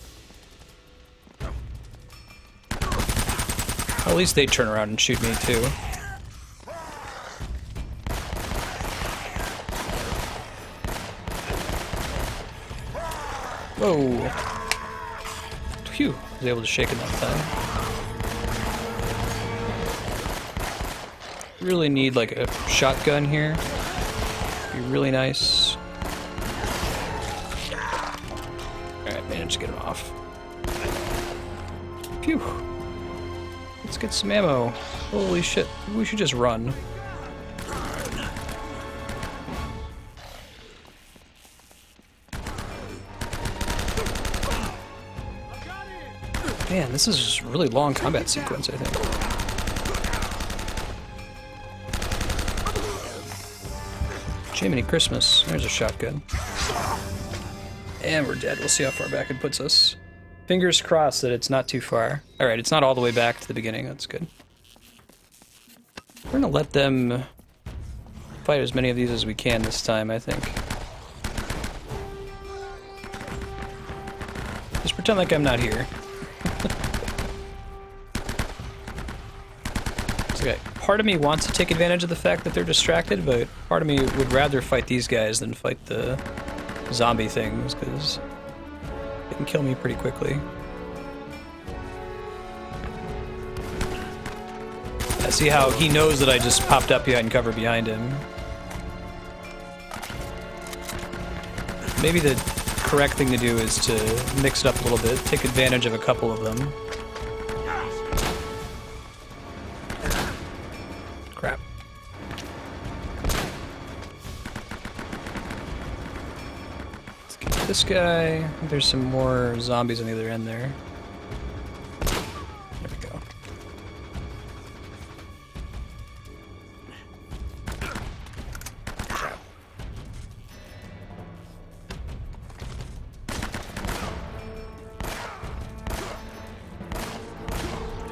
At least they turn around and shoot me too. Whoa. Phew. I was able to shake it that time. Really need like a shotgun here. Be really nice. Alright, managed to get him off. Phew. Let's get some ammo. Holy shit. We should just run. Man, this is a really long combat sequence, I think. Jiminy Christmas. There's a shotgun. And we're dead. We'll see how far back it puts us. Fingers crossed that it's not too far. Alright, it's not all the way back to the beginning. That's good. We're gonna let them fight as many of these as we can this time, I think. Just pretend like I'm not here. Okay. Part of me wants to take advantage of the fact that they're distracted, but part of me would rather fight these guys than fight the zombie things, because they can kill me pretty quickly. I see how he knows that I just popped up behind cover behind him. Maybe the correct thing to do is to mix it up a little bit, take advantage of a couple of them. Crap. Let's get this guy. There's some more zombies on the other end there. There we go. Crap.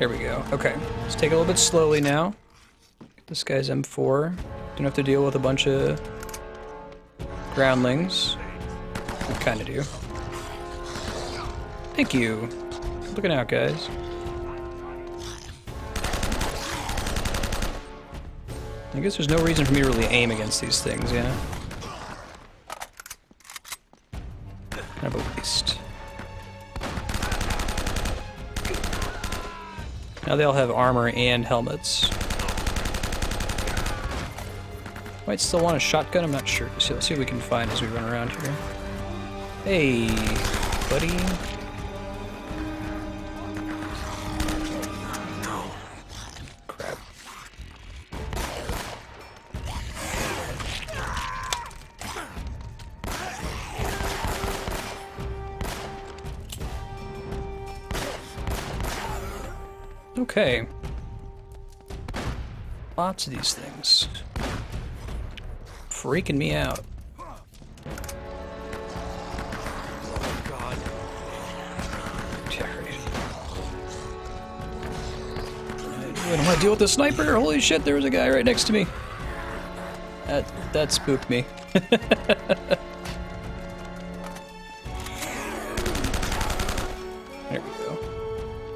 There we go. Okay, let's take it a little bit slowly now. Get this guy's M4. Don't have to deal with a bunch of groundlings. We kind of do. Thank you. Looking out, guys. I guess there's no reason for me to really aim against these things, yeah? Kind of a waste. Now they all have armor and helmets. Might still want a shotgun, I'm not sure. So let's see what we can find as we run around here. Hey, buddy. Crap. Okay. Lots of these things. Freaking me out. Oh, God. I don't want to deal with the sniper. Holy shit, there was a guy right next to me. That spooked me. There we go.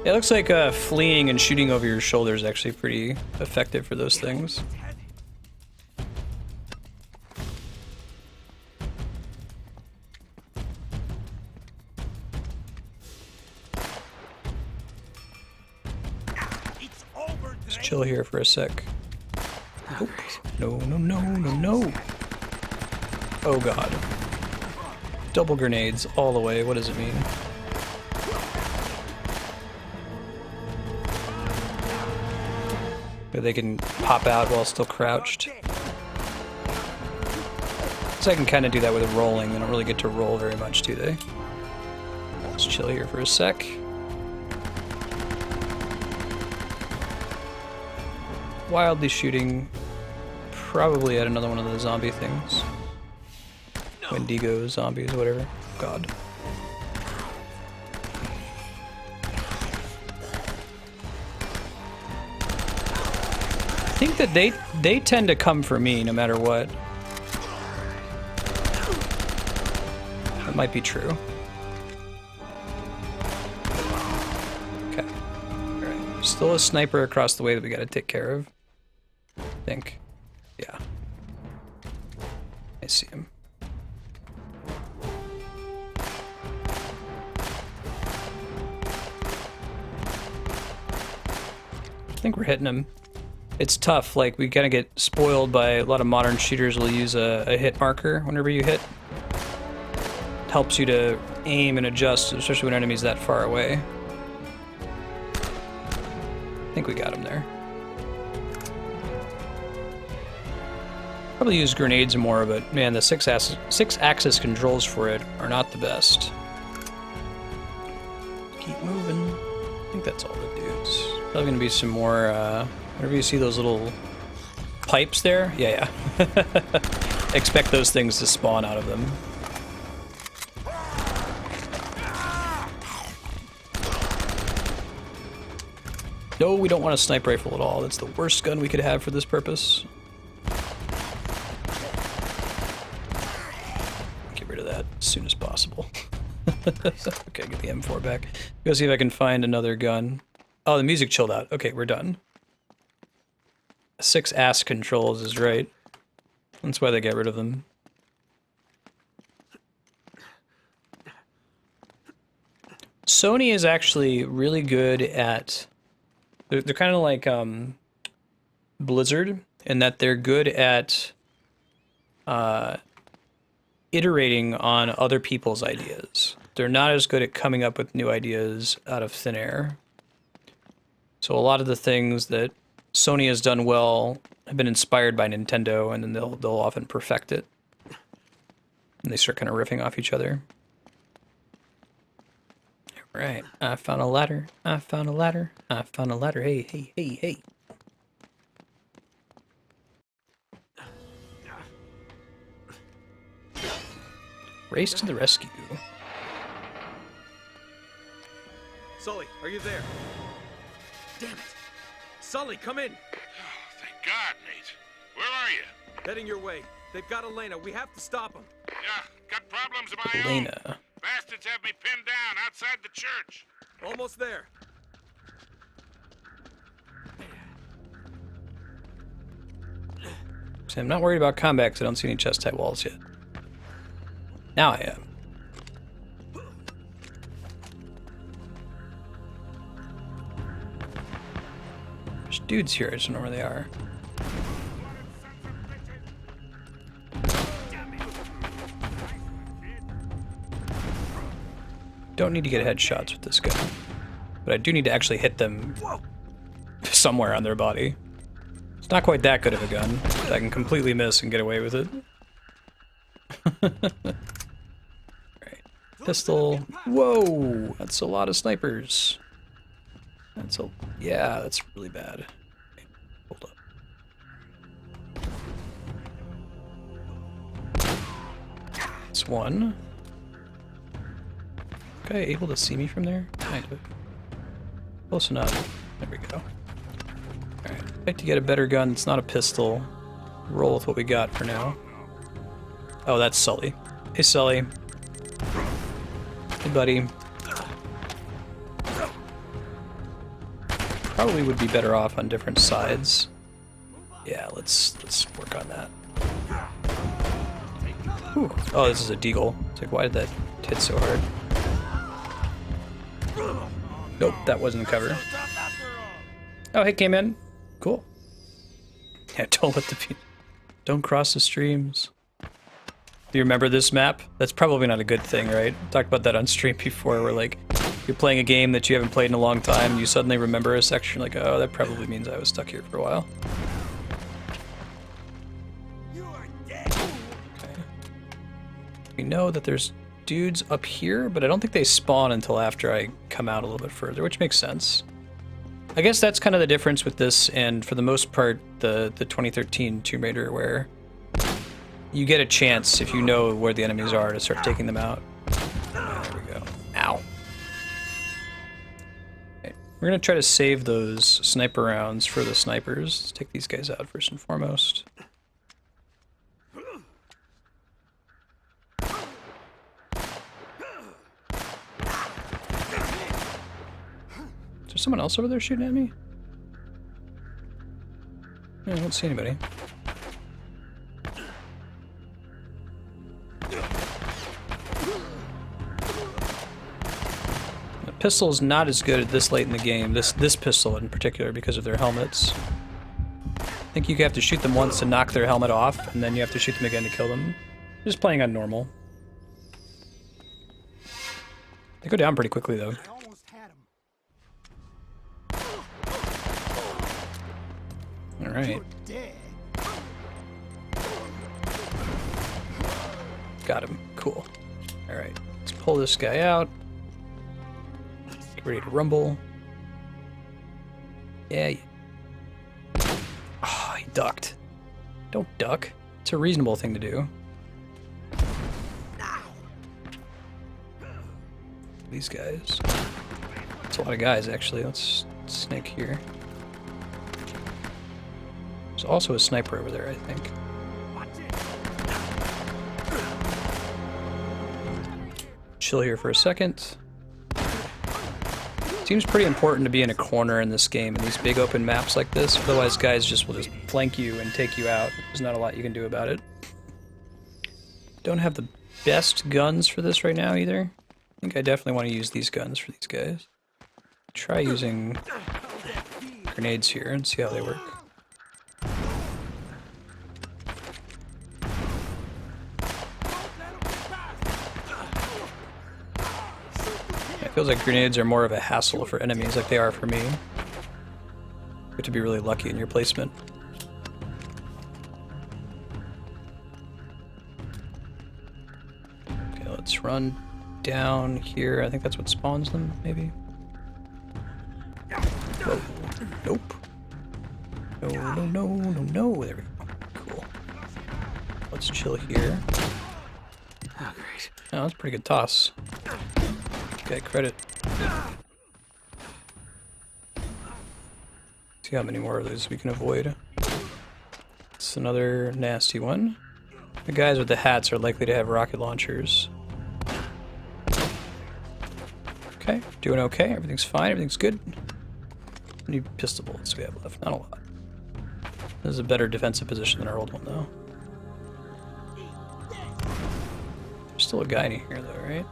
Yeah, it looks like fleeing and shooting over your shoulder is actually pretty effective for those things. Let's chill here for a sec. Oh, no, no, no, no, no. Oh god. Double grenades all the way. What does it mean? They can pop out while still crouched. So I can kind of do that with rolling. They don't really get to roll very much, do they? Let's chill here for a sec. Wildly shooting, probably at another one of the zombie things. Wendigo zombies, whatever. God. I think that they tend to come for me no matter what. That might be true. Okay. Alright. Still a sniper across the way that we gotta take care of. I think. Yeah. I see him. I think we're hitting him. It's tough, like, we kind of get spoiled by a lot of modern shooters will use a hit marker whenever you hit. It helps you to aim and adjust, especially when enemies that far away. I think we got him there. Probably use grenades more, but man, the six-axis controls for it are not the best. Keep moving. I think that's all the dudes. Probably gonna be some more, whenever you see those little pipes there, yeah. Expect those things to spawn out of them. No, we don't want a sniper rifle at all. That's the worst gun we could have for this purpose. Get rid of that as soon as possible. Okay, get the M4 back. Go see if I can find another gun. Oh, the music chilled out. Okay, we're done. 6-ass controls is right. That's why they get rid of them. Sony is actually really good at... They're kind of like Blizzard in that they're good at iterating on other people's ideas. They're not as good at coming up with new ideas out of thin air. So a lot of the things that Sony has done well have been inspired by Nintendo, and then they'll often perfect it. And they start kind of riffing off each other. All right, I found a ladder. I found a ladder. I found a ladder. Hey, hey, hey, hey. Race to the rescue. Sully, are you there? Damn it! Sully, come in! Thank God, Nate. Where are you? Heading your way. They've got Elena. We have to stop them. Yeah, got problems of my Elena. own. Bastards have me pinned down outside the church. Almost there. See, I'm not worried about combat because I don't see any chest-type walls yet. Now I am. There's dudes here, I just don't know where they are. Don't need to get headshots with this guy. But I do need to actually hit them somewhere on their body. It's not quite that good of a gun, but I can completely miss and get away with it. Right. Pistol. Whoa! That's a lot of snipers. That's a... yeah, that's really bad. Okay, hold up. That's one. Guy able to see me from there? Kind of. Close enough. There we go. Alright, I'd like to get a better gun. It's not a pistol. Roll with what we got for now. Oh, that's Sully. Hey, Sully. Hey, buddy. Probably would be better off on different sides. Yeah, let's work on that. Whew. Oh, this is a deagle. It's like, why did that hit so hard? Nope, that wasn't cover. Oh, hey, came in. Cool. Yeah, don't cross the streams. Do you remember this map? That's probably not a good thing, right? Talked about that on stream before, where like you're playing a game that you haven't played in a long time, and you suddenly remember a section, like, oh, that probably means I was stuck here for a while. Okay. We know that there's dudes up here, but I don't think they spawn until after I come out a little bit further, which makes sense. I guess that's kind of the difference with this, and for the most part, the 2013 Tomb Raider, where you get a chance, if you know where the enemies are, to start taking them out. There we go. Ow. Okay. We're going to try to save those sniper rounds for the snipers. Let's take these guys out first and foremost. Is there someone else over there shooting at me? I don't see anybody. The pistol is not as good at this late in the game, this pistol in particular, because of their helmets. I think you have to shoot them once to knock their helmet off, and then you have to shoot them again to kill them. Just playing on normal. They go down pretty quickly, though. Alright. Got him. Cool. Alright. Let's pull this guy out. Get ready to rumble. Yeah. Oh, he ducked. Don't duck. It's a reasonable thing to do. These guys. It's a lot of guys, actually. Let's snake here. There's also a sniper over there, I think. Chill here for a second. Seems pretty important to be in a corner in this game, in these big open maps like this, otherwise guys just will just flank you and take you out. There's not a lot you can do about it. Don't have the best guns for this right now either. I think I definitely want to use these guns for these guys. Try using grenades here and see how they work. It feels like grenades are more of a hassle for enemies like they are for me. You have to be really lucky in your placement. Okay, let's run down here. I think that's what spawns them, maybe? Whoa. Nope. No, no, no, no, no. There we go. Cool. Let's chill here. Oh, great. Oh, that's a pretty good toss. Okay, credit. See how many more of those we can avoid. It's another nasty one. The guys with the hats are likely to have rocket launchers. Okay, doing okay. Everything's fine. Everything's good. How many pistol bullets do we have left? Not a lot. This is a better defensive position than our old one, though. There's still a guy in here, though, right?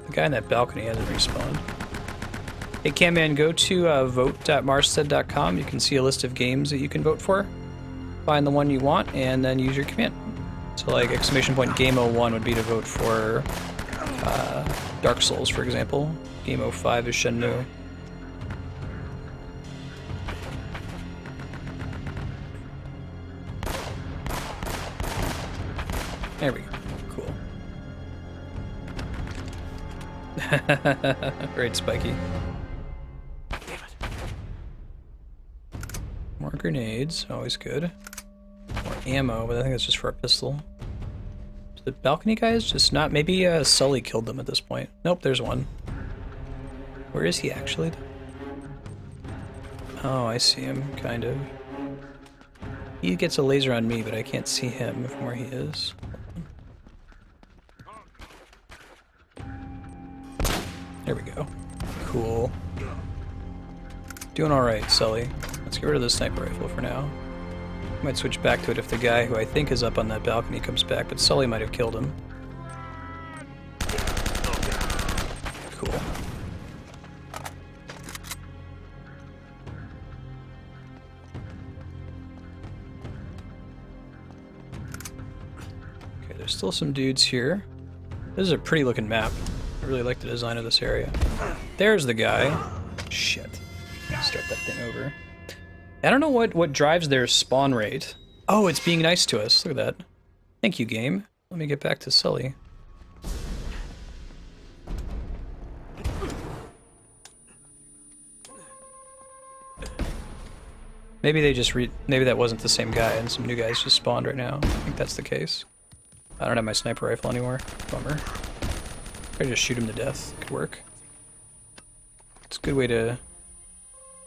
The guy in that balcony hasn't respawned. Hey, Camman, go to vote.marsted.com. You can see a list of games that you can vote for. Find the one you want, and then use your command. So, like, !Game 01 would be to vote for Dark Souls, for example. Game 05 is Shenmue. There we go. Cool. Great, Spiky. Damn it. More grenades, always good. More ammo, but I think that's just for our pistol. The balcony guys just not... Maybe Sully killed them at this point. Nope, there's one. Where is he actually? Oh, I see him, kind of. He gets a laser on me, but I can't see him from where he is. There we go. Cool. Doing alright, Sully. Let's get rid of the sniper rifle for now. Might switch back to it if the guy who I think is up on that balcony comes back, but Sully might have killed him. Cool. Okay, there's still some dudes here. This is a pretty looking map. I really like the design of this area. There's the guy. Shit. Start that thing over. I don't know what drives their spawn rate. Oh, it's being nice to us. Look at that. Thank you, game. Let me get back to Sully. Maybe they just maybe that wasn't the same guy and some new guys just spawned right now. I think that's the case. I don't have my sniper rifle anymore. Bummer. I just shoot him to death. Could work. It's a good way to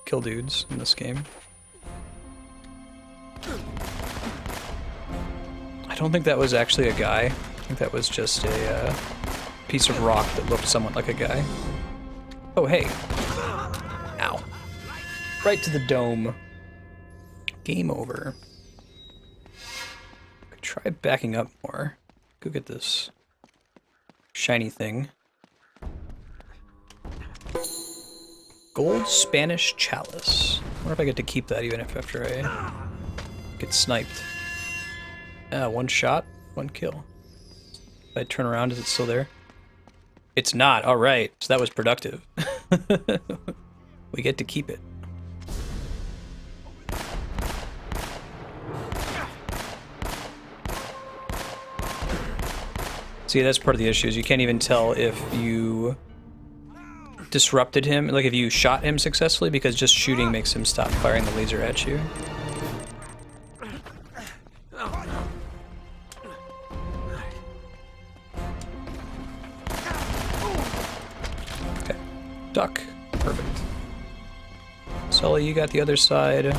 kill dudes in this game. I don't think that was actually a guy. I think that was just a piece of rock that looked somewhat like a guy. Oh, hey. Ow. Right to the dome. Game over. Could try backing up more. Go get this shiny thing. Gold Spanish Chalice. I wonder if I get to keep that even if after I get sniped. One shot, one kill. If I turn around, is it still there? It's not. All right, so that was productive. We get to keep it. See, that's part of the issue, is you can't even tell if you disrupted him, like if you shot him successfully, because just shooting makes him stop firing the laser at you. Okay, duck. Perfect. Sully, you got the other side.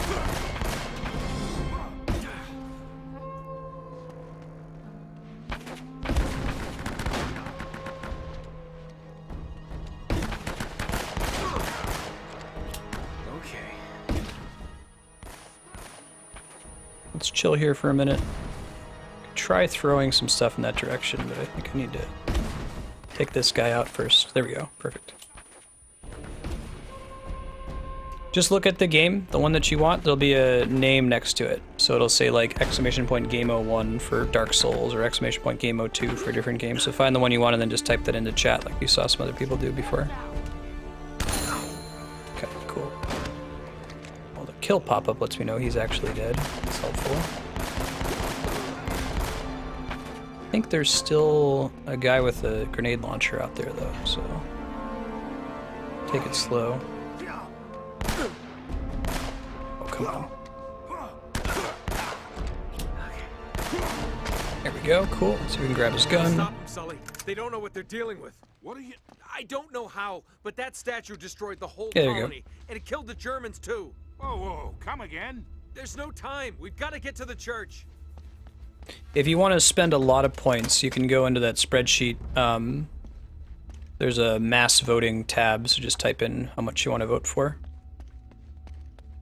Let's chill here for a minute. Try throwing some stuff in that direction, but I think I need to take this guy out first. There we go. Perfect. Just look at the game, the one that you want. There'll be a name next to it. So it'll say like !Game 01 for Dark Souls or !Game 02 for a different game. So find the one you want and then just type that into chat like you saw some other people do before. Okay, cool. Well, the kill pop-up lets me know he's actually dead. That's helpful. I think there's still a guy with a grenade launcher out there though, so take it slow. Oh, come on. There we go, cool. So we can grab his gun. Stop them, Sully. They don't know what they're dealing with. What are you... I don't know how, but that statue destroyed the whole There you go. colony, and it killed the Germans too. Whoa, whoa, come again? There's no time. We've got to get to the church. If you want to spend a lot of points, you can go into that spreadsheet. There's a mass voting tab, so just type in how much you want to vote for.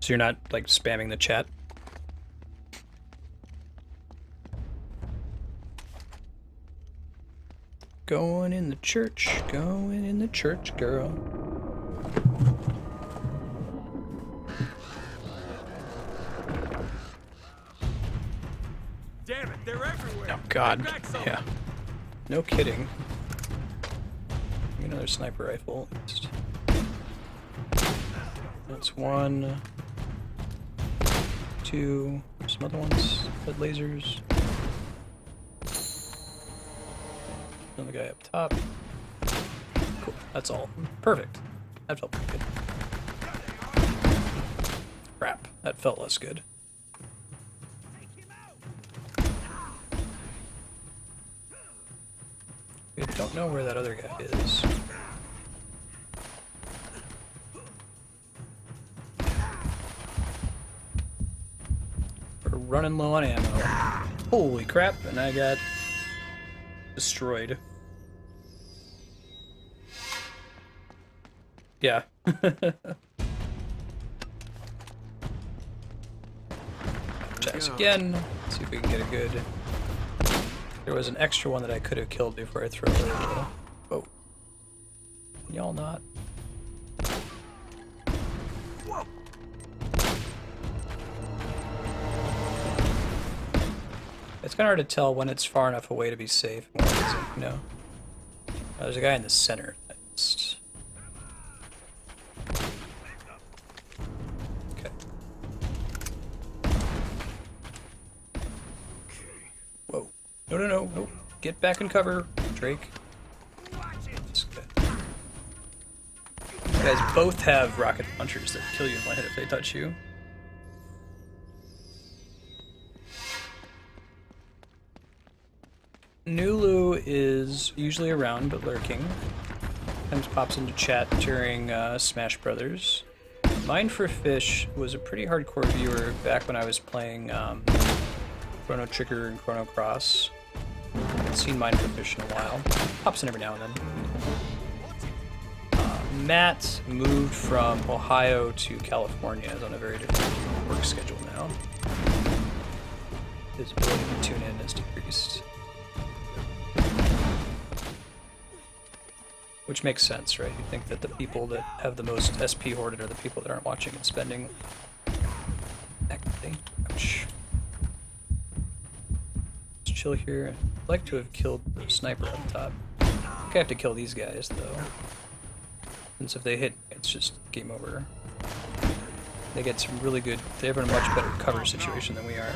So you're not, like, spamming the chat. Going in the church, girl. Damn it, they're everywhere. Oh God, Bring back some. yeah. No kidding. Another sniper rifle. That's 1, 2, some other ones. Red lasers. Another guy up top. Cool, that's all. Perfect. That felt pretty good. Crap, that felt less good. We don't know where that other guy is. We're running low on ammo. Holy crap, and I got destroyed. Yeah. Checks again. Let's see if we can get a good... There was an extra one that I could have killed before I throw it. Oh. Y'all not. It's kind of hard to tell when it's far enough away to be safe and when it isn't, you know. There's a guy in the center. Okay. Whoa. No, no, no, no. Get back in cover, Drake. You guys both have rocket launchers that kill you in one hit if they touch you. Nulu is usually around but lurking. Sometimes pops into chat during Smash Brothers. Mine for Fish was a pretty hardcore viewer back when I was playing Chrono Trigger and Chrono Cross. Haven't seen Mine for Fish in a while. Pops in every now and then. Matt moved from Ohio to California. Is on a very different work schedule now. His ability to tune in has decreased. Which makes sense, right? You think that the people that have the most SP hoarded are the people that aren't watching and spending actively. Ouch. Let's chill here. I'd like to have killed the sniper up top. I think I have to kill these guys, though. Since if they hit, it's just game over. They get some really good... They have a much better cover situation than we are.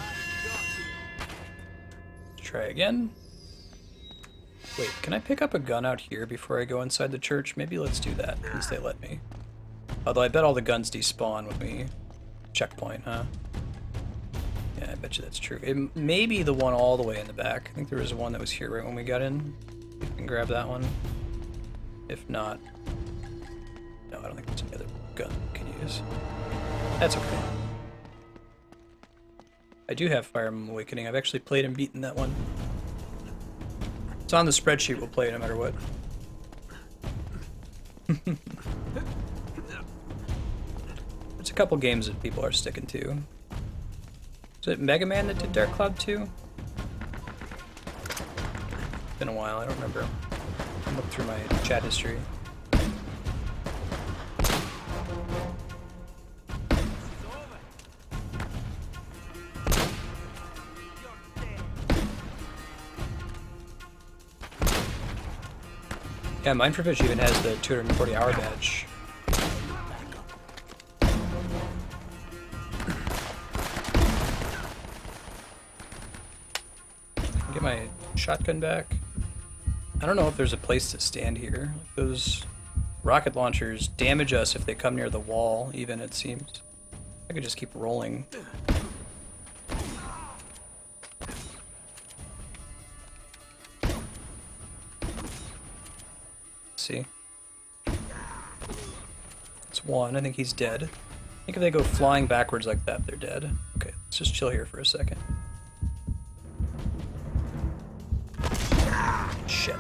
Let's try again. Wait, can I pick up a gun out here before I go inside the church? Maybe let's do that, since they let me. Although I bet all the guns despawn when we checkpoint, huh? Yeah, I bet you that's true. It may be the one all the way in the back. I think there was one that was here right when we got in. We can grab that one. If not... No, I don't think there's any other gun we can use. That's okay. I do have Fire Emblem Awakening. I've actually played and beaten that one. It's on the spreadsheet, we'll play it no matter what. There's a couple games that people are sticking to. Is it Mega Man that did Dark Cloud 2? It's been a while, I don't remember. I'll look through my chat history. Yeah, Mine for Fish even has the 240-hour badge. Get my shotgun back. I don't know if there's a place to stand here. Like, those rocket launchers damage us if they come near the wall, even, it seems. I could just keep rolling. See? one. I think he's dead. I think if they go flying backwards like that, they're dead. Okay, let's just chill here for a second. Shit.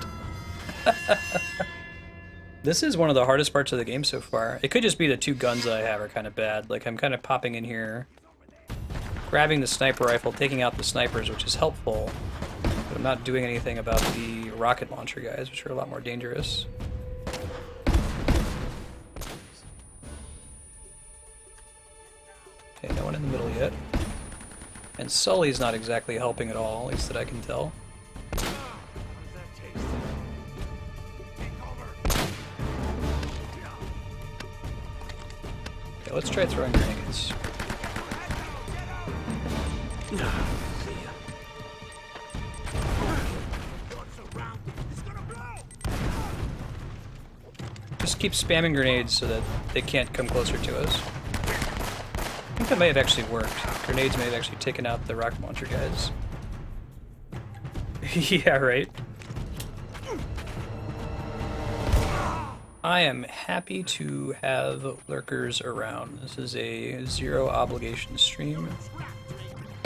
This is one of the hardest parts of the game so far. It could just be the two guns that I have are kind of bad. Like, I'm kind of popping in here, grabbing the sniper rifle, taking out the snipers, which is helpful, but I'm not doing anything about the rocket launcher guys, which are a lot more dangerous. Okay, no one in the middle yet. And Sully's not exactly helping at all, at least that I can tell. Okay, let's try throwing grenades. Just keep spamming grenades so that they can't come closer to us. I think that may have actually worked. Grenades may have actually taken out the rocket launcher guys. Yeah, right. I am happy to have lurkers around. This is a zero obligation stream.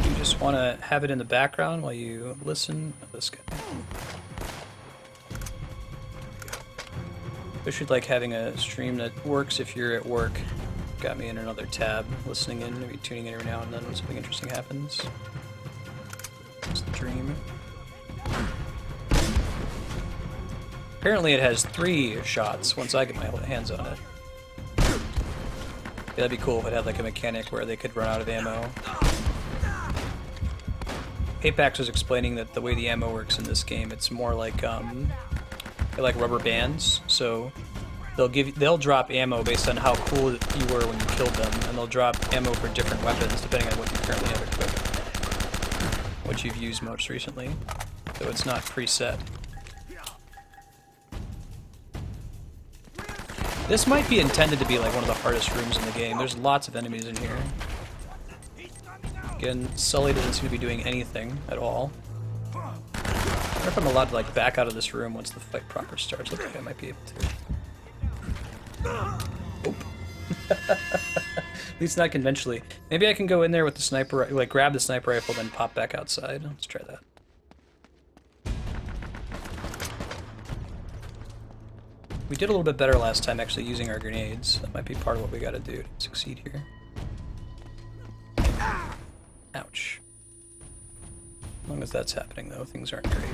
You just want to have it in the background while you listen to this guy. I should like having a stream that works if you're at work. Got me in another tab, listening in, maybe tuning in every now and then when something interesting happens. It's the dream. Apparently it has 3 shots once I get my hands on it. Yeah, that'd be cool if it had like a mechanic where they could run out of ammo. Apex was explaining that the way the ammo works in this game, it's more like they're like rubber bands. So they'll drop ammo based on how cool you were when you killed them, and they'll drop ammo for different weapons depending on what you currently have equipped, what you've used most recently. So it's not preset. This might be intended to be like one of the hardest rooms in the game. There's lots of enemies in here. Again, Sully doesn't seem to be doing anything at all. I wonder if I'm allowed to like back out of this room once the fight proper starts. Looks like I might be able to. Oh. At least not conventionally. Maybe I can go in there with the sniper, like grab the sniper rifle, then pop back outside. Let's try that. We did a little bit better last time actually using our grenades. That might be part of what we gotta do to succeed here. Ouch. As long as that's happening though, things aren't great.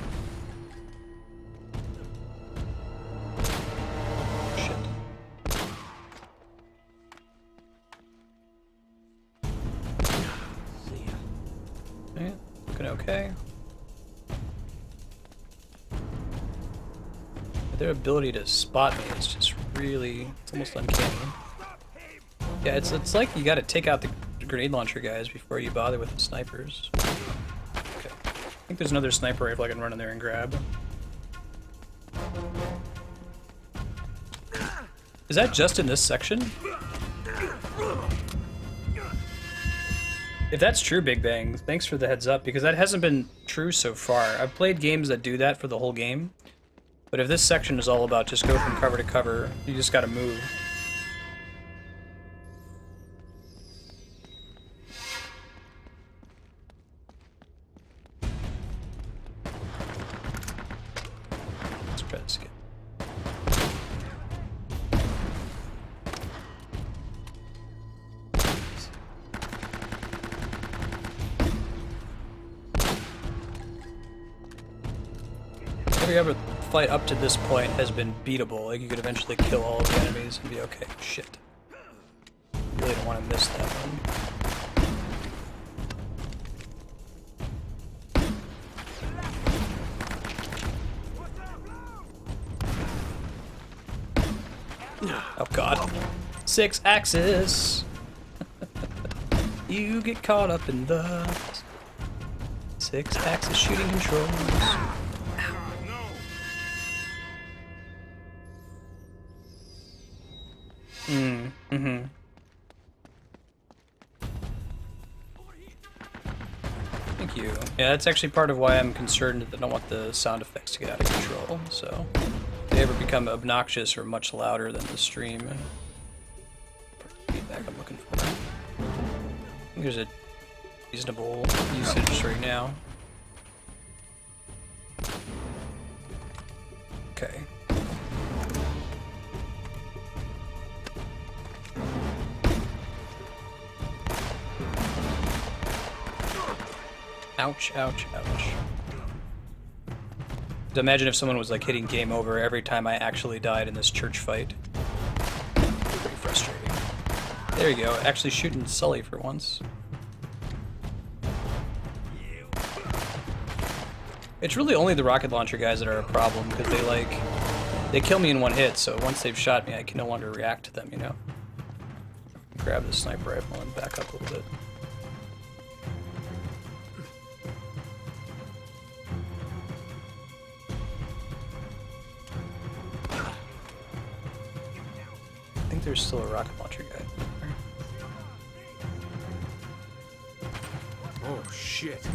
Shit. Yeah, looking okay. Their ability to spot me is just really, it's almost uncanny. Yeah, it's like you gotta take out the grenade launcher guys before you bother with the snipers. Okay. I think there's another sniper rifle I can run in there and grab. Is that just in this section? If that's true, Big Bang, thanks for the heads up, because that hasn't been true so far. I've played games that do that for the whole game. But if this section is all about just go from cover to cover, you just gotta move. Let's try this again. Every other fight up to this point has been beatable. Like you could eventually kill all of the enemies and be okay. Shit. Really don't want to miss that one. Oh god. 6 axis. You get caught up in the 6 axis shooting controls. Thank you. Yeah, that's actually part of why I'm concerned that I don't want the sound effects to get out of control, so if they ever become obnoxious or much louder than the stream, heck I'm looking for. I think there's a reasonable usage right now. Okay. Ouch, ouch, ouch. So imagine if someone was like hitting game over every time I actually died in this church fight. Pretty frustrating. There you go, actually shooting Sully for once. It's really only the rocket launcher guys that are a problem, because they kill me in one hit, so once they've shot me I can no longer react to them, you know? Grab the sniper rifle and back up a little bit. I think there's still a rocket launcher guy. Oh, shit.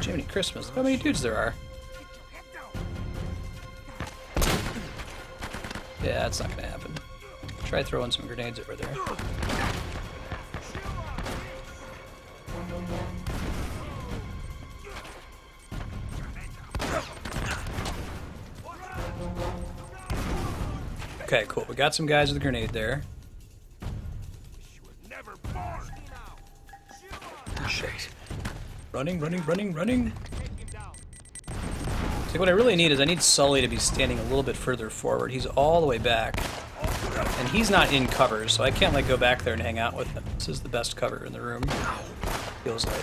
Jiminy Christmas, look how many dudes there are. Yeah, that's not gonna happen. Try throwing some grenades over there. Okay, cool. We got some guys with a grenade there. Shit. Running, running, running, running. See, what I really need is I need Sully to be standing a little bit further forward. He's all the way back. And he's not in cover, so I can't like go back there and hang out with him. This is the best cover in the room. Feels like.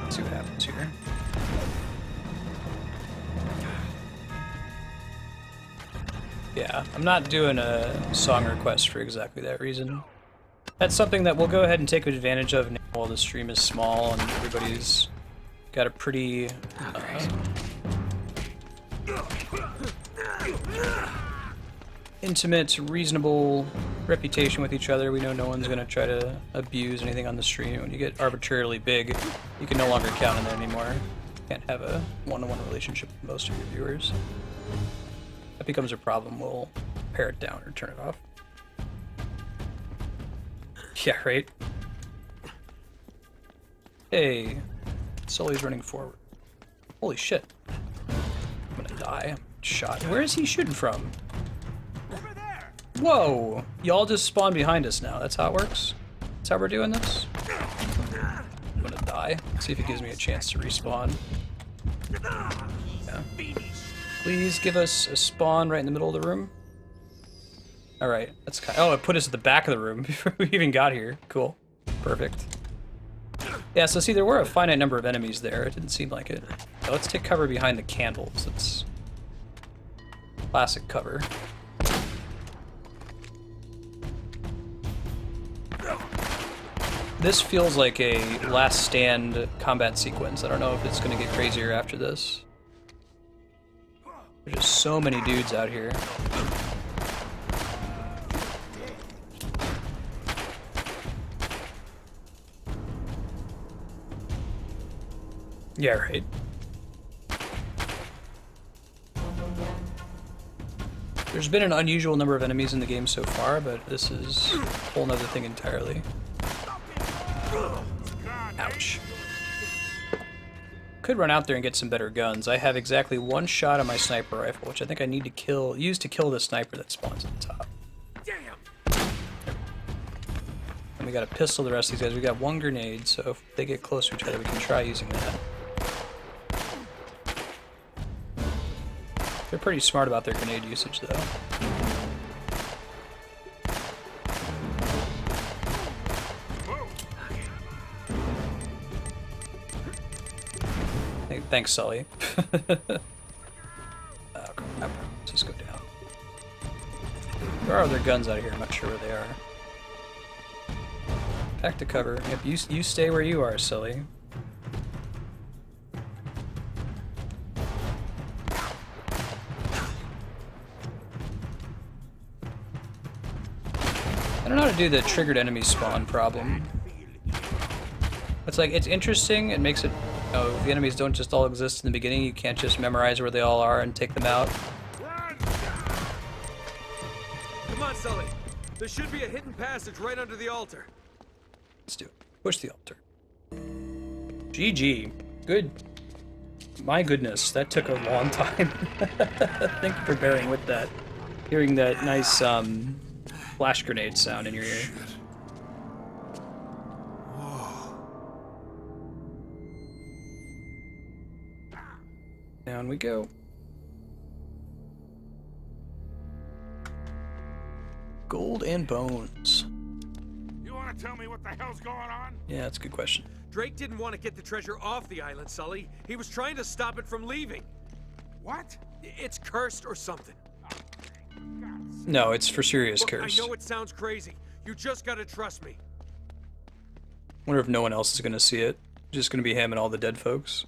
Let's see what happens here. Yeah, I'm not doing a song request for exactly that reason. That's something that we'll go ahead and take advantage of now while the stream is small and everybody's got a pretty intimate, reasonable reputation with each other. We know no one's going to try to abuse anything on the stream. When you get arbitrarily big, you can no longer count on that anymore. You can't have a one-to-one relationship with most of your viewers. If that becomes a problem, we'll pare it down or turn it off. Yeah, right? Hey, Sully's running forward. Holy shit. I'm gonna die. I'm shot. Where is he shooting from? Whoa! Y'all just spawned behind us now. That's how it works? That's how we're doing this? I'm gonna die. See if it gives me a chance to respawn. Yeah. Please give us a spawn right in the middle of the room. Alright, that's kind of, oh, it put us at the back of the room before we even got here. Cool. Perfect. Yeah, so see, there were a finite number of enemies there. It didn't seem like it. Now, let's take cover behind the candles. It's classic cover. This feels like a last stand combat sequence. I don't know if it's going to get crazier after this. There's just so many dudes out here. Yeah, right. There's been an unusual number of enemies in the game so far, but this is a whole nother thing entirely. Ouch. Could run out there and get some better guns. I have exactly one shot on my sniper rifle, which I think I need to use to kill the sniper that spawns at the top. And we got a pistol, the rest of these guys. We got one grenade, so if they get close to each other, we can try using that. They're pretty smart about their grenade usage, though. Hey, thanks, Sully. Oh, crap. Let's just go down. There are other guns out here. I'm not sure where they are. Back to cover. Yep, you stay where you are, Sully. I don't know how to do the triggered enemy spawn problem. It's like, it's interesting. It makes it, the enemies don't just all exist in the beginning. You can't just memorize where they all are and take them out. Come on, Sully. There should be a hidden passage right under the altar. Let's do it. Push the altar. GG. Good. My goodness, that took a long time. Thank you for bearing with that. Hearing that nice flash grenade sound in your ear. Down we go. Gold and bones. You want to tell me what the hell's going on? Yeah, that's a good question. Drake didn't want to get the treasure off the island, Sully. He was trying to stop it from leaving. What? It's cursed or something. No, it's for serious Look, curse. I know it sounds crazy. You just gotta trust me. Wonder if no one else is gonna see it. Just gonna be him and all the dead folks.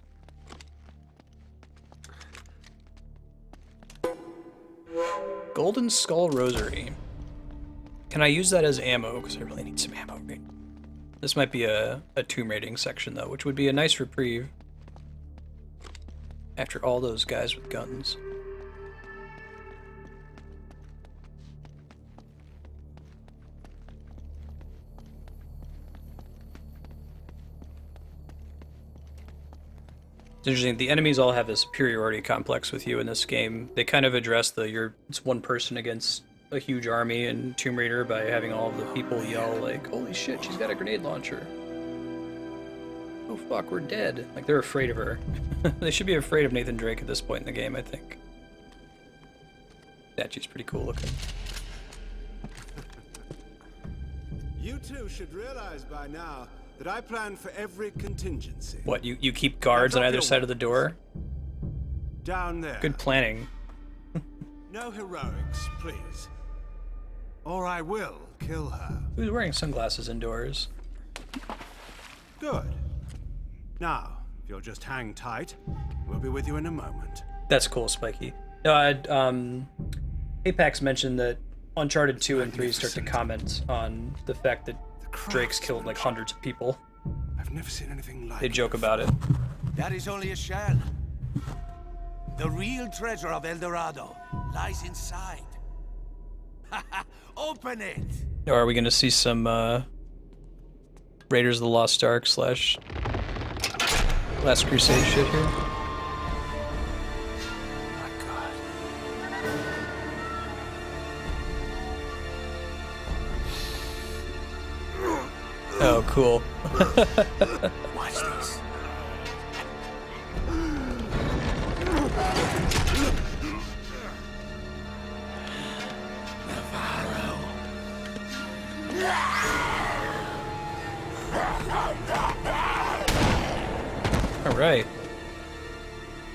Golden Skull Rosary. Can I use that as ammo? Because I really need some ammo. Right? This might be a tomb raiding section though, which would be a nice reprieve. After all those guys with guns. It's interesting, the enemies all have a superiority complex with you in this game. They kind of address it's one person against a huge army in Tomb Raider by having all of the people yell like, holy shit, she's got a grenade launcher. Oh fuck, we're dead. Like, they're afraid of her. They should be afraid of Nathan Drake at this point in the game, I think. Statue's pretty cool looking. You two should realize by now that I plan for every contingency. What, you keep guards on either side of the door? Down there. Good planning. No heroics, please. Or I will kill her. Who's wearing sunglasses indoors? Good. Now, if you'll just hang tight, we'll be with you in a moment. That's cool, Spiky. No, Apex mentioned that Uncharted 2 and 3 start to comment on the fact that Drake's killed like hundreds of people. I've never seen anything like They joke about it. That is only a shell. The real treasure of El Dorado lies inside. Open it! Or are we gonna see some Raiders of the Lost Ark / Last Crusade shit here? Oh, cool. Watch this. Navarro. All right.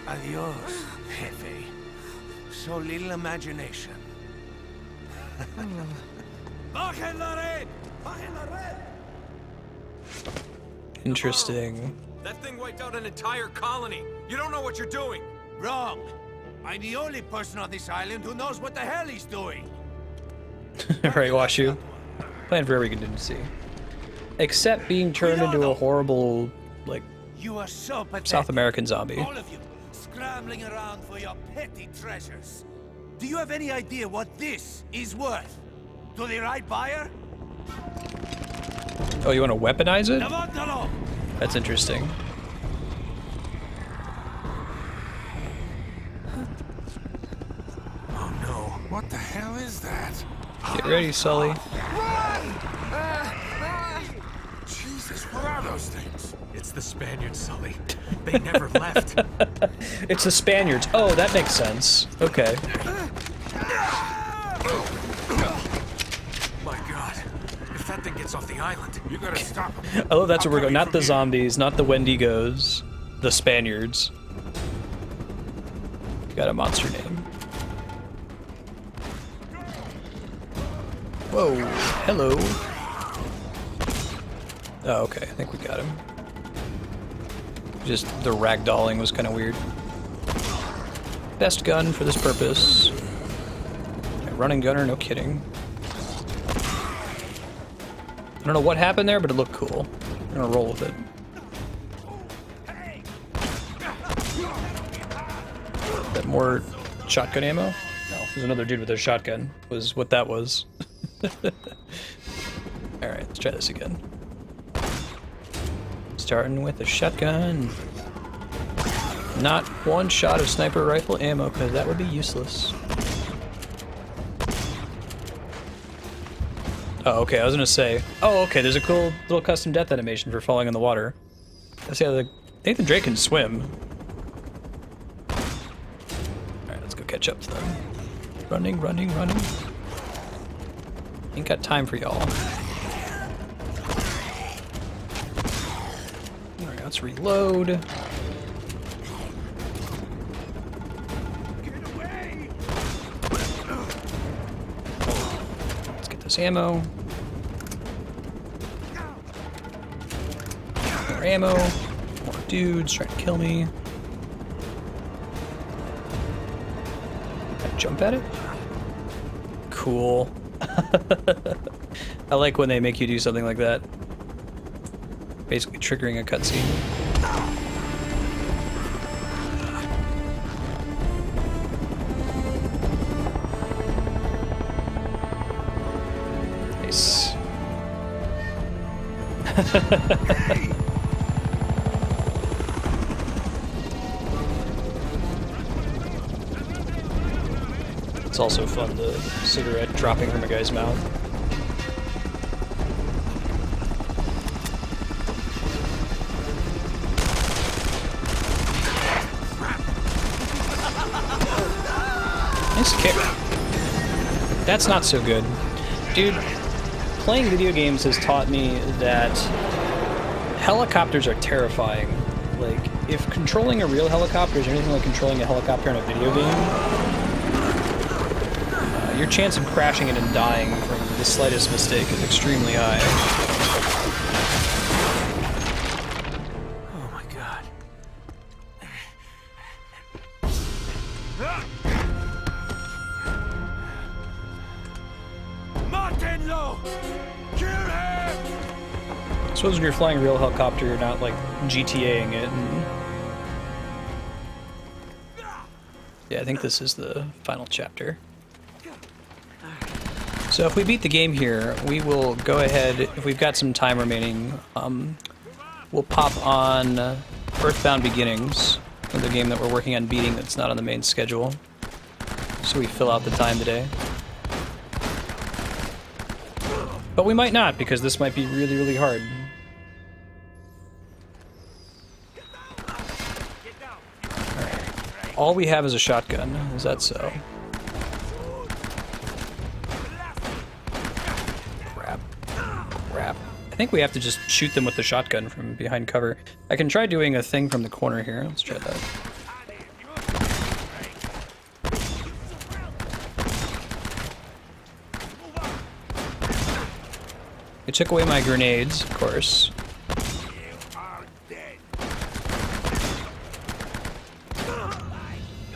Adios, Jefe. So little imagination. Bajen la red! Bajen la red! Interesting. That thing wiped out an entire colony. You don't know what you're doing. Wrong. I'm the only person on this island who knows what the hell he's doing. Right, Washu. Plan for every contingency. Except being turned into a horrible, like, You are so pathetic. South American zombie. All of you, scrambling around for your petty treasures. Do you have any idea what this is worth? To the right buyer? Oh, you want to weaponize it? Levántalo! That's interesting. Oh no. What the hell is that? Get ready, Sully. Jesus, what are those things? It's the Spaniards, Sully. They never left. It's the Spaniards. Oh, that makes sense. Okay. My God. If that thing gets off the island, You gotta stop them. Oh, that's where we're going. Not the zombies, not the Wendigos. The Spaniards. Got a monster name. Whoa. Hello. Oh, okay. I think we got him. Just the ragdolling was kind of weird. Best gun for this purpose. Running gunner, no kidding. I don't know what happened there, but it looked cool. I'm gonna roll with it. more shotgun ammo? No, there's another dude with a shotgun, was what that was. Alright, let's try this again. Starting with a shotgun. Not one shot of sniper rifle ammo, because that would be useless. Oh, okay, I was gonna say... Oh, okay, there's a cool little custom death animation for falling in the water. I think the Drake can swim. Alright, let's go catch up to them. Running, running, running. Ain't got time for y'all. Alright, let's reload. Let's get this ammo. More ammo. More dudes trying to kill me. Can I jump at it? Cool. I like when they make you do something like that. Basically triggering a cutscene. Nice. It's also fun, the cigarette dropping from a guy's mouth. Nice kick. That's not so good. Dude, playing video games has taught me that helicopters are terrifying. Like, if controlling a real helicopter is anything like controlling a helicopter in a video game, your chance of crashing it and dying from the slightest mistake is extremely high. Oh my god. Martinlo! Kill him! I suppose when you're flying a real helicopter, you're not like GTAing it. And... Yeah, I think this is the final chapter. So if we beat the game here, we will go ahead, if we've got some time remaining, we'll pop on Earthbound Beginnings, the game that we're working on beating that's not on the main schedule. So we fill out the time today. But we might not, because this might be really, really hard. Alright. All we have is a shotgun, is that so? I think we have to just shoot them with the shotgun from behind cover. I can try doing a thing from the corner here. Let's try that. It took away my grenades, of course.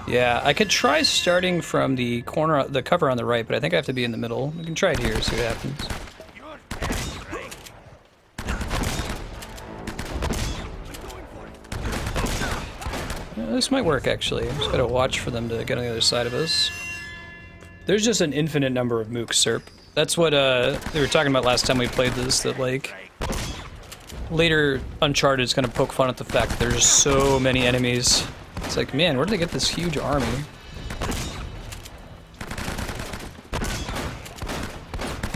Yeah, I could try starting from the corner, the cover on the right, but I think I have to be in the middle. We can try it here, see what happens. This might work, actually. Just gotta watch for them to get on the other side of us. There's just an infinite number of mooks, Serp. That's what they were talking about last time we played this, that like later Uncharted is gonna poke fun at the fact that there's so many enemies. It's like, man, where did they get this huge army?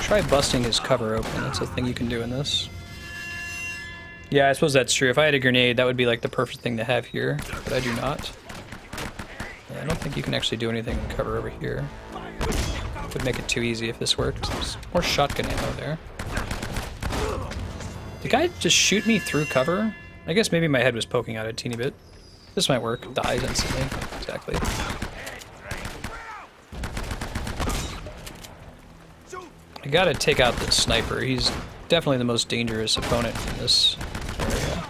Try busting his cover open. That's a thing you can do in this. Yeah, I suppose that's true. If I had a grenade, that would be like the perfect thing to have here, but I do not. Yeah, I don't think you can actually do anything in cover over here. Would make it too easy if this worked. There's more shotgun ammo there. Did the guy just shoot me through cover? I guess maybe my head was poking out a teeny bit. This might work. Dies instantly. Exactly. I gotta take out the sniper. He's definitely the most dangerous opponent in this area.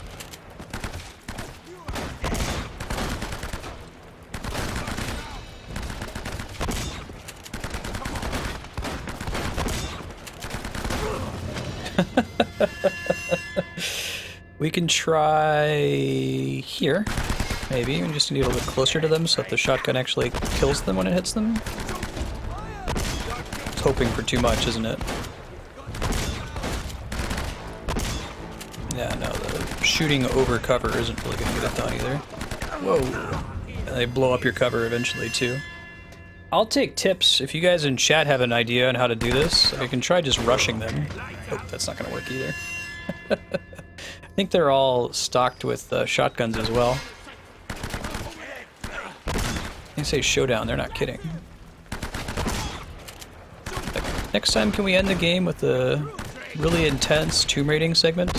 We can try here. Maybe we just need to get a little bit closer to them so that the shotgun actually kills them when it hits them. It's hoping for too much, isn't it? Yeah, no, the shooting over cover isn't really going to get it done either. Whoa. And they blow up your cover eventually too. I'll take tips if you guys in chat have an idea on how to do this. You can try just rushing them. Oh, that's not going to work either. I think they're all stocked with shotguns as well. They say showdown, they're not kidding. Next time, can we end the game with a really intense tomb raiding segment?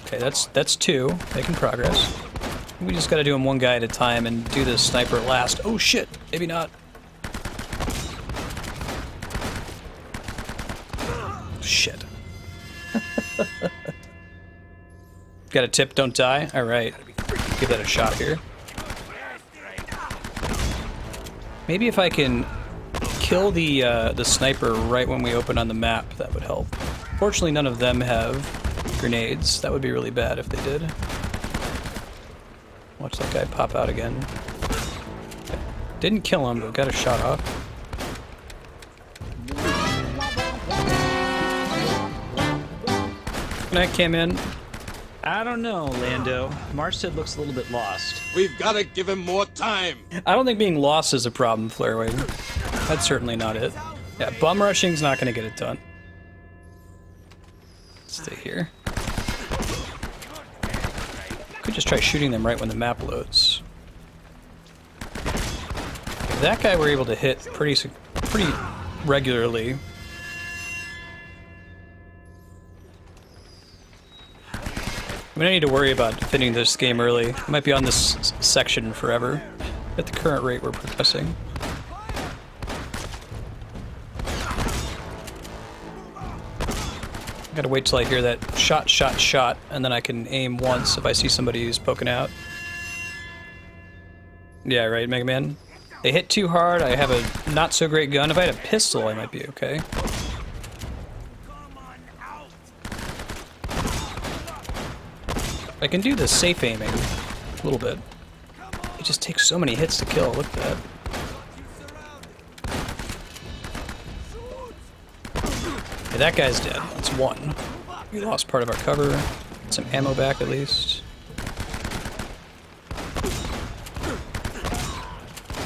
Okay, that's 2, making progress. We just gotta do them one guy at a time and do the sniper last. Oh shit, maybe not. Shit. Got a tip, don't die? Alright. Give that a shot here. Maybe if I can kill the sniper right when we open on the map, that would help. Fortunately, none of them have grenades. That would be really bad if they did. Watch that guy pop out again. Okay. Didn't kill him, but got a shot off. When I came in, I don't know, Lando. Marstead looks a little bit lost. We've got to give him more time. I don't think being lost is a problem, Flareway. That's certainly not it. Yeah, bum rushing's not going to get it done. Stay here. Could just try shooting them right when the map loads. That guy we're able to hit pretty regularly. We don't need to worry about finishing this game early. I might be on this section forever at the current rate we're progressing. I gotta wait till I hear that shot, and then I can aim once if I see somebody who's poking out. Yeah, right, Mega Man? They hit too hard, I have a not so great gun. If I had a pistol, I might be okay. I can do the safe aiming a little bit. It just takes so many hits to kill, look at that. Okay, that guy's dead, that's 1. We lost part of our cover. Get some ammo back at least.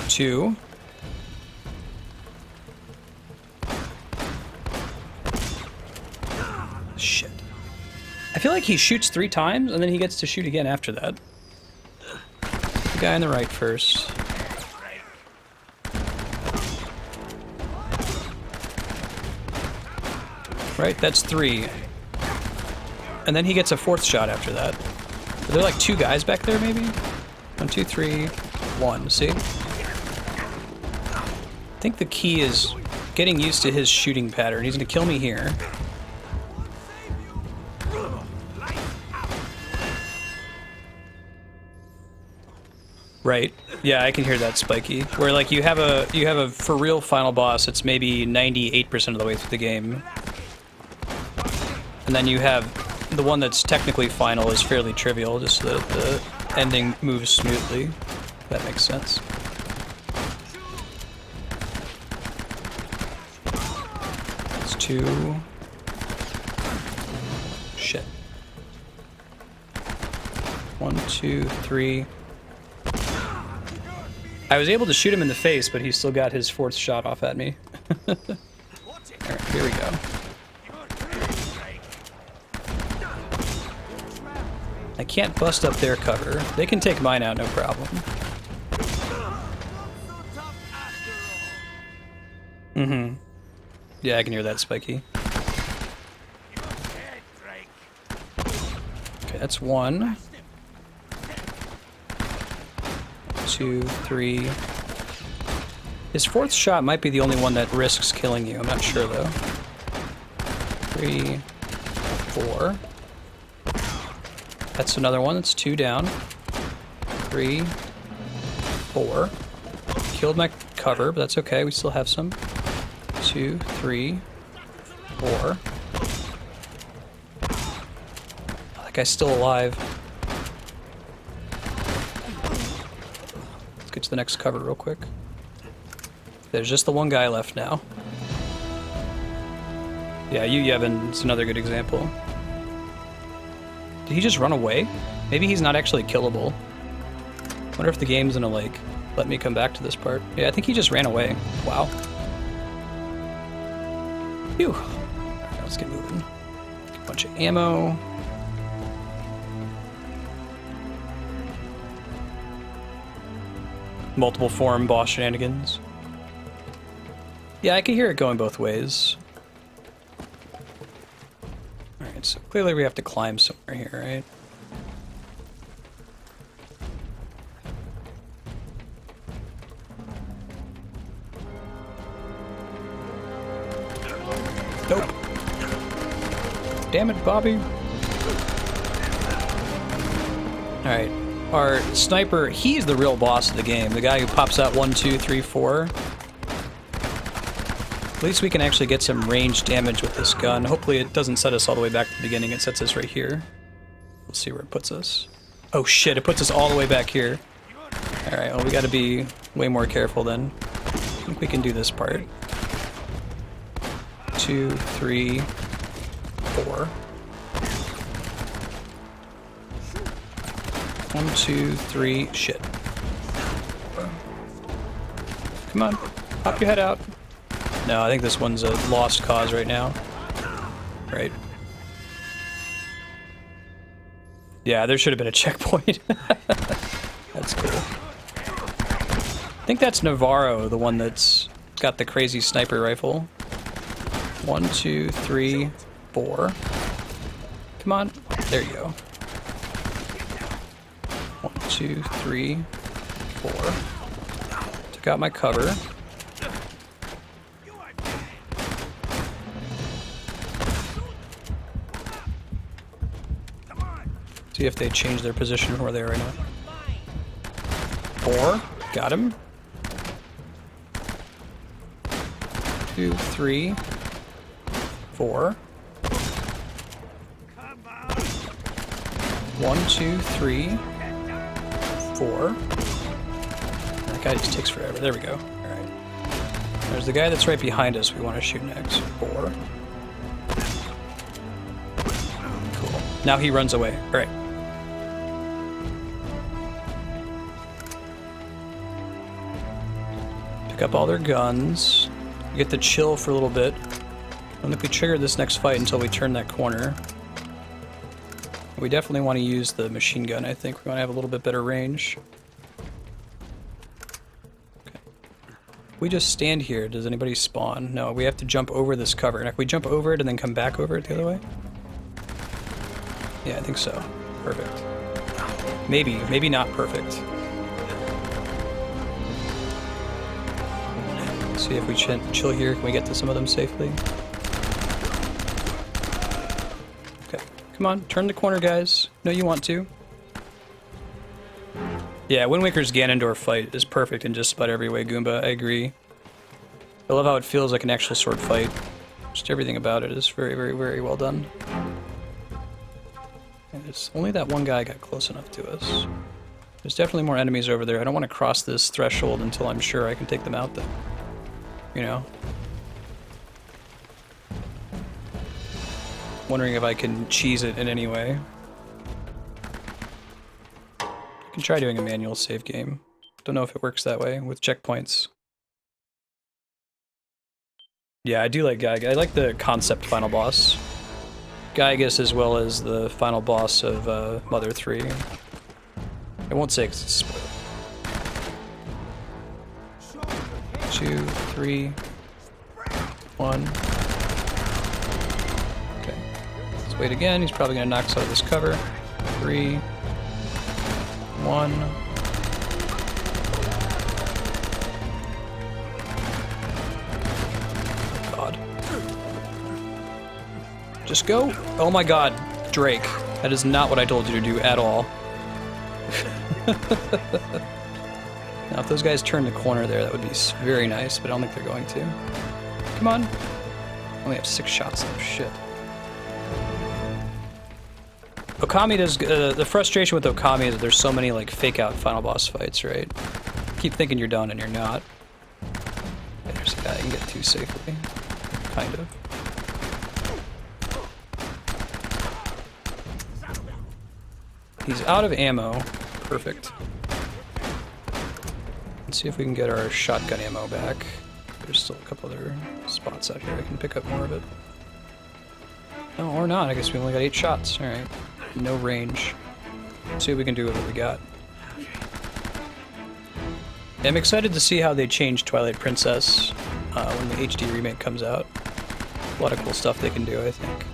2. Shit. I feel like he shoots 3 times, and then he gets to shoot again after that. The guy on the right first. Right, that's 3. And then he gets a 4th shot after that. Are there like 2 guys back there, maybe? 1, 2, 3, 1, see? I think the key is getting used to his shooting pattern. He's gonna kill me here. Right. Yeah, I can hear that, Spiky. Where like you have a for real final boss, it's maybe 98% of the way through the game. And then you have the one that's technically final is fairly trivial, just so that the ending moves smoothly. If that makes sense. That's 2. Shit. 1, 2, 3. I was able to shoot him in the face, but he still got his 4th shot off at me. Alright, here we go. I can't bust up their cover. They can take mine out, no problem. Mm-hmm. Yeah, I can hear that, Spiky. Okay, that's 1. 2, 3. His 4th shot might be the only one that risks killing you. I'm not sure though. 3, 4. That's another one. That's 2 down. 3, 4. Killed my cover, but that's okay. We still have some. 2, 3, 4. That guy's still alive. Let's get to the next cover real quick. There's just the one guy left now. Yeah, Yevon's another good example. Did he just run away? Maybe he's not actually killable. Wonder if the game's gonna, like, let me come back to this part. Yeah, I think he just ran away. Wow. Phew. Alright, let's get moving. Bunch of ammo. Multiple form boss shenanigans. Yeah, I can hear it going both ways. Alright, so clearly we have to climb somewhere here, right? Nope. Damn it, Bobby. Alright. Our sniper, he's the real boss of the game. The guy who pops out 1, 2, 3, 4. At least we can actually get some range damage with this gun. Hopefully it doesn't set us all the way back to the beginning. It sets us right here. We'll see where it puts us. Oh shit, it puts us all the way back here. Alright, well we gotta be way more careful then. I think we can do this part. 2, 3, 4. 1, 2, 3, shit. Come on, pop your head out. No, I think this one's a lost cause right now. Right. Yeah, there should have been a checkpoint. That's cool. I think that's Navarro, the one that's got the crazy sniper rifle. 1, 2, 3, 4. Come on. There you go. 1, 2, 3, 4. Took out my cover. See if they change their position from where they are right now. 4. Got him. 2, 3, 4. 1, 2, 3, 4. That guy just takes forever. There we go. Alright. There's the guy that's right behind us we want to shoot next. 4. Cool. Now he runs away. Alright. Pick up all their guns. Get the chill for a little bit. I don't think we trigger this next fight until we turn that corner. We definitely want to use the machine gun, I think. We want to have a little bit better range. Okay. If we just stand here, does anybody spawn? No, we have to jump over this cover. And if we jump over it and then come back over it the other way? Yeah, I think so. Perfect. Maybe, maybe not perfect. Let's see if we chill here. Can we get to some of them safely? Come on, turn the corner, guys. No, you want to. Yeah, Wind Waker's Ganondorf fight is perfect in just about every way, Goomba. I agree. I love how it feels like an actual sword fight. Just everything about it is very, very, very well done. And it's only that one guy got close enough to us. There's definitely more enemies over there. I don't want to cross this threshold until I'm sure I can take them out, though. You know? Wondering if I can cheese it in any way. I can try doing a manual save game. Don't know if it works that way with checkpoints. Yeah, I do like Gygas. I like the concept final boss. Gygas as well as the final boss of Mother 3. I won't say because it's a spoiler. 2, 3, 1. Wait again, he's probably going to knock us out of this cover. 3, 1. God. Just go. Oh my god, Drake. That is not what I told you to do at all. Now if those guys turn the corner there, that would be very nice, but I don't think they're going to. Come on. Only have 6 shots though, shit. Oh, Okami does the frustration with Okami is that there's so many like fake out final boss fights, right? Keep thinking you're done and you're not. Okay, there's a guy I can get to safely, kind of. He's out of ammo. Perfect. Let's see if we can get our shotgun ammo back. There's still a couple other spots out here I can pick up more of it. No, or not. I guess we only got 8 shots. Alright. No range. Let's see what we can do with what we got. I'm excited to see how they change Twilight Princess when the HD remake comes out. A lot of cool stuff they can do, I think.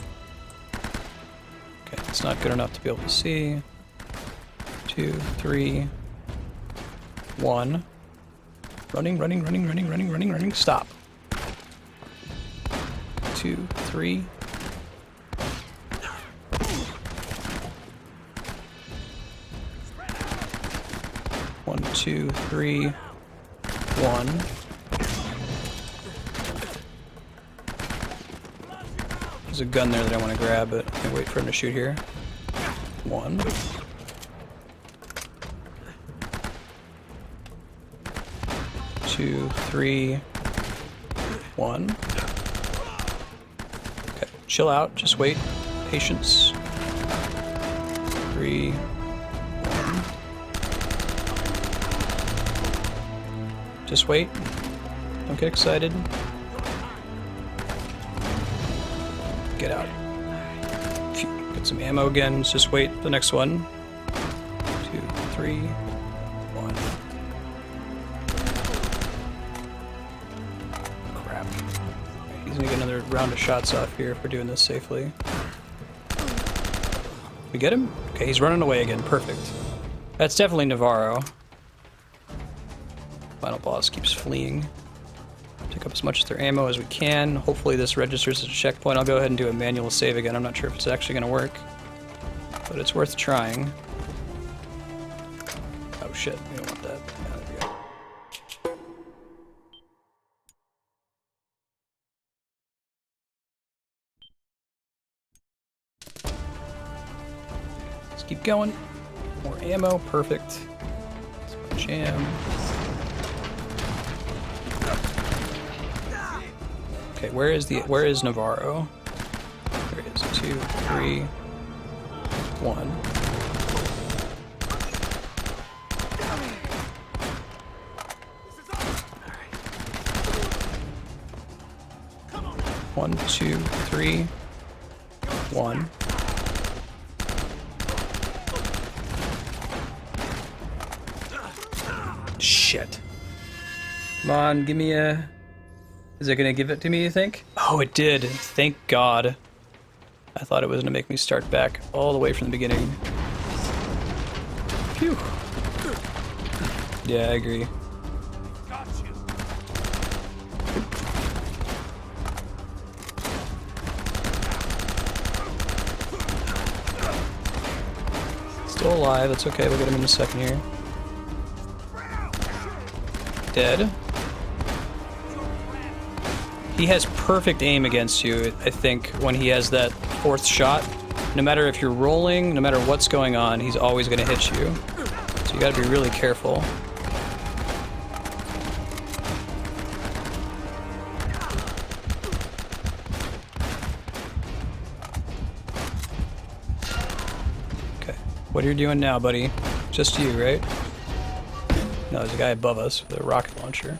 Okay, it's not good enough to be able to see. 2, 3, 1. Running. Stop. 2, 3. One, 2, 3, 1. There's a gun there that I want to grab, but I wait for him to shoot here. 1. 2, 3, 1. Okay, chill out. Just wait. Patience. 3, 1. Just wait. Don't get excited. Get out. Phew. Get some ammo again. Just wait. The next one. 2, 3, 1. Crap. He's gonna get another round of shots off here if we're doing this safely. We get him? Okay, he's running away again. Perfect. That's definitely Navarro. Final boss keeps fleeing. Pick up as much of their ammo as we can. Hopefully this registers as a checkpoint. I'll go ahead and do a manual save again. I'm not sure if it's actually going to work, but it's worth trying. Oh shit, we don't want that. Yeah, there we go. Let's keep going. More ammo, perfect. Jam. Okay, where is Navarro? There he is. 2, 3, 1. One, 2, 3, 1. Shit. Come on, give me a... Is it gonna give it to me, you think? Oh, it did. Thank God. I thought it was gonna make me start back all the way from the beginning. Phew. Yeah, I agree. Still alive, that's okay, we'll get him in a second here. Dead. He has perfect aim against you, I think, when he has that 4th shot. No matter if you're rolling, no matter what's going on, he's always going to hit you. So you gotta be really careful. Okay, what are you doing now, buddy? Just you, right? No, there's a guy above us with a rocket launcher.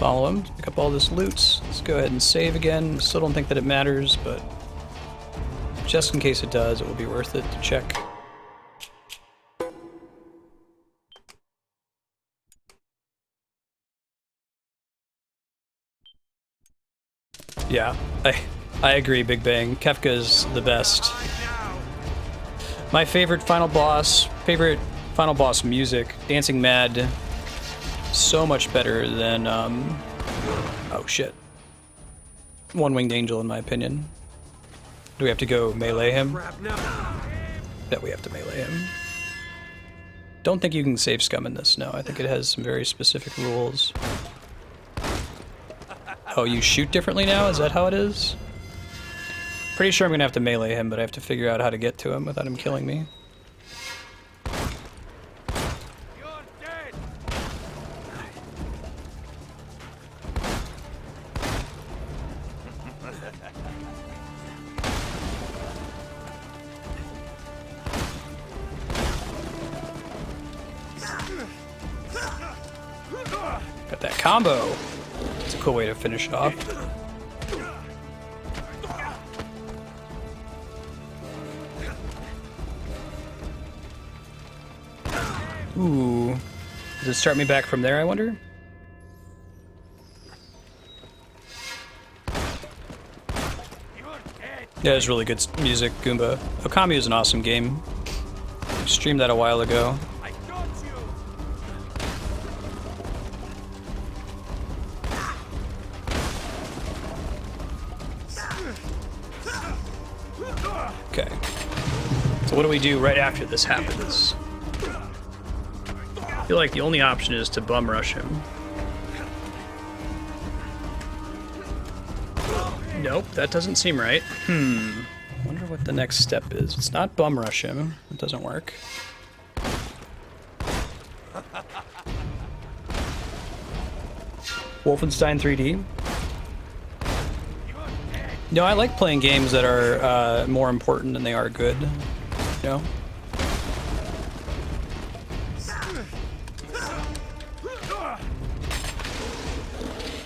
Follow him, pick up all this loot. Let's go ahead and save again. Still don't think that it matters, but just in case it does, it will be worth it to check. Yeah, I agree, Big Bang. Kefka's the best. My favorite final boss music, Dancing Mad. So much better than, oh shit. One-Winged Angel, in my opinion. Do we have to go melee him? Bet we have to melee him. Don't think you can save scum in this, no. I think it has some very specific rules. Oh, you shoot differently now? Is that how it is? Pretty sure I'm gonna have to melee him, but I have to figure out how to get to him without him killing me. Got that combo. It's a cool way to finish it off. Ooh. Does it start me back from there, I wonder? Yeah, it's really good music, Goomba. Okami is an awesome game. I streamed that a while ago. Okay. So what do we do right after this happens? I feel like the only option is to bum rush him. Nope, that doesn't seem right. Wonder what the next step is. It's not bum rush him. It doesn't work. Wolfenstein 3D. No, I like playing games that are more important than they are good. You know?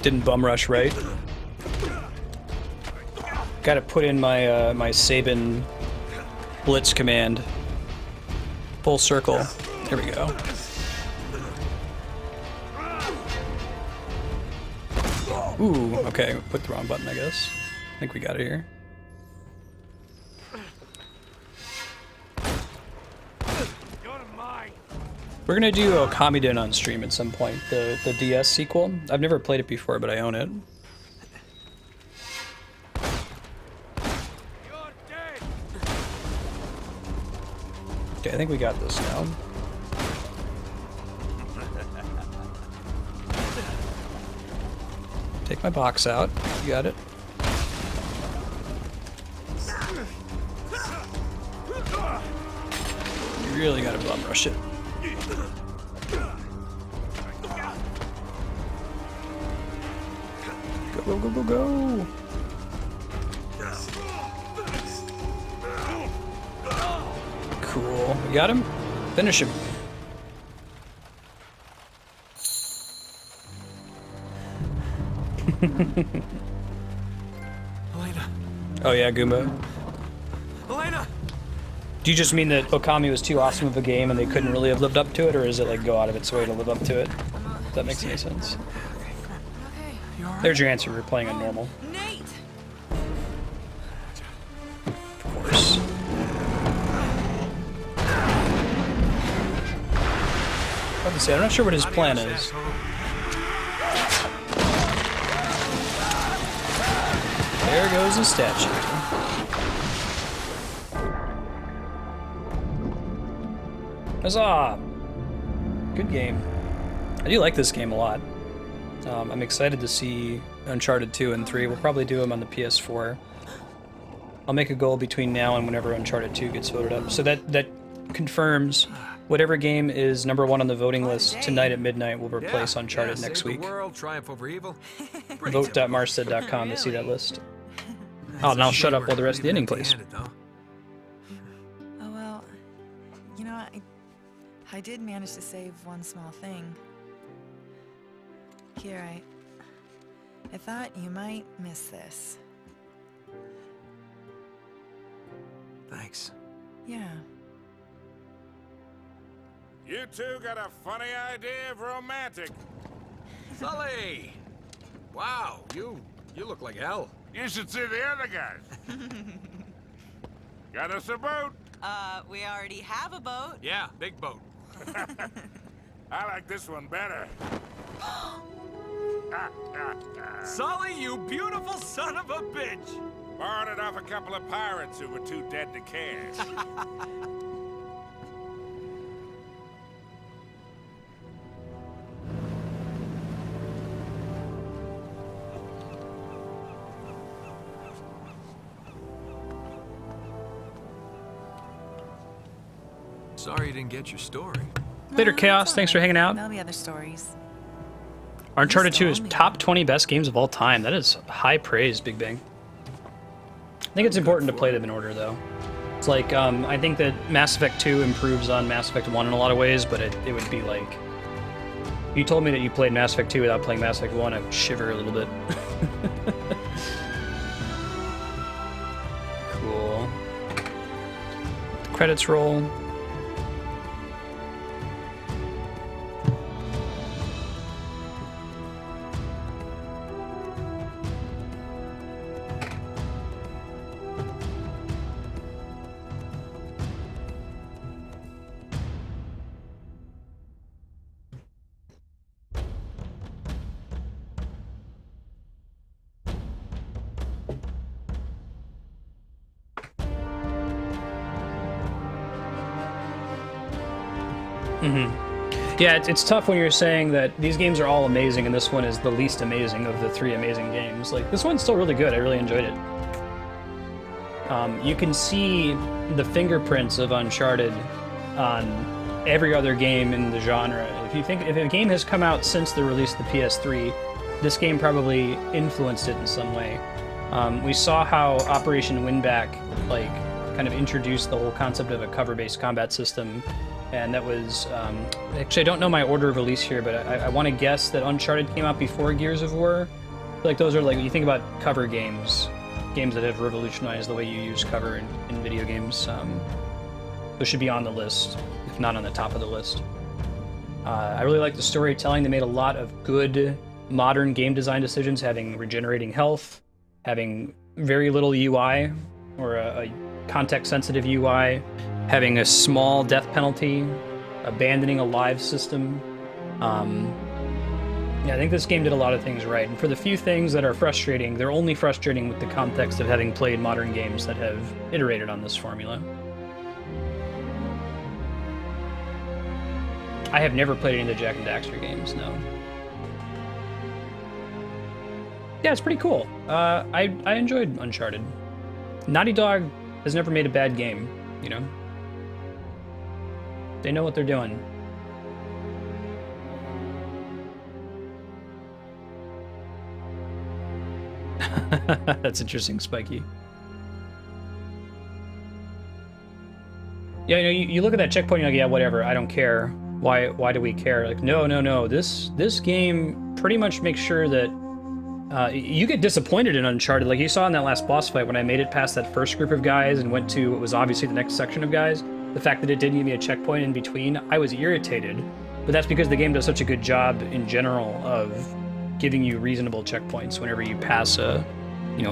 Didn't bum rush right. Gotta put in my my Sabin blitz command. Full circle. There we go. Ooh, okay, put the wrong button, I guess. I think we got it here. We're gonna do Okamiden on stream at some point, the DS sequel. I've never played it before, but I own it. Okay, I think we got this now. Take my box out. You got it. You really gotta bum rush it. Go, go, go, go, go! Cool. We got him? Finish him. Elena. Oh yeah, Goomba. Elena! Do you just mean that Okami was too awesome of a game and they couldn't really have lived up to it, or is it like go out of its way to live up to it? If that makes any sense. There's your answer. We're playing on normal. Nate! Of course. I have to say, I'm not sure what his plan is. There goes the statue. Huzzah! Good game. I do like this game a lot. I'm excited to see Uncharted 2 and 3. We'll probably do them on the PS4. I'll make a goal between now and whenever Uncharted 2 gets voted up. So that confirms whatever game is #1 on the voting list tonight at midnight will replace Uncharted next week. World, triumph over evil. Vote.marsted.com to see that list. Oh, now shut up while the rest of the ending plays. Oh, well, you know, I did manage to save one small thing. Here, I thought you might miss this. Thanks. Yeah. You two got a funny idea of romantic. Sully! Wow, you look like hell. You should see the other guys. Got us a boat. We already have a boat. Yeah, big boat. I like this one better. Sully, you beautiful son of a bitch! Borrowed it off a couple of pirates who were too dead to care. Sorry you didn't get your story. Later, Chaos. Thanks for hanging out. There'll be other stories. Uncharted 2 is top 20 best games of all time. That is high praise, Big Bang. I think it's important to play them in order, though. It's like, I think that Mass Effect 2 improves on Mass Effect 1 in a lot of ways, but it would be like... If you told me that you played Mass Effect 2 without playing Mass Effect 1, I would shiver a little bit. Cool. The credits roll. Yeah, it's tough when you're saying that these games are all amazing and this one is the least amazing of the 3 amazing games. Like, this one's still really good. I really enjoyed it. You can see the fingerprints of Uncharted on every other game in the genre. If a game has come out since the release of the PS3, this game probably influenced it in some way. We saw how Operation Winback, like, kind of introduced the whole concept of a cover-based combat system. And that was, actually I don't know my order of release here, but I want to guess that Uncharted came out before Gears of War. Like, those are like, when you think about cover games that have revolutionized the way you use cover in video games, those should be on the list, if not on the top of the list. I really like the storytelling. They made a lot of good modern game design decisions, having regenerating health, having very little UI, or a context-sensitive UI, having a small death penalty, abandoning a live system. Yeah, I think this game did a lot of things right. And for the few things that are frustrating, they're only frustrating with the context of having played modern games that have iterated on this formula. I have never played any of the Jak and Daxter games, no. Yeah, it's pretty cool. I enjoyed Uncharted. Naughty Dog has never made a bad game, you know? They know what they're doing. That's interesting, Spiky. Yeah, you know, you look at that checkpoint, you're like, yeah, whatever, I don't care. Why do we care? Like, no. This game pretty much makes sure that you get disappointed in Uncharted. Like you saw in that last boss fight when I made it past that first group of guys and went to what was obviously the next section of guys. The fact that it didn't give me a checkpoint in between, I was irritated. But that's because the game does such a good job in general of giving you reasonable checkpoints whenever you pass a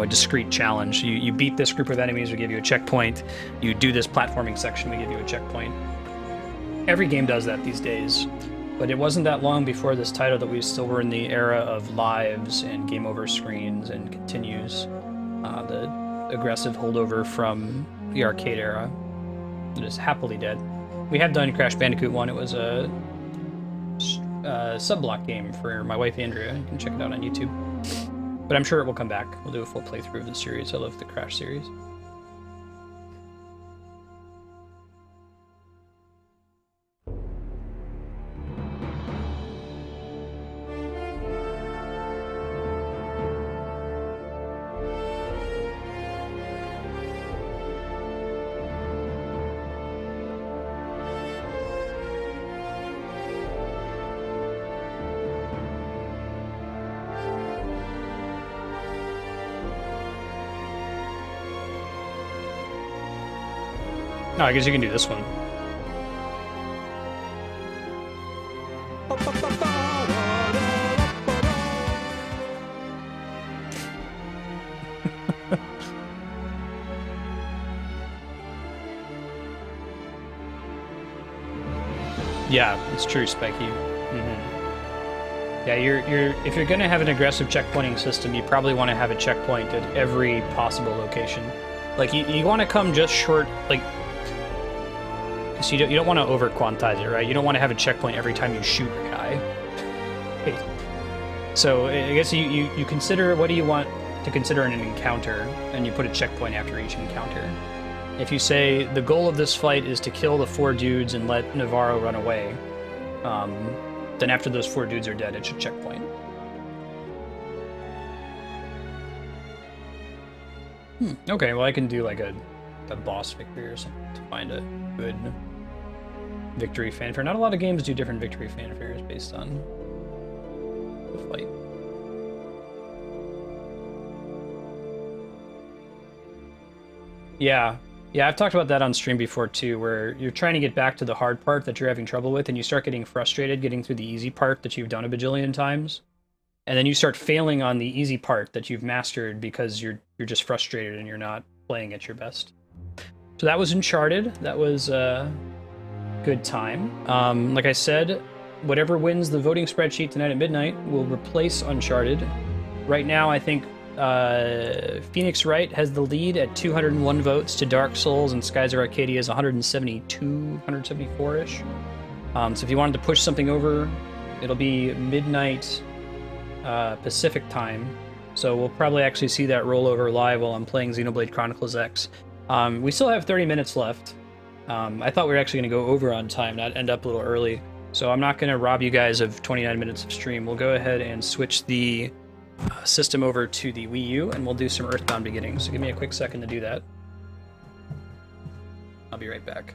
discrete challenge. You beat this group of enemies, we give you a checkpoint. You do this platforming section, we give you a checkpoint. Every game does that these days. But it wasn't that long before this title that we still were in the era of lives and game over screens and continues. The aggressive holdover from the arcade era. It is happily dead. We have done Crash Bandicoot 1. It was a sub-block game for my wife Andrea. You can check it out on YouTube. But I'm sure it will come back. We'll do a full playthrough of the series. I love the Crash series. Oh, I guess you can do this one. Yeah, it's true, Spiky. Yeah, if you're gonna have an aggressive checkpointing system, you probably want to have a checkpoint at every possible location. Like you want to come just short, like. So you don't want to over-quantize it, right? You don't want to have a checkpoint every time you shoot a guy. So I guess you consider what do you want to consider in an encounter, and you put a checkpoint after each encounter. If you say the goal of this fight is to kill the 4 dudes and let Navarro run away, then after those 4 dudes are dead, it should checkpoint. Okay, well I can do like a boss victory or something to find a good victory fanfare. Not a lot of games do different victory fanfares based on the fight. Yeah, I've talked about that on stream before too, where you're trying to get back to the hard part that you're having trouble with, and you start getting frustrated getting through the easy part that you've done a bajillion times, and then you start failing on the easy part that you've mastered because you're just frustrated and you're not playing at your best. So that was Uncharted. That was a good time. Like I said, whatever wins the voting spreadsheet tonight at midnight will replace Uncharted. Right now, I think Phoenix Wright has the lead at 201 votes to Dark Souls, and Skies of Arcadia is 172, 174-ish. So if you wanted to push something over, it'll be midnight Pacific time. So we'll probably actually see that roll over live while I'm playing Xenoblade Chronicles X. We still have 30 minutes left. I thought we were actually going to go over on time, not end up a little early. So I'm not going to rob you guys of 29 minutes of stream. We'll go ahead and switch the system over to the Wii U, and we'll do some Earthbound beginnings. So give me a quick second to do that. I'll be right back.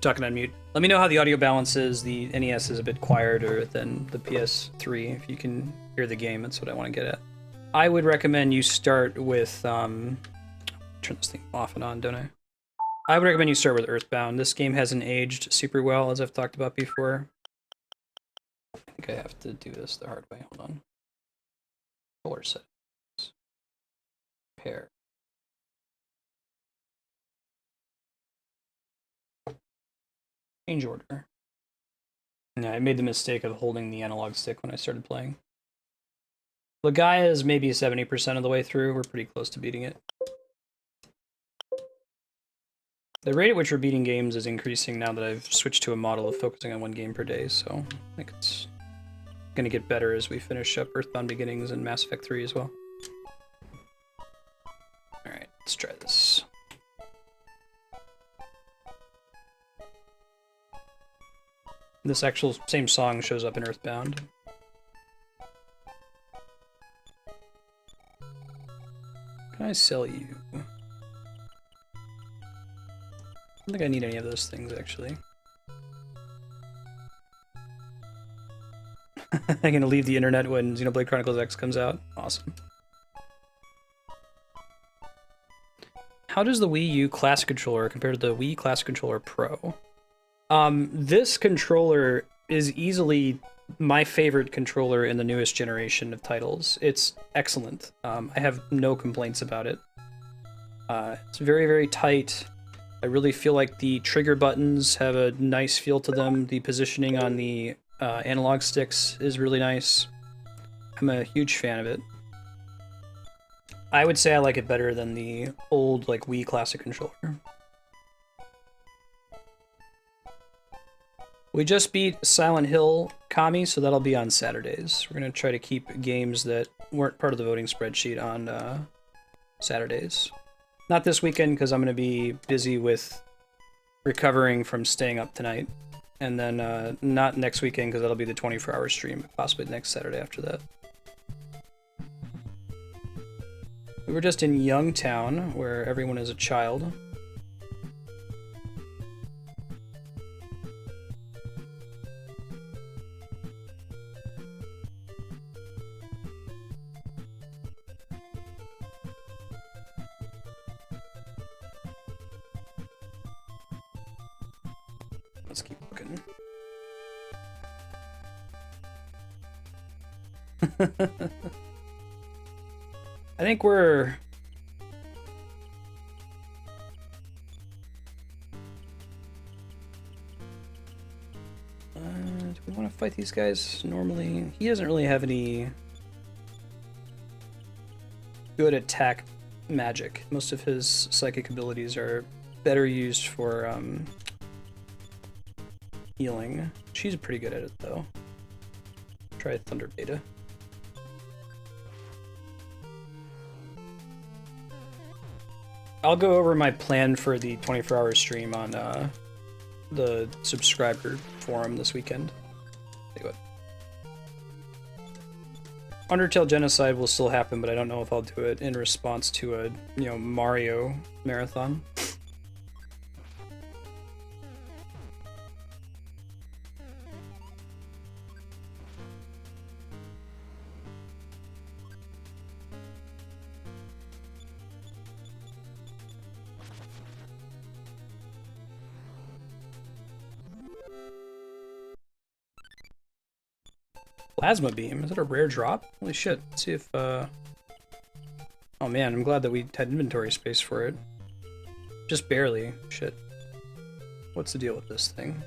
Talking on mute. Let me know how the audio balance is. The NES is a bit quieter than the PS3. If you can hear the game, that's what I want to get at. I would recommend you start with turn this thing off and on, don't I? I would recommend you start with Earthbound. This game hasn't aged super well, as I've talked about before. I think I have to do this the hard way. Hold on. Color settings. Pair. Change order. Yeah, I made the mistake of holding the analog stick when I started playing. Lagaia is maybe 70% of the way through. We're pretty close to beating it. The rate at which we're beating games is increasing now that I've switched to a model of focusing on one game per day, so I think it's going to get better as we finish up Earthbound Beginnings and Mass Effect 3 as well. Alright, let's try this. This actual same song shows up in Earthbound. Can I sell you? I don't think I need any of those things, actually. I'm gonna leave the internet when Xenoblade Chronicles X comes out. Awesome. How does the Wii U Classic Controller compare to the Wii Classic Controller Pro? This controller is easily my favorite controller in the newest generation of titles. It's excellent. I have no complaints about it. It's very, very tight. I really feel like the trigger buttons have a nice feel to them. The positioning on the analog sticks is really nice. I'm a huge fan of it. I would say I like it better than the old like Wii Classic controller. We just beat Silent Hill Kami, so that'll be on Saturdays. We're gonna try to keep games that weren't part of the voting spreadsheet on Saturdays. Not this weekend, because I'm gonna be busy with recovering from staying up tonight. And then not next weekend, because that'll be the 24-hour stream, possibly next Saturday after that. We were just in Youngtown, where everyone is a child. Let's keep looking. I think we're... do we want to fight these guys normally? He doesn't really have any good attack magic. Most of his psychic abilities are better used for healing. She's pretty good at it though. Try Thunder Beta. I'll go over my plan for the 24-hour stream on the subscriber forum this weekend. See what. Undertale Genocide will still happen, but I don't know if I'll do it in response to a, Mario marathon. Plasma Beam? Is that a rare drop? Holy shit. Let's see if, Oh man, I'm glad that we had inventory space for it. Just barely. Shit. What's the deal with this thing?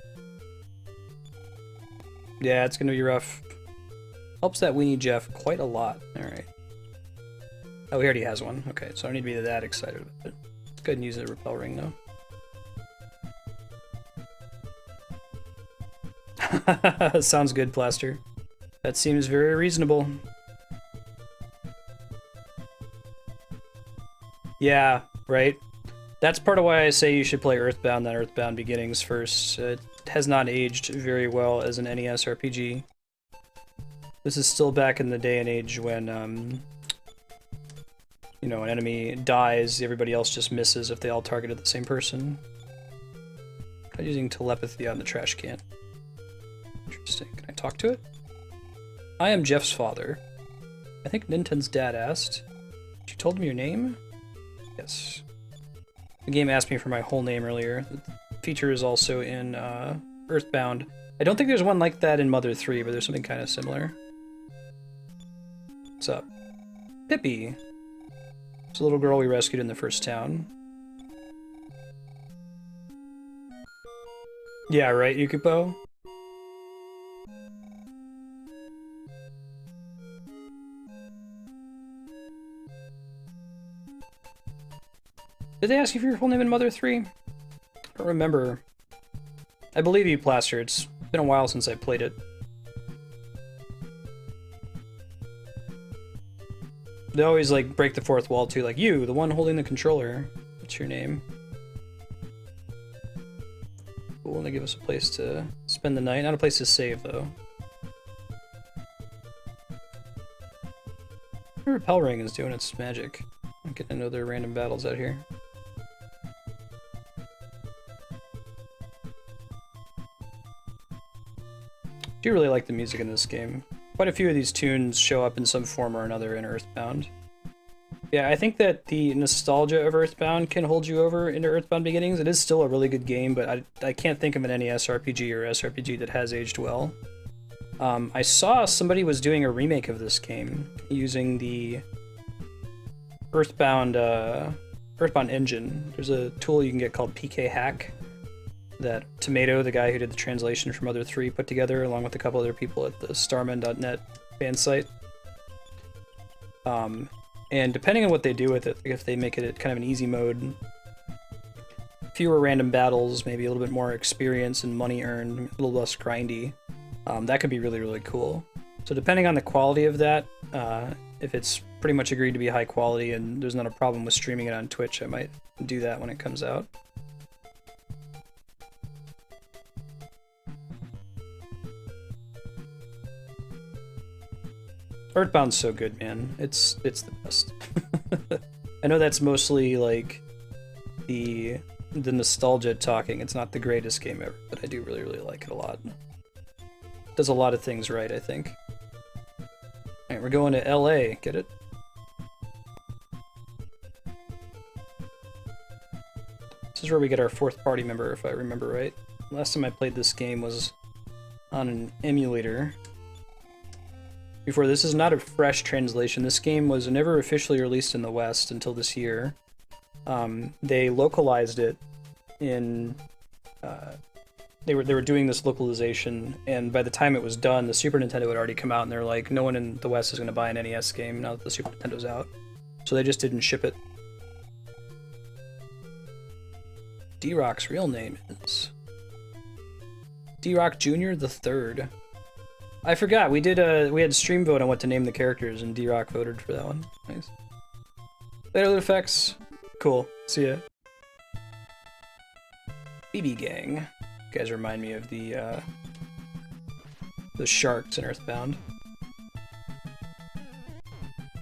Yeah, it's gonna be rough. Helps that Weenie Jeff quite a lot. Alright. Oh, he already has one. Okay, so I don't need to be that excited about it. Let's go ahead and use the repel ring, though. Sounds good, Plaster. That seems very reasonable. Yeah, right? That's part of why I say you should play Earthbound, then Earthbound Beginnings first. It has not aged very well as an NES RPG. This is still back in the day and age when, an enemy dies, everybody else just misses if they all targeted the same person. I'm using telepathy on the trash can. Interesting. Can I talk to it? I am Jeff's father. I think Ninten's dad asked. You told him your name? Yes. The game asked me for my whole name earlier. The feature is also in Earthbound. I don't think there's one like that in Mother 3, but there's something kind of similar. What's up? Pippi. It's a little girl we rescued in the first town. Yeah, right, Yukipo? Did they ask you for your full name in Mother 3? I don't remember. I believe you, Plaster. It's been a while since I played it. They always, break the fourth wall, too. Like, you, the one holding the controller. What's your name? Cool, and they give us a place to spend the night. Not a place to save, though. The repel ring is doing its magic. I'm getting into their random battles out here. I do really like the music in this game. Quite a few of these tunes show up in some form or another in Earthbound. If you Yeah, I think that the nostalgia of Earthbound can hold you over into Earthbound Beginnings. It is still a really good game, but I can't think of an NES RPG or SRPG that has aged well. I saw somebody was doing a remake of this game using the Earthbound engine. There's a tool you can get called PK Hack that Tomato, the guy who did the translation from Other 3, put together along with a couple other people at the starman.net fan site. And depending on what they do with it, if they make it kind of an easy mode, fewer random battles, maybe a little bit more experience and money earned, a little less grindy, that could be really, really cool. So depending on the quality of that, if it's pretty much agreed to be high quality and there's not a problem with streaming it on Twitch, I might do that when it comes out. Earthbound's so good, man. It's the best. I know that's mostly like the nostalgia talking. It's not the greatest game ever, but I do really, really like it a lot. Does a lot of things right, I think. Alright, we're going to LA. Get it? This is where we get our 4th party member, if I remember right. Last time I played this game was on an emulator. Before, this is not a fresh translation. This game was never officially released in the West until this year. They localized it in... They were doing this localization, and by the time it was done, the Super Nintendo had already come out, and they're like, no one in the West is going to buy an NES game now that the Super Nintendo's out. So they just didn't ship it. D-Rock's real name is... D-Rock Jr. the Third. I forgot, we had stream vote on what to name the characters, and D-Rock voted for that one. Nice. Later effects. Cool. See ya. BB Gang. You guys remind me of the sharks in Earthbound.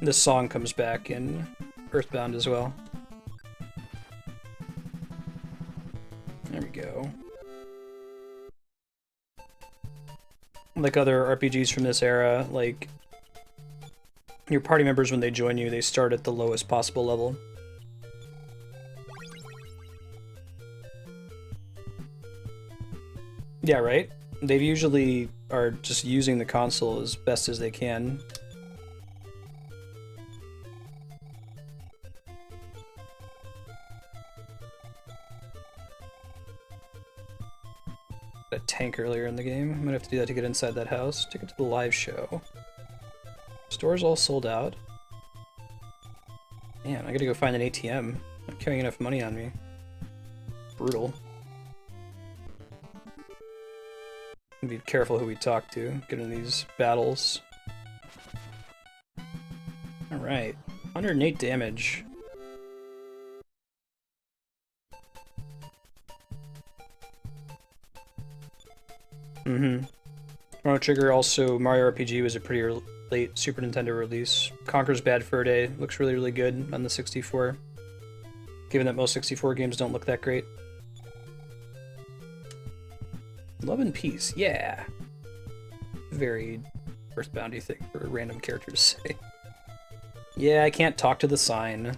This song comes back in Earthbound as well. There we go. Like other RPGs from this era, like your party members, when they join you, they start at the lowest possible level. Yeah, right? They usually are just using the console as best as they can. A tank earlier in the game. I'm gonna have to do that to get inside that house. Take it to the live show. Store's all sold out. Man, I gotta go find an ATM. I'm not carrying enough money on me. Brutal. Be careful who we talk to. Get in these battles. Alright. 108 damage. Chrono Trigger, also Mario RPG was a pretty late Super Nintendo release. Conker's Bad Fur Day looks really, really good on the 64. Given that most 64 games don't look that great. Love and Peace, yeah. Very Earthboundy thing for a random character to say. Yeah, I can't talk to the sign.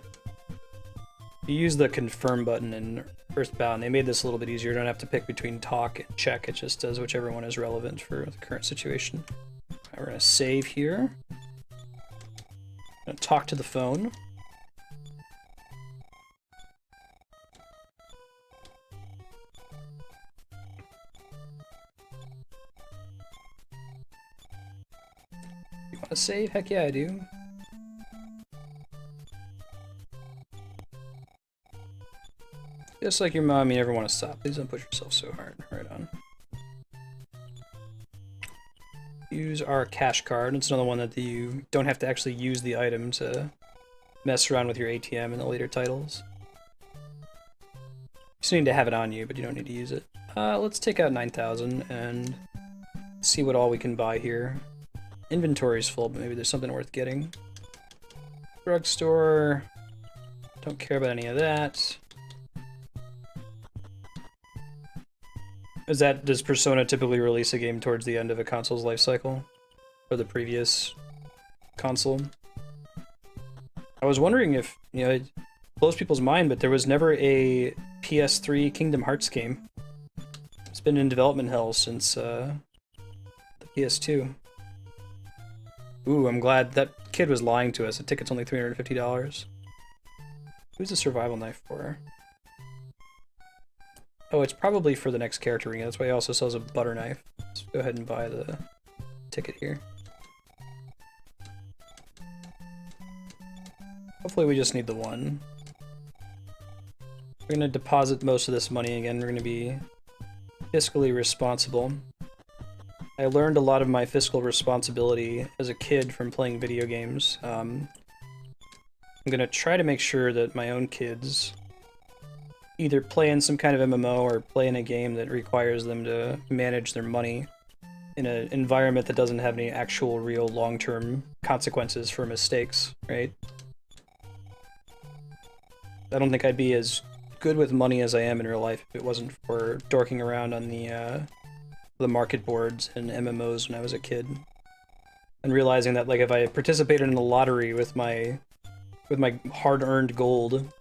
You use the confirm button in Earthbound. They made this a little bit easier. You don't have to pick between talk and check. It just does whichever one is relevant for the current situation. Right, we're gonna save here. Gonna talk to the phone. You wanna save? Heck yeah, I do. Just like your mom, you never want to stop. Please don't push yourself so hard. Right on. Use our cash card. It's another one that you don't have to actually use the item to mess around with your ATM in the later titles. You still need to have it on you, but you don't need to use it. Let's take out 9,000 and see what all we can buy here. Inventory's full, but maybe there's something worth getting. Drugstore. Don't care about any of that. Does Persona typically release a game towards the end of a console's life cycle? Or the previous console? I I was wondering if, it blows people's mind, but there was never a PS3 Kingdom Hearts game. It's been in development hell since the PS2. Ooh, I'm glad that kid was lying to us. The ticket's only $350. Who's the survival knife for? Oh, it's probably for the next character ring. That's why he also sells a butter knife. Let's go ahead and buy the ticket here. Hopefully we just need the one. We're gonna deposit most of this money again. We're gonna be fiscally responsible. I learned a lot of my fiscal responsibility as a kid from playing video games. I'm gonna try to make sure that my own kids either play in some kind of MMO or play in a game that requires them to manage their money in an environment that doesn't have any actual real long-term consequences for mistakes, right? I don't think I'd be as good with money as I am in real life if it wasn't for dorking around on the market boards and MMOs when I was a kid. And realizing that, like, if I participated in the lottery with my hard-earned gold,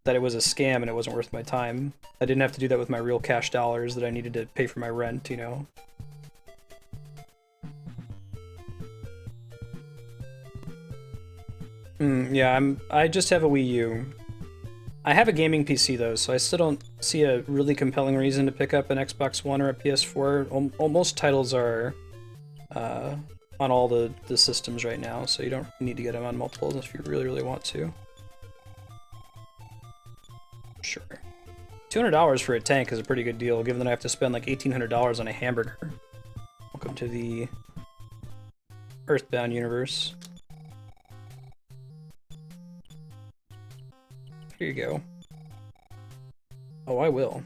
that it was a scam and it wasn't worth my time. I didn't have to do that with my real cash dollars that I needed to pay for my rent, Yeah, I just have a Wii U. I have a gaming PC though, so I still don't see a really compelling reason to pick up an Xbox One or a PS4. Most titles are on all the systems right now, so you don't need to get them on multiples if you really, really want to. Sure. $200 for a tank is a pretty good deal, given that I have to spend like $1,800 on a hamburger. Welcome to the Earthbound universe. Here you go. Oh, I will.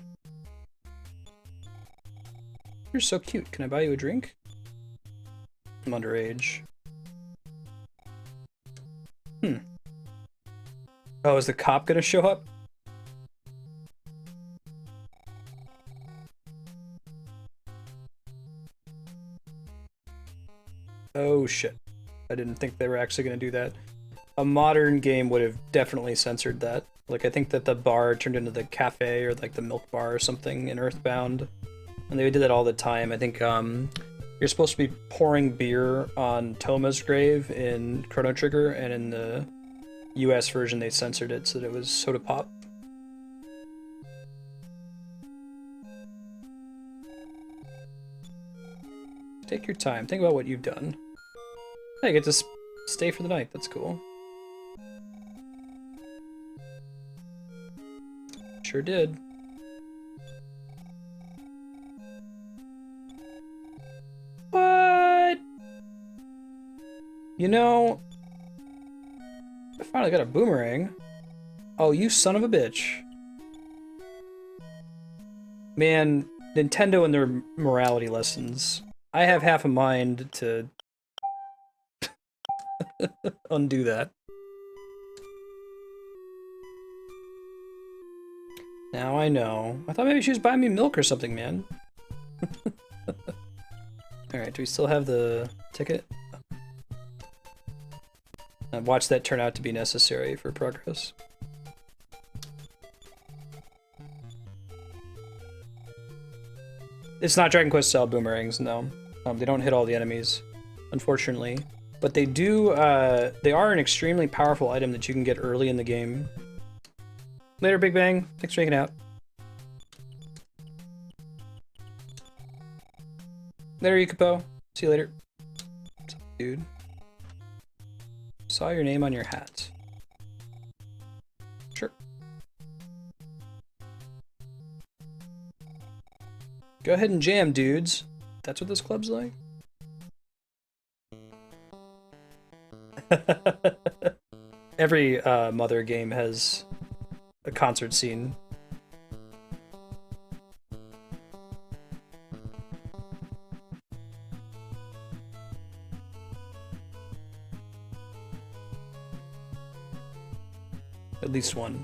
You're so cute. Can I buy you a drink? I'm underage. Oh, is the cop gonna show up? Oh shit. I didn't think they were actually gonna do that. A modern game would have definitely censored that. Like, I think that the bar turned into the cafe or like the milk bar or something in Earthbound. And they did that all the time. I think you're supposed to be pouring beer on Toma's grave in Chrono Trigger, and in the US version they censored it so that it was soda pop. Take your time. Think about what you've done. I get to stay for the night. That's cool. Sure did. What? You know, I finally got a boomerang. Oh, you son of a bitch. Man, Nintendo and their morality lessons. I have half a mind to undo that. Now I know. I thought maybe she was buying me milk or something, man. Alright, do we still have the ticket? Watch that turn out to be necessary for progress. It's not Dragon Quest style boomerangs, no. They don't hit all the enemies, unfortunately. But they do, they are an extremely powerful item that you can get early in the game. Later, Big Bang. Thanks for making out. Later, Yukapo. See you later. What's up, dude? Saw your name on your hat. Sure. Go ahead and jam, dudes. That's what this club's like? Every Mother game has a concert scene. At least one.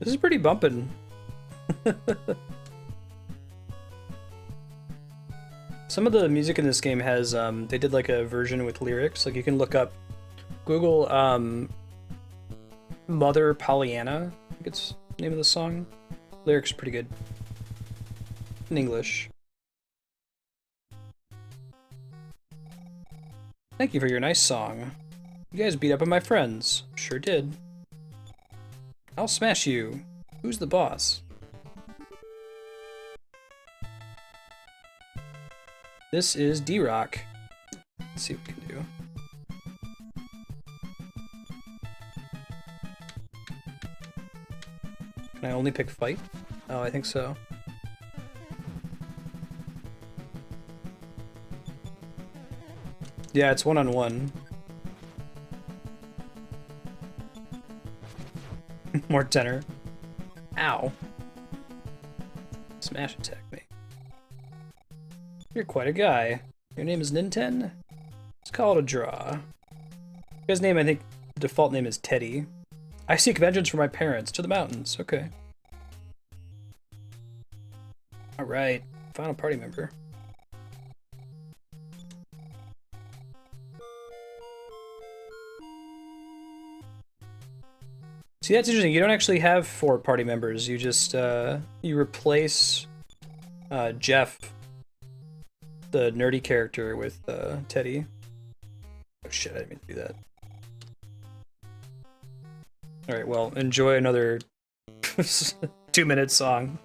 This is pretty bumpin'. Some of the music in this game has, they did like a version with lyrics. Like you can look up, Google, Mother Pollyanna, I think it's the name of the song. Lyrics are pretty good. In English. Thank you for your nice song. You guys beat up on my friends. Sure did. I'll smash you. Who's the boss? This is D-Rock. Let's see what we can do. Can I only pick fight? Oh, I think so. Yeah, it's one-on-one. More tenor. Ow. Smash attack me. You're quite a guy. Your name is Ninten? Let's call it a draw. His name, I think, the default name is Teddy. I seek vengeance for my parents. To the mountains. Okay. Alright. Final party member. See, that's interesting. You don't actually have 4 party members. You just, you replace Jeff, the nerdy character, with Teddy. Oh shit, I didn't mean to do that. Alright, well, enjoy another 2-minute song.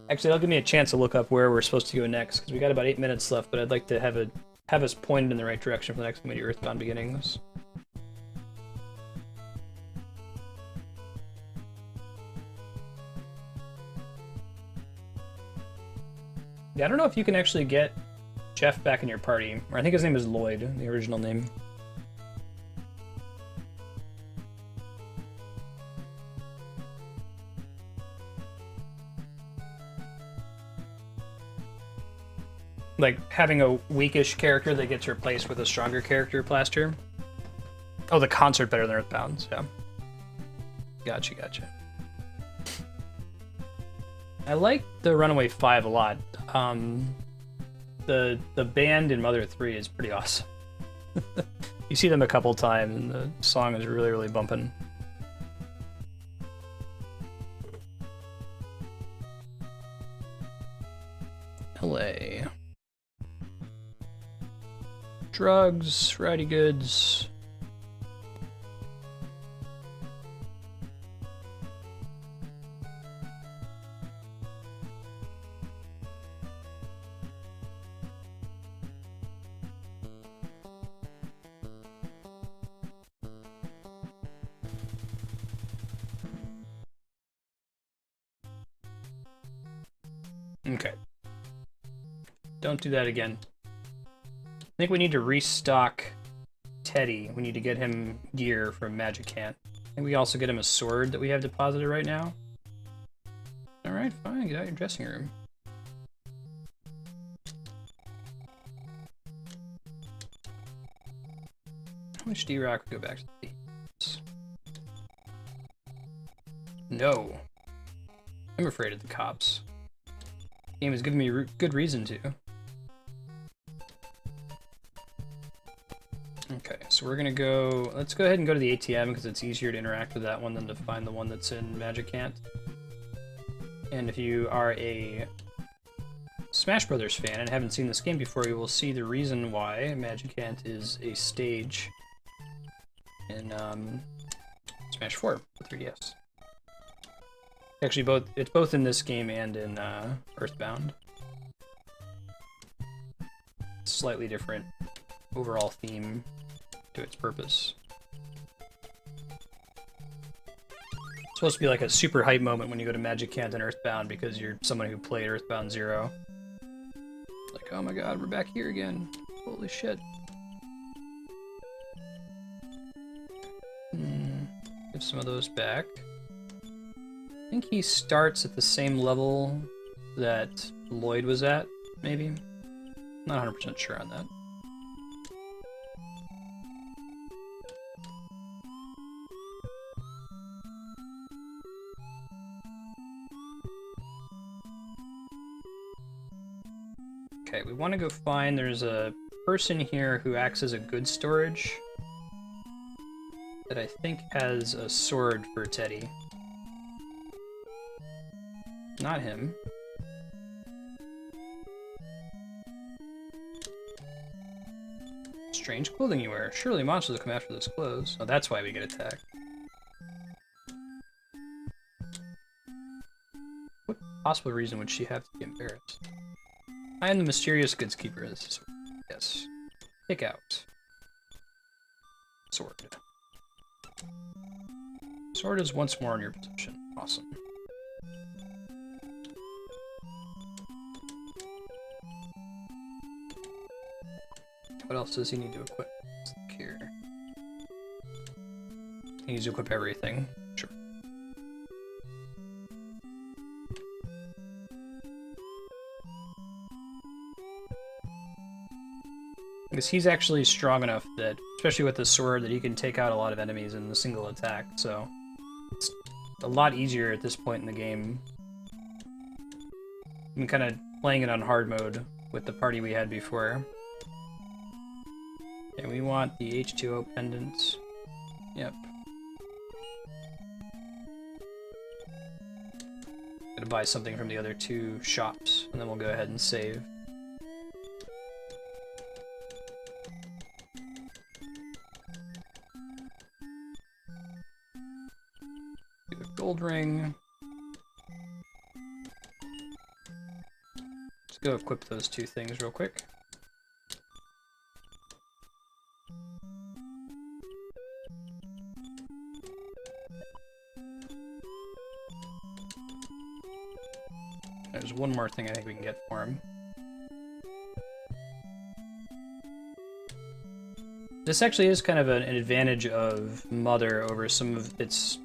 Actually, that'll give me a chance to look up where we're supposed to go next, because we got about 8 minutes left, but I'd like to have us pointed in the right direction for the next maybe Earthbound beginnings. Yeah, I don't know if you can actually get Jeff back in your party. Or I think his name is Lloyd, the original name. Like, having a weakish character that gets replaced with a stronger character plaster. Oh, the concert better than Earthbound, yeah. Gotcha, gotcha. I like the Runaway 5 a lot. The band in Mother 3 is pretty awesome. You see them a couple times, and the song is really, really bumping. LA. Drugs, variety goods. Okay. Don't do that again. I think we need to restock Teddy. We need to get him gear from Magic Hand. I think we also get him a sword that we have deposited right now. Alright, fine. Get out your dressing room. How much D-Rock would go back to the beats? No. I'm afraid of the cops. The game has given me good reason to. Okay, so we're gonna go, let's go ahead and go to the ATM because it's easier to interact with that one than to find the one that's in Magic Hand. And if you are a Smash Brothers fan and haven't seen this game before, you will see the reason why Magic Hand is a stage in Smash 4 for 3DS. Actually, it's both in this game and in Earthbound. Slightly different overall theme to its purpose. It's supposed to be like a super hype moment when you go to Magic Hand and Earthbound because you're someone who played Earthbound 0. Like, oh my god, we're back here again. Holy shit. Give some of those back. I think he starts at the same level that Lloyd was at, maybe? Not 100% sure on that. Okay, we want to go find, there's a person here who acts as a goods storage that I think has a sword for Teddy. Not him. Strange clothing you wear. Surely monsters will come after those clothes. Oh, that's why we get attacked. What possible reason would she have to be embarrassed? I am the mysterious goods keeper. This is, yes. Pick out. Sword. Sword is once more in your possession. Awesome. What else does he need to equip? Let's look here. He needs to equip everything. Sure. Because he's actually strong enough that, especially with the sword, that he can take out a lot of enemies in a single attack, so it's a lot easier at this point in the game. I'm kind of playing it on hard mode with the party we had before. And we want the H2O pendants. Yep. Gonna buy something from the other two shops, and then we'll go ahead and save. Do a gold ring. Let's go equip those two things real quick. There's one more thing I think we can get for him. This actually is kind of an advantage of Mother over some of its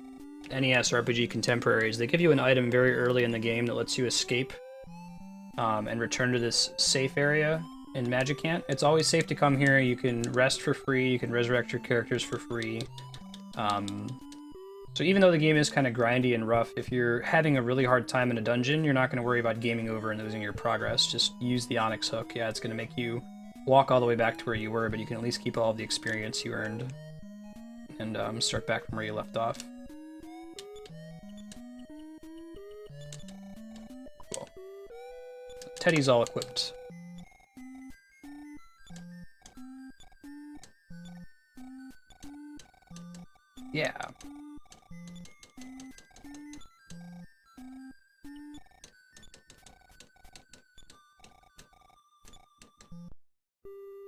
NES RPG contemporaries. They give you an item very early in the game that lets you escape and return to this safe area in Magicant. It's always safe to come here. You can rest for free. You can resurrect your characters for free. So even though the game is kind of grindy and rough, if you're having a really hard time in a dungeon, you're not going to worry about gaming over and losing your progress. Just use the Onyx hook. Yeah, it's going to make you walk all the way back to where you were, but you can at least keep all of the experience you earned and start back from where you left off. Cool. Teddy's all equipped. Yeah.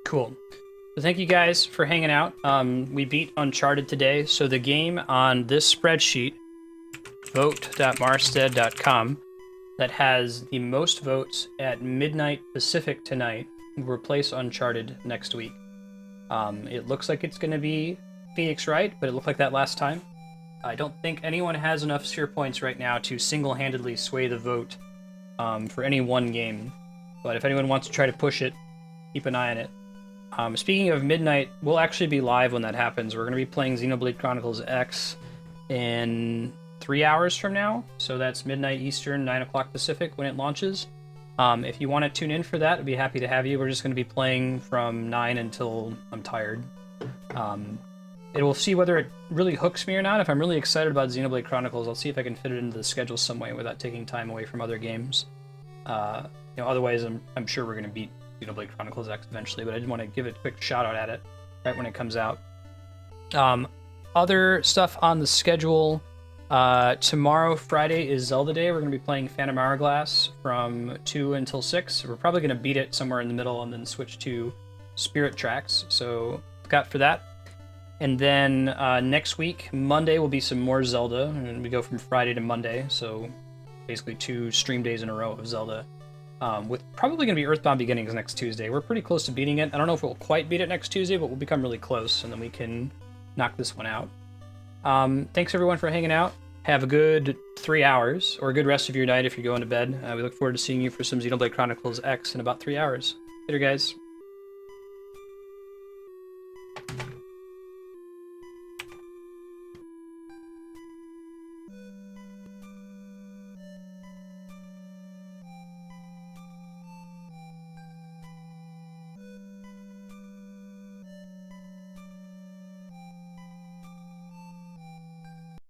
Cool. So thank you guys for hanging out. We beat Uncharted today, so the game on this spreadsheet, vote.marstead.com, that has the most votes at midnight Pacific tonight will replace Uncharted next week. It looks like it's going to be Phoenix Wright, but it looked like that last time. I don't think anyone has enough sphere points right now to single-handedly sway the vote for any one game. But if anyone wants to try to push it, keep an eye on it. Speaking of midnight, we'll actually be live when that happens. We're going to be playing Xenoblade Chronicles X in 3 hours from now. So that's midnight Eastern, 9 o'clock Pacific when it launches. If you want to tune in for that, I'd be happy to have you. We're just going to be playing from 9 until I'm tired. It will see whether it really hooks me or not. If I'm really excited about Xenoblade Chronicles, I'll see if I can fit it into the schedule some way without taking time away from other games. Otherwise, I'm sure we're going to beat Xenoblade Chronicles X eventually, but I did want to give a quick shout out at it right when it comes out. Other stuff on the schedule. Tomorrow, Friday, is Zelda Day. We're going to be playing Phantom Hourglass from 2 until 6. We're probably going to beat it somewhere in the middle and then switch to Spirit Tracks. So look out for that. And then next week, Monday, will be some more Zelda. And we go from Friday to Monday, so basically 2 stream days in a row of Zelda. With probably going to be Earthbound Beginnings next Tuesday. We're pretty close to beating it. I don't know if we'll quite beat it next Tuesday, but we'll become really close, and then we can knock this one out. Thanks everyone for hanging out. Have a good 3 hours, or a good rest of your night if you're going to bed. We look forward to seeing you for some Xenoblade Chronicles X in about 3 hours. Later, guys.